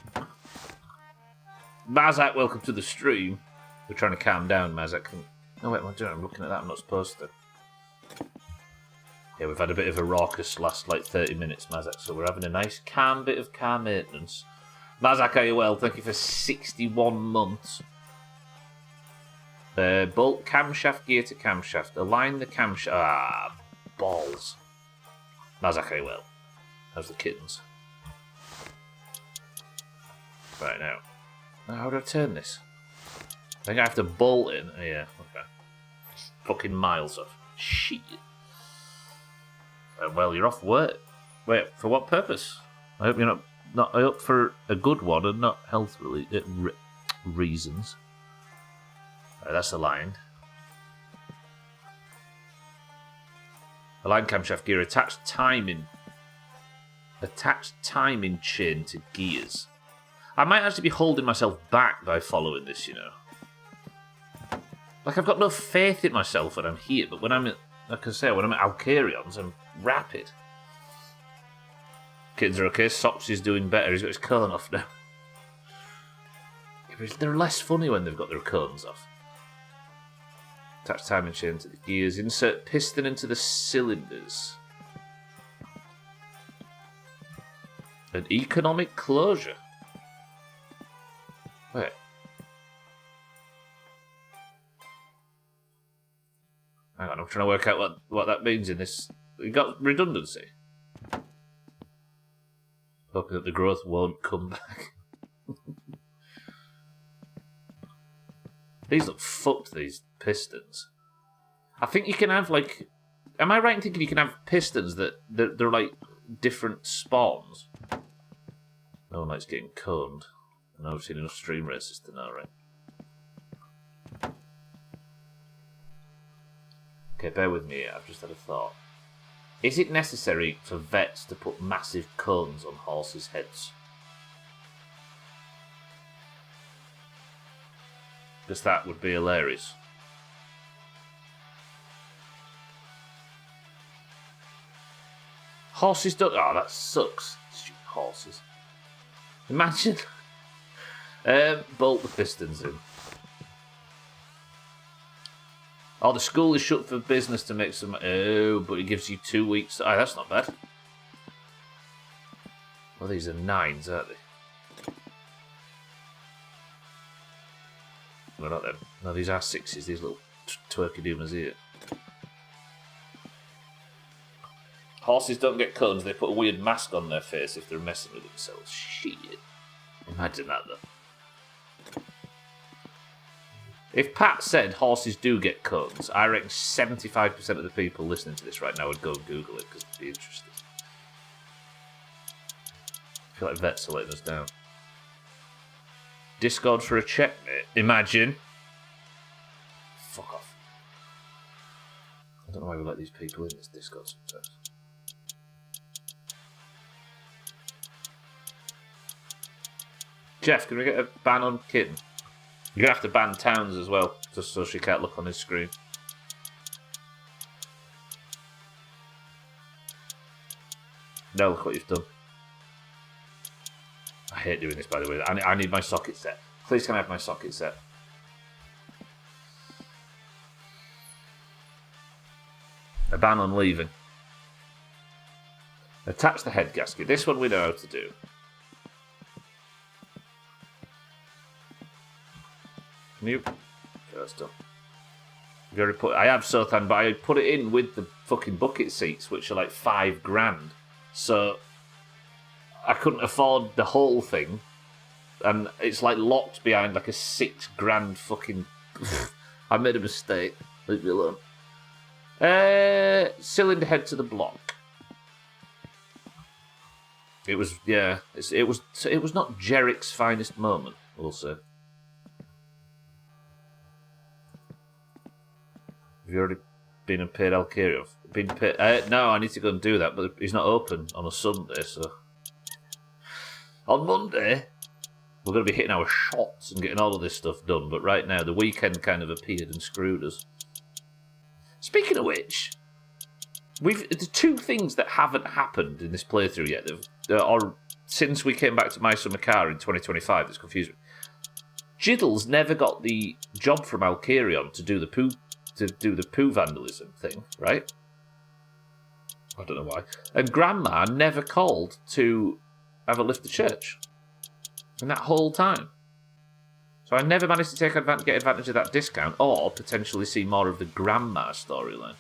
Mazak, welcome to the stream. We're trying to calm down, Mazak. No, wait, what am I doing? I'm looking at that. I'm not supposed to. Yeah, we've had a bit of a raucous last, 30 minutes, Mazak, so we're having a nice, calm bit of car maintenance. Mazak, are you well? Thank you for 61 months. Bolt camshaft gear to camshaft. Align the camshaft. Ah, balls. Mazak, are you well? How's the kittens? Right now. Now, how do I turn this? I think I have to bolt in. Oh, yeah, okay. Fucking miles off. Shit. Well, you're off work. Wait, for what purpose? I hope you're not up for a good one and not health reasons. Right, that's aligned. Align camshaft gear. Attach timing chain to gears. I might actually be holding myself back by following this, you know. Like, I've got no faith in myself when I'm here, but when I'm like I say, when I'm at Alcarions, I'm rapid. Kids are okay. Socks is doing better. He's got his cone off now. They're less funny when they've got their cones off. Attach timing chain to the gears. Insert piston into the cylinders. An economic closure. Wait. Hang on, I'm trying to work out what that means in this. You got redundancy. Hoping that the growth won't come back. These look fucked, these pistons. I think you can have, like... Am I right in thinking you can have pistons that they're like different spawns? No one likes getting coned. I know I've seen enough stream races to know, right? Okay, bear with me here. I've just had a thought. Is it necessary for vets to put massive cones on horses' heads? Because that would be hilarious. Horses don't... Oh, that sucks. Stupid horses. Imagine... bolt the pistons in. Oh, the school is shut for business to make some... Oh, but it gives you 2 weeks... Oh, that's not bad. Well, these are 9s, aren't they? No, not them. No, these are 6s, these little twerky doomers here. Horses don't get cones, they put a weird mask on their face if they're messing with themselves. Shit. Imagine that, though. If Pat said horses do get cones, I reckon 75% of the people listening to this right now would go and Google it because they'd be interested. I feel like vets are letting us down. Discord for a checkmate. Imagine. Fuck off. I don't know why we let these people in this Discord sometimes. Jeff, can we get a ban on Kitten? You're going to have to ban Towns as well, just so she can't look on his screen. No, look what you've done. I hate doing this, by the way. I need my socket set. Please can I have my socket set? A ban on leaving. Attach the head gasket. This one we know how to do. Can you... Okay, that's done. I have Sothan, but I put it in with the fucking bucket seats, which are like $5,000. So... I couldn't afford the whole thing, and it's like locked behind like a $6,000 fucking. I made a mistake. Leave me alone. Cylinder head to the block. It was it was not Jerrick's finest moment. We'll say. Have you already been and paid Alcario? Been paid? No, I need to go and do that, but he's not open on a Sunday, so. On Monday, we're going to be hitting our shots and getting all of this stuff done, but right now, the weekend kind of appeared and screwed us. Speaking of which, the 2 things that haven't happened in this playthrough yet, or since we came back to My Summer Car in 2025, that's confused me. Jiddles never got the job from Alcarion to do the poo vandalism thing, right? I don't know why. And Grandma never called to have a lift to church in that whole time. So I never managed to get advantage of that discount or potentially see more of the grandma storyline.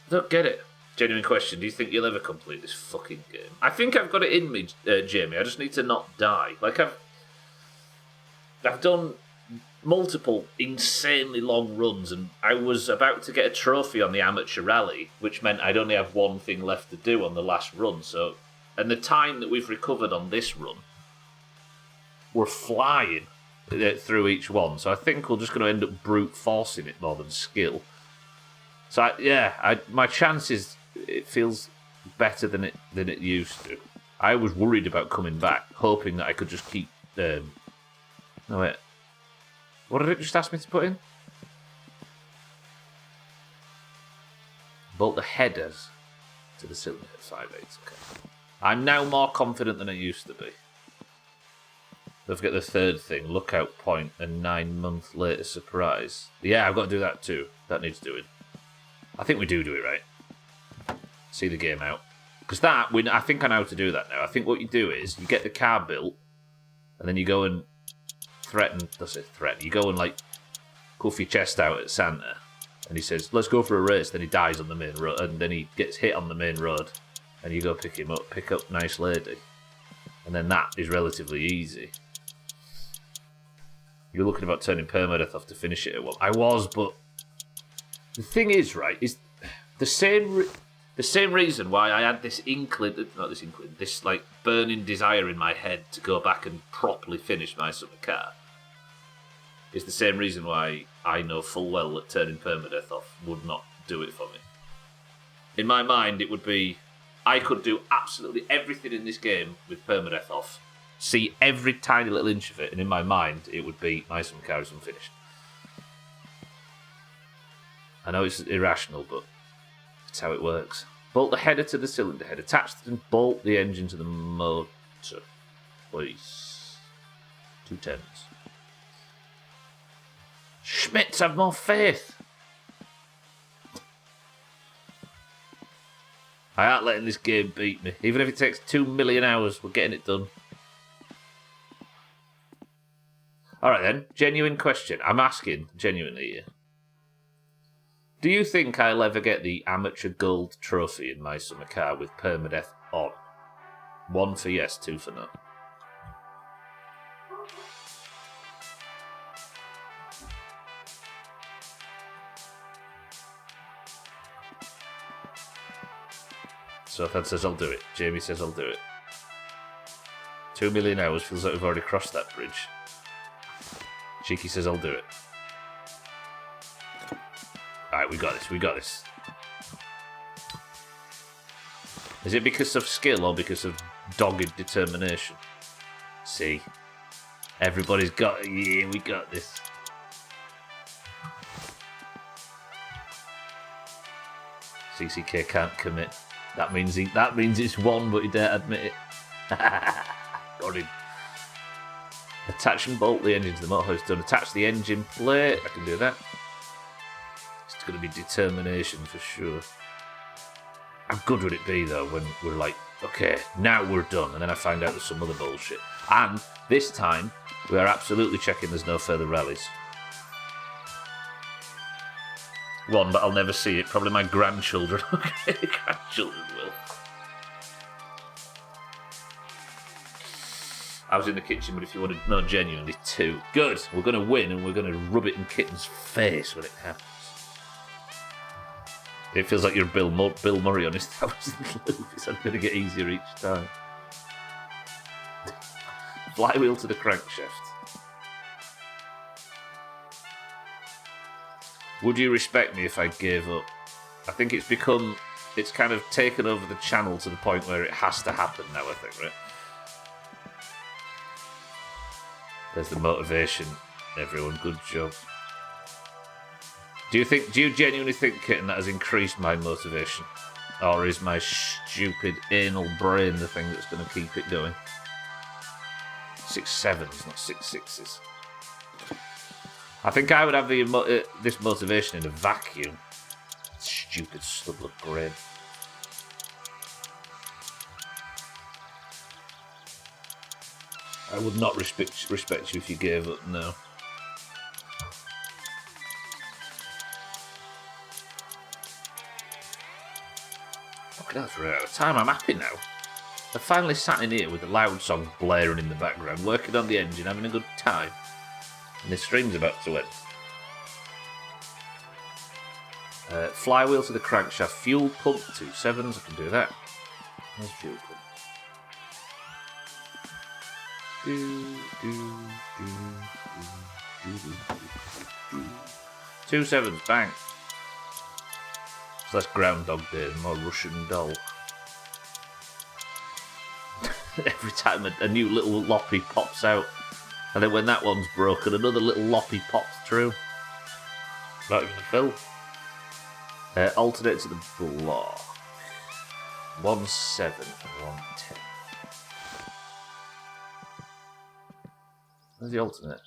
I don't get it. Genuine question, do you think you'll ever complete this fucking game? I think I've got it in me, Jamie. I just need to not die. Like, I've done multiple insanely long runs, and I was about to get a trophy on the amateur rally, which meant I'd only have one thing left to do on the last run, so... And the time that we've recovered on this run, we're flying through each one. So I think we're just going to end up brute forcing it more than skill. So my chances, it feels better than it used to. I was worried about coming back, hoping that I could just keep. No wait, what did it just ask me to put in? Bolt the headers to the cylinder at 5/8. Okay. I'm now more confident than I used to be. Don't forget the third thing, lookout point and 9 month later surprise. Yeah, I've got to do that too. That needs doing. I think we do it right. See the game out. Because I think I know how to do that now. I think what you do is, you get the car built, and then you go and threaten, you go and like, cuff your chest out at Santa, and he says, let's go for a race, then he dies on the main road, and then he gets hit on the main road, and you go pick him up, pick up nice lady. And then that is relatively easy. You're looking about turning permadeath off to finish it at one. I was, but the thing is, right, is the same reason why I had this this like burning desire in my head to go back and properly finish my summer car is the same reason why I know full well that turning permadeath off would not do it for me. In my mind, it would be, I could do absolutely everything in this game with permadeath off, see every tiny little inch of it, and in my mind, it would be my summer car is unfinished. I know it's irrational, but it's how it works. Bolt the header to the cylinder head. Attach and bolt the engine to the motor. Please. 2 10s. Schmitz, have more faith. I aren't letting this game beat me. Even if it takes 2 million hours, we're getting it done. Alright then, genuine question. I'm asking genuinely here. Do you think I'll ever get the amateur gold trophy in my summer car with permadeath on? 1 for yes, 2 for no. Sothan says I'll do it. Jamie says I'll do it. 2 million hours feels like we've already crossed that bridge. Cheeky says I'll do it. Alright, we got this. Is it because of skill or because of dogged determination? See. Everybody's got it. Yeah, we got this. CCK can't commit. That means it's won, but he daren't admit it. Got him. Attach and bolt the engine to the motor house done. Attach the engine plate. I can do that. It's going to be determination for sure. How good would it be though when we're like, okay, now we're done, and then I find out there's some other bullshit. And this time, we are absolutely checking there's no further rallies. One, but I'll never see it. Probably my grandchildren. Okay, grandchildren will. I was in the kitchen, but if you want to know genuinely, 2. Good. We're going to win, and we're going to rub it in Kitten's face when it happens. It feels like you're Bill Murray on his 1,000 loops. I'm going to get easier each time. Flywheel to the crankshaft. Would you respect me if I gave up? I think it's kind of taken over the channel to the point where it has to happen now, I think, right? There's the motivation, everyone. Good job. Do you genuinely think, Kitten, that has increased my motivation? Or is my stupid anal brain the thing that's going to keep it going? 6 7s, not 6 6s. I think I would have this motivation in a vacuum. Stupid stubble of brain. I would not respect you if you gave up, no. Okay, that's right out of time. I'm happy now. I've finally sat in here with the loud song blaring in the background, working on the engine, having a good time. And the stream's about to end. Flywheel to the crankshaft. Fuel pump 2 7s. I can do that. Where's fuel pump? 2 7s. Bang. So that's Groundhog Day, more Russian doll. Every time a new little loppy pops out. And then when that one's broken, another little loppy pops through. Not even a fill. Alternate to the block. 1, 7, and 1, 10. Where's the alternate?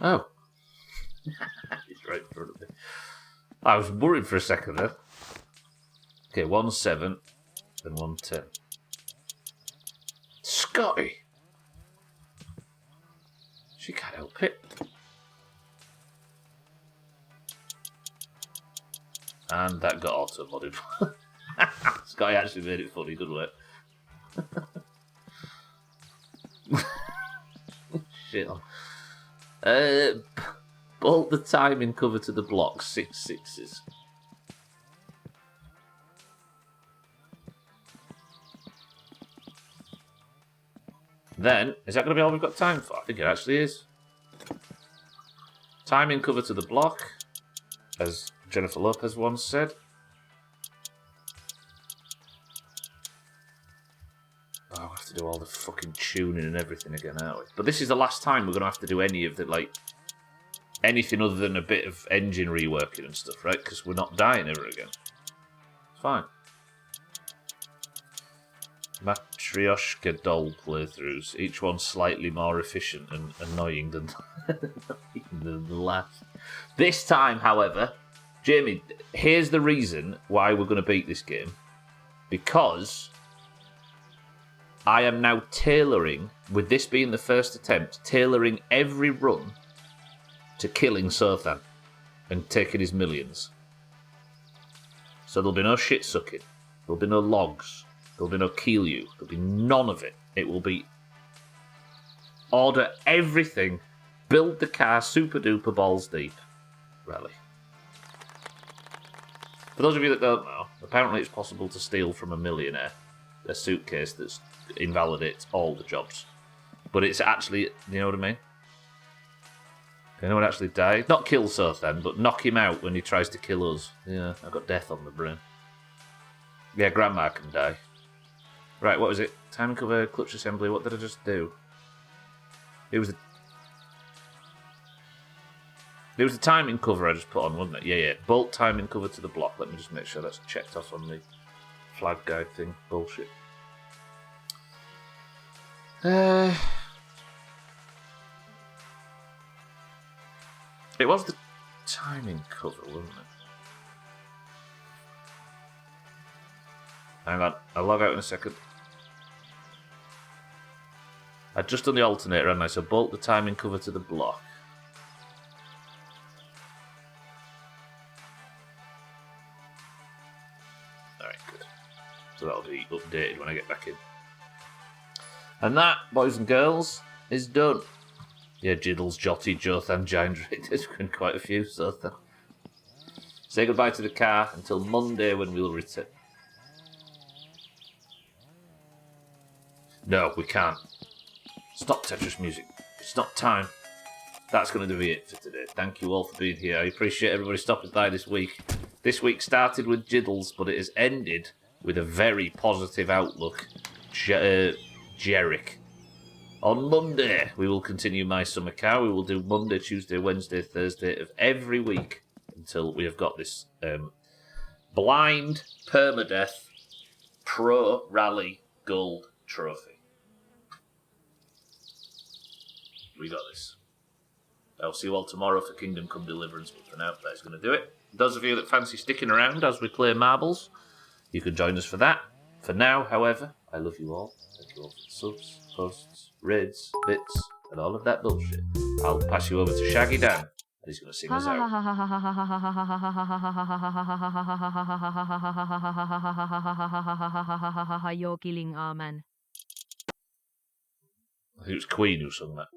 Oh. It's right in front of me. I was worried for a second there. Okay, 1, 7, and 1, 10. Scotty! She can't help it. And that got auto-modded. Scotty actually made it funny, good work. Shit on. Bolt the timing cover to the block, 6 6s. Then, is that going to be all we've got time for? I think it actually is. Timing cover to the block, as Jennifer Lopez once said. Oh, we'll have to do all the fucking tuning and everything again, aren't we? But this is the last time we're going to have to do any of the, like, anything other than a bit of engine reworking and stuff, right? Because we're not dying ever again. It's fine. Matryoshka doll playthroughs, each one slightly more efficient and annoying than the last. This time, however, Jamie, here's the reason why we're going to beat this game. Because I am now tailoring, with this being the first attempt, tailoring every run to killing Sothan and taking his millions. So there'll be no shit sucking, there'll be no logs, there'll be no kill you, there'll be none of it. It will be order everything, build the car super duper balls deep rally. For those of you that don't know, apparently it's possible to steal from a millionaire a suitcase that invalidates all the jobs. But it's actually, you know what I mean? Anyone actually die? Not kill Sothan, but knock him out when he tries to kill us. Yeah, I've got death on the brain. Yeah, Grandma can die. Right, what was it? Time cover, clutch assembly, what did I just do? It was the timing cover I just put on, wasn't it? Yeah. Bolt timing cover to the block. Let me just make sure that's checked off on the flag guide thing. Bullshit. It was the timing cover, wasn't it? Hang on, I'll log out in a second. I'd just done the alternator, hadn't I? So bolt the timing cover to the block. Alright, good. So that'll be updated when I get back in. And that, boys and girls, is done. Yeah, Jiddles, Jotty, Jothan, Giant, there's been quite a few, so say goodbye to the car until Monday when we'll return. No, we can't. Stop Tetris music. It's not time. That's going to be it for today. Thank you all for being here. I appreciate everybody stopping by this week. This week started with Jiddles, but it has ended with a very positive outlook. Jerick. On Monday, we will continue My Summer Car. We will do Monday, Tuesday, Wednesday, Thursday of every week until we have got this blind permadeath pro rally gold trophy. We got this. I'll see you all tomorrow for Kingdom Come Deliverance, but for now, that's going to do it. Those of you that fancy sticking around as we play marbles, you can join us for that. For now, however, I love you all. Thank you all for the subs, posts, raids, bits, and all of that bullshit. I'll pass you over to Shaggy Dan, and he's going to sing us out. You're killing our man. I think it was Queen who sung that.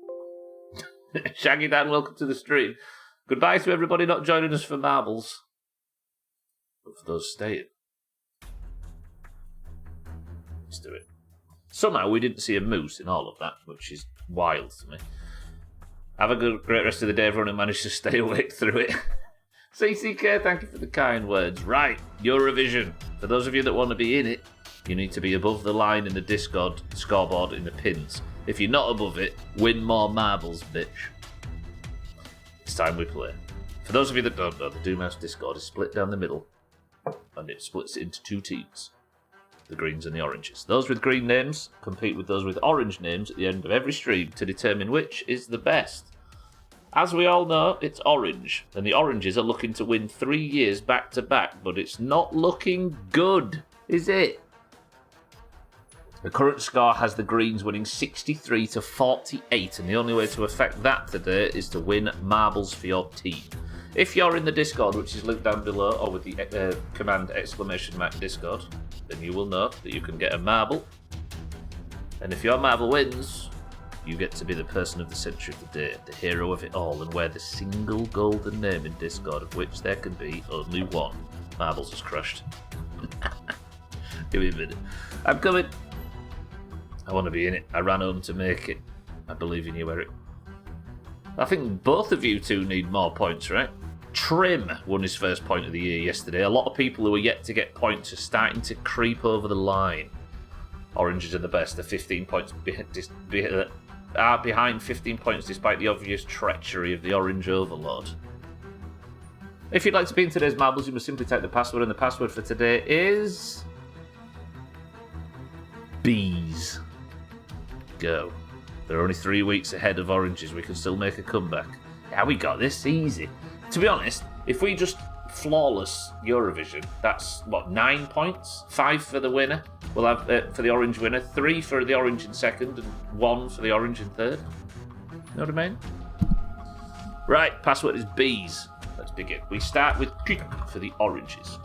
Shaggy Dan, welcome to the stream. Goodbye to everybody not joining us for marbles. But for those staying, let's do it. Somehow we didn't see a moose in all of that, which is wild to me. Have a great rest of the day, everyone who managed to stay awake through it. CCK, thank you for the kind words. Right, Eurovision. For those of you that want to be in it, you need to be above the line in the Discord scoreboard in the pins. If you're not above it, win more marbles, bitch. It's time we play. For those of you that don't know, the Doomhaus Discord is split down the middle, and it splits it into 2 teams. The greens and the oranges. Those with green names compete with those with orange names at the end of every stream to determine which is the best. As we all know, it's orange, and the oranges are looking to win 3 years back to back, but it's not looking good, is it? The current score has the greens winning 63 to 48, and the only way to affect that today is to win marbles for your team. If you're in the Discord, which is linked down below, or with the command !Discord, then you will know that you can get a marble. And if your marble wins, you get to be the person of the century of the day, the hero of it all, and wear the single golden name in Discord, of which there can be only one. Marbles has crushed. Give me a minute. I'm coming. I want to be in it. I ran home to make it. I believe in you, Eric. I think both of you two need more points, right? Trim won his first point of the year yesterday. A lot of people who are yet to get points are starting to creep over the line. Oranges are the best. They're 15 points behind 15 points despite the obvious treachery of the orange overlord. If you'd like to be in today's marbles, you must simply type the password, and the password for today is bees. Go. There are only 3 weeks ahead of oranges. We can still make a comeback. Yeah, we got this easy. To be honest, if we just flawless Eurovision, that's what, 9 points? 5 for the winner. We'll have for the orange winner, 3 for the orange in second, and 1 for the orange in third. You know what I mean? Right, password is bees. Let's begin. We start with for the oranges.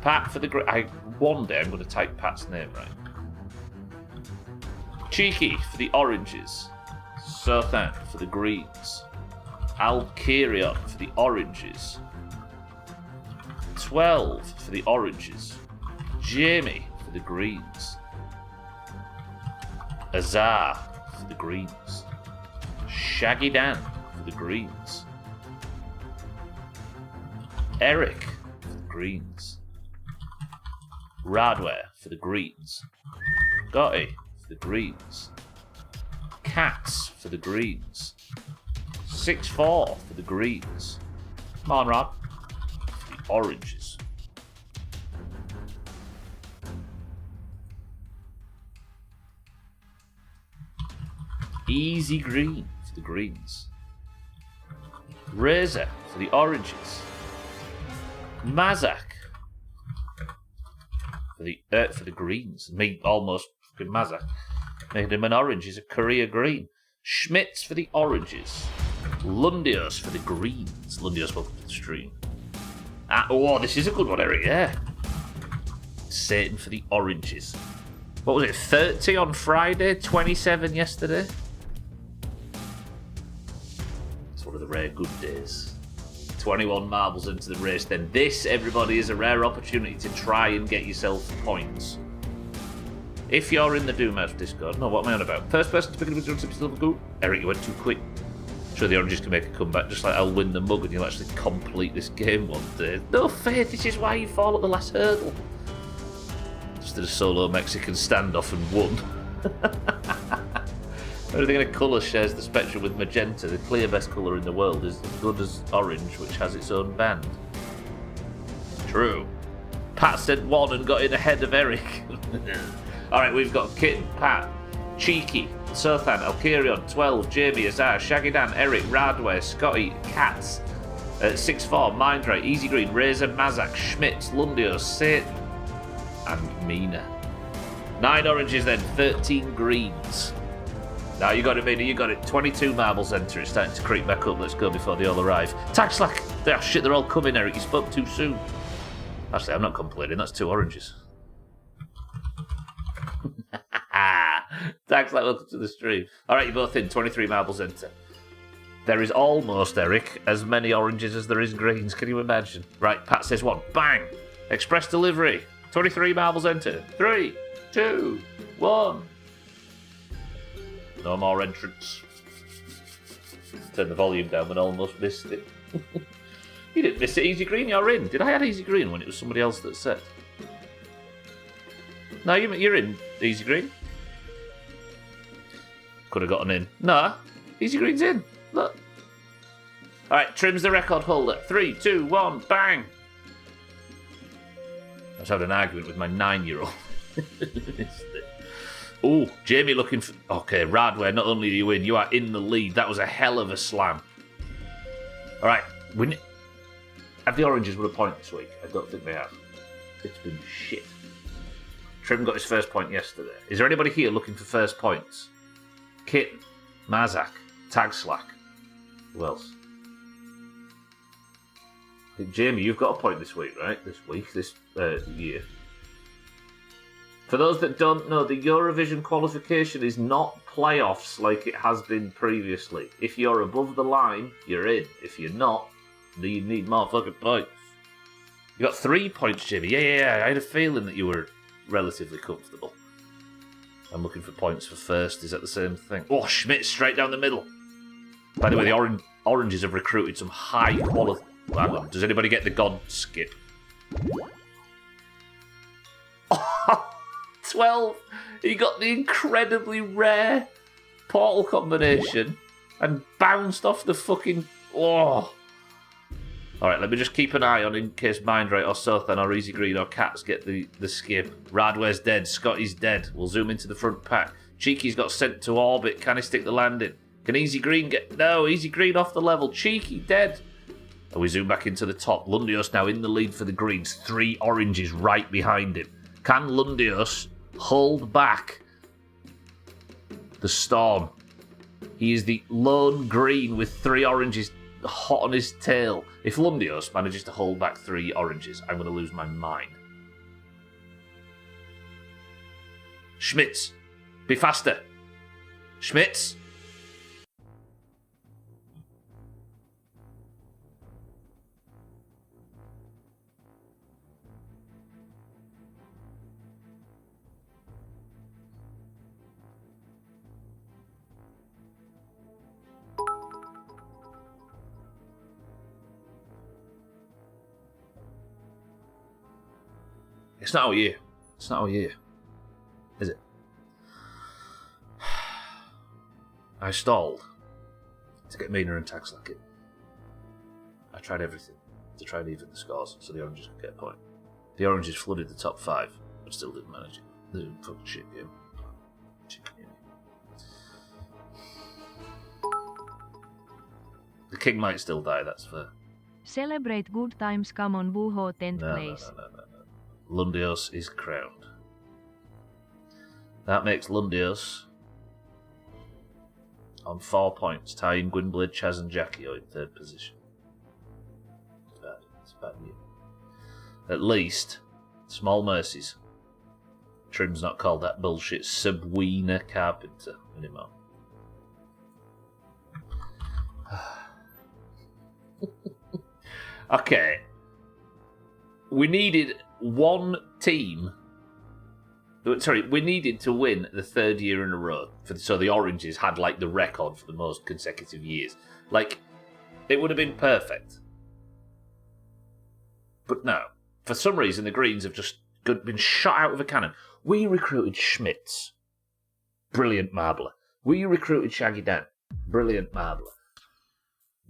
Pat for the one day I'm going to type Pat's name right. Cheeky for the oranges. Sothan for the greens. Alkirion for the oranges. 12 for the oranges. Jamie for the greens. Azar for the greens. Shaggy Dan for the greens. Eric for the greens. Radware for the greens. Gotti for the greens. Cats for the greens. 6-4 for the greens. Come on, Rob. For the oranges. Easy green for the greens. Razor for the oranges. Mazak for the greens. Me almost fucking Mazak. Made him an orange. He's a Korea green. Schmitz for the oranges. Lundios for the greens. Lundios, welcome to the stream. Oh, this is a good one, Eric, yeah. Satan for the oranges. What was it, 30 on Friday, 27 yesterday? It's one of the rare good days. 21 marbles into the race, then this, everybody, is a rare opportunity to try and get yourself points. If you're in the Doomhaus Discord, no, what am I on about? First person to pick up a silver goat. Eric, you went too quick. Sure, the oranges can make a comeback, just like I'll win the mug and you'll actually complete this game one day. No faith, this is why you fall at the last hurdle. Just did a solo Mexican standoff and won. Everything in a colour shares the spectrum with magenta. The clear best colour in the world is as good as orange, which has its own band. True. Pat said 1 and got in ahead of Eric. Alright, we've got Kitten, Pat, Cheeky, Sothan, Alkirion, 12, Jamie, Azar, Shaggy Dan, Eric, Radware, Scotty, Cats, 6-4, Mindray, Easy Green, Razor, Mazak, Schmitz, Lundios, Satan, and Mina. 9 oranges then, 13 greens. Now you got it, Mina, you got it. 22 marbles enter, it's starting to creep back up. Let's go before they all arrive. Tag Slack! Oh shit, they're all coming, Eric, you spoke too soon. Actually, I'm not complaining, that's 2 oranges. Thanks, like, welcome to the stream. Alright, you're both in. 23 marbles enter. There is almost, Eric, as many oranges as there is greens. Can you imagine? Right, Pat says 1. Bang! Express delivery. 23 marbles enter. 3, 2, 1. No more entrance. Turn the volume down and almost missed it. You didn't miss it, Easy Green, you're in. Did I add Easy Green when it was somebody else that said? No, you're in, Easy Green. Could have gotten in. No, Easy Green's in. Look. Alright, Trim's the record holder. 3, 2, 1, bang! I was having an argument with my 9-year-old. Oh, Jamie looking for... Okay, Radware, not only are you in, you are in the lead. That was a hell of a slam. Alright, have the Oranges won a point this week? I don't think they have. It's been shit. Trim got his first point yesterday. Is there anybody here looking for first points? Kitten, Mazak, Tag Slack. Who else? I think, Jamie, you've got a point this week, right? This year. For those that don't know, the Eurovision qualification is not playoffs like it has been previously. If you're above the line, you're in. If you're not, then you need more fucking points. You got 3 points, Jimmy. Yeah. I had a feeling that you were relatively comfortable. I'm looking for points for first. Is that the same thing? Oh, Schmidt straight down the middle. By the way, the Oranges have recruited some high quality... Hang on, does anybody get the God skip? 12! He got the incredibly rare portal combination and bounced off the fucking... Oh! Alright, let me just keep an eye on in case Mindrate or Sothan or Easy Green or Cats get the skip. Radware's dead, Scotty's dead. We'll zoom into the front pack. Cheeky's got sent to orbit. Can he stick the landing? Can Easy Green get... No, Easy Green off the level. Cheeky dead. And we zoom back into the top. Lundios now in the lead for the Greens. 3 Oranges right behind him. Can Lundios hold back the Storm? He is the lone Green with 3 Oranges hot on his tail. If Lundios manages to hold back 3 Oranges, I'm going to lose my mind. Schmitz, be faster. Schmitz. It's not our year. It's not our year. Is it? I stalled to get Mina and Tax like it. I tried everything to try and even the scores so the Oranges could get a point. The Oranges flooded the top 5, but still didn't manage it. The fucking shit game. The king might still die, that's fair. Celebrate good times, come on, Wuho 10th place. No. Lundios is crowned. That makes Lundios on 4 points, tying Gwynblade, Chaz and Jackie in 3rd position. It's bad news. At least, small mercies. Trim's not called that bullshit Subweener Carpenter anymore. Okay. We needed one team. Sorry, we needed to win the 3rd year in a row. So the Oranges had like the record for the most consecutive years. Like, it would have been perfect. But no. For some reason, the Greens have just been shot out of a cannon. We recruited Schmitz. Brilliant marbler. We recruited Shaggy Dan. Brilliant marbler.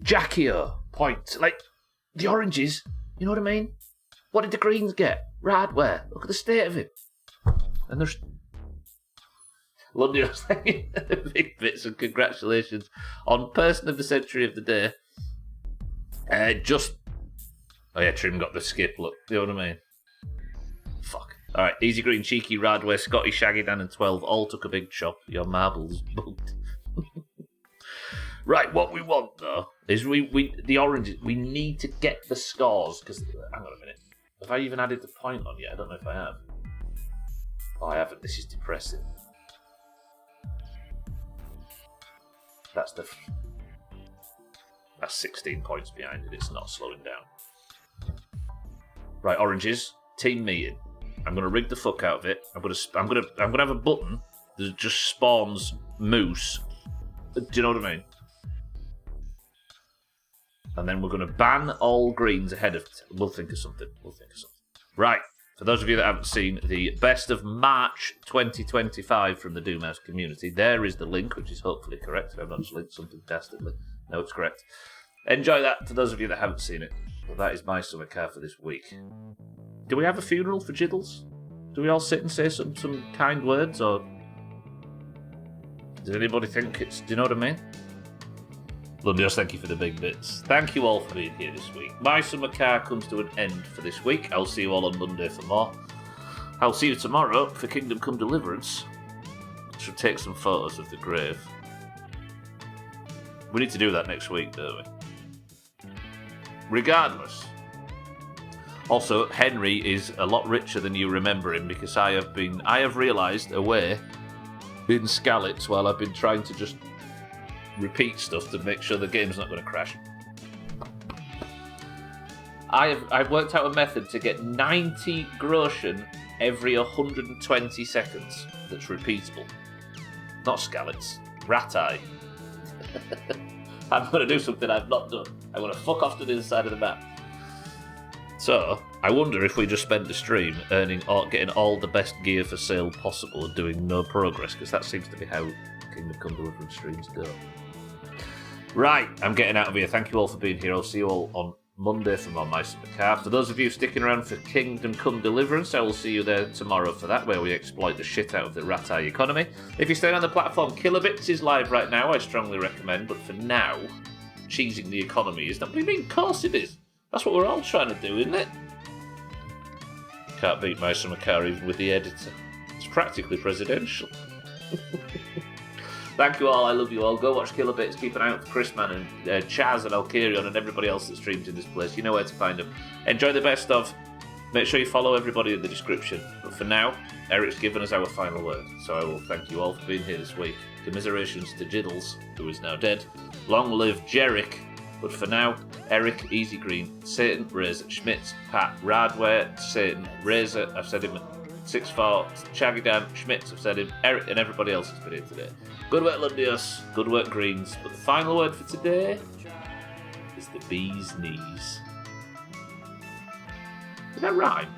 Jackio. Point. Like, the Oranges, you know what I mean? What did the Greens get? Radware. Look at the state of it. And there's... Lundios saying big bits and congratulations on Person of the Century of the Day. Oh yeah, Trim got the skip, look. You know what I mean? Fuck. Alright, Easy Green, Cheeky, Radware, Scotty, Shaggy Dan and 12 all took a big chop. Your marbles bugged. Right, what we want though is the Oranges, we need to get the scores, because, hang on a minute. Have I even added the point on yet? I don't know if I have. Oh, I haven't. This is depressing. That's 16 points behind it. It's not slowing down. Right, Oranges, team meeting. I'm gonna rig the fuck out of it. I'm gonna have a button that just spawns moose. Do you know what I mean? And then we're going to ban all greens ahead of... We'll think of something. Right. For those of you that haven't seen the best of March 2025 from the Doomhaus community, there is the link, which is hopefully correct. I've not just linked something dastardly. No, it's correct. Enjoy that for those of you that haven't seen it. Well, that is my summer car for this week. Do we have a funeral for Jiddles? Do we all sit and say some kind words, or does anybody think it's... Do you know what I mean? Lundios, thank you for the big bits. Thank you all for being here this week. My summer car comes to an end for this week. I'll see you all on Monday for more. I'll see you tomorrow for Kingdom Come Deliverance. Should take some photos of the grave. We need to do that next week, don't we? Regardless. Also, Henry is a lot richer than you remember him, because I have realised away in Skalitz while I've been trying to just repeat stuff to make sure the game's not going to crash. I've worked out a method to get 90 groschen every 120 seconds that's repeatable. Not Skalitz, Rat-Eye. I'm going to do something I've not done. I'm going to fuck off to the other side of the map. So, I wonder if we just spent the stream getting all the best gear for sale possible and doing no progress, because that seems to be how Kingdom Come Deliverance streams go. Right, I'm getting out of here. Thank you all for being here. I'll see you all on Monday for more My Summer Car. For those of you sticking around for Kingdom Come Deliverance, I will see you there tomorrow for that, where we exploit the shit out of the Rat-Eye economy. If you're staying on the platform, Kilobits is live right now. I strongly recommend, but for now, cheesing the economy is not... What do you mean? Of course it is. That's what we're all trying to do, isn't it? Can't beat My Summer Car even with the editor. It's practically presidential. Thank you all, I love you all. Go watch Kilobits, keep an eye out for Chrisman and Chaz and Alkarion and everybody else that streams in this place. You know where to find them. Enjoy the best of. Make sure you follow everybody in the description. But for now, Eric's given us our final word. So I will thank you all for being here this week. Commiserations to Jiddles, who is now dead. Long live Jerick. But for now, Eric, Easy Green, Satan, Razor, Schmitz, Pat, Radware, Satan, Razor, I've said him, 6-4, Shaggydan, Schmitz, I've said him, Eric, and everybody else has been here today. Good work, Lundios. Good work, Greens. But the final word for today is the bee's knees. Did that rhyme?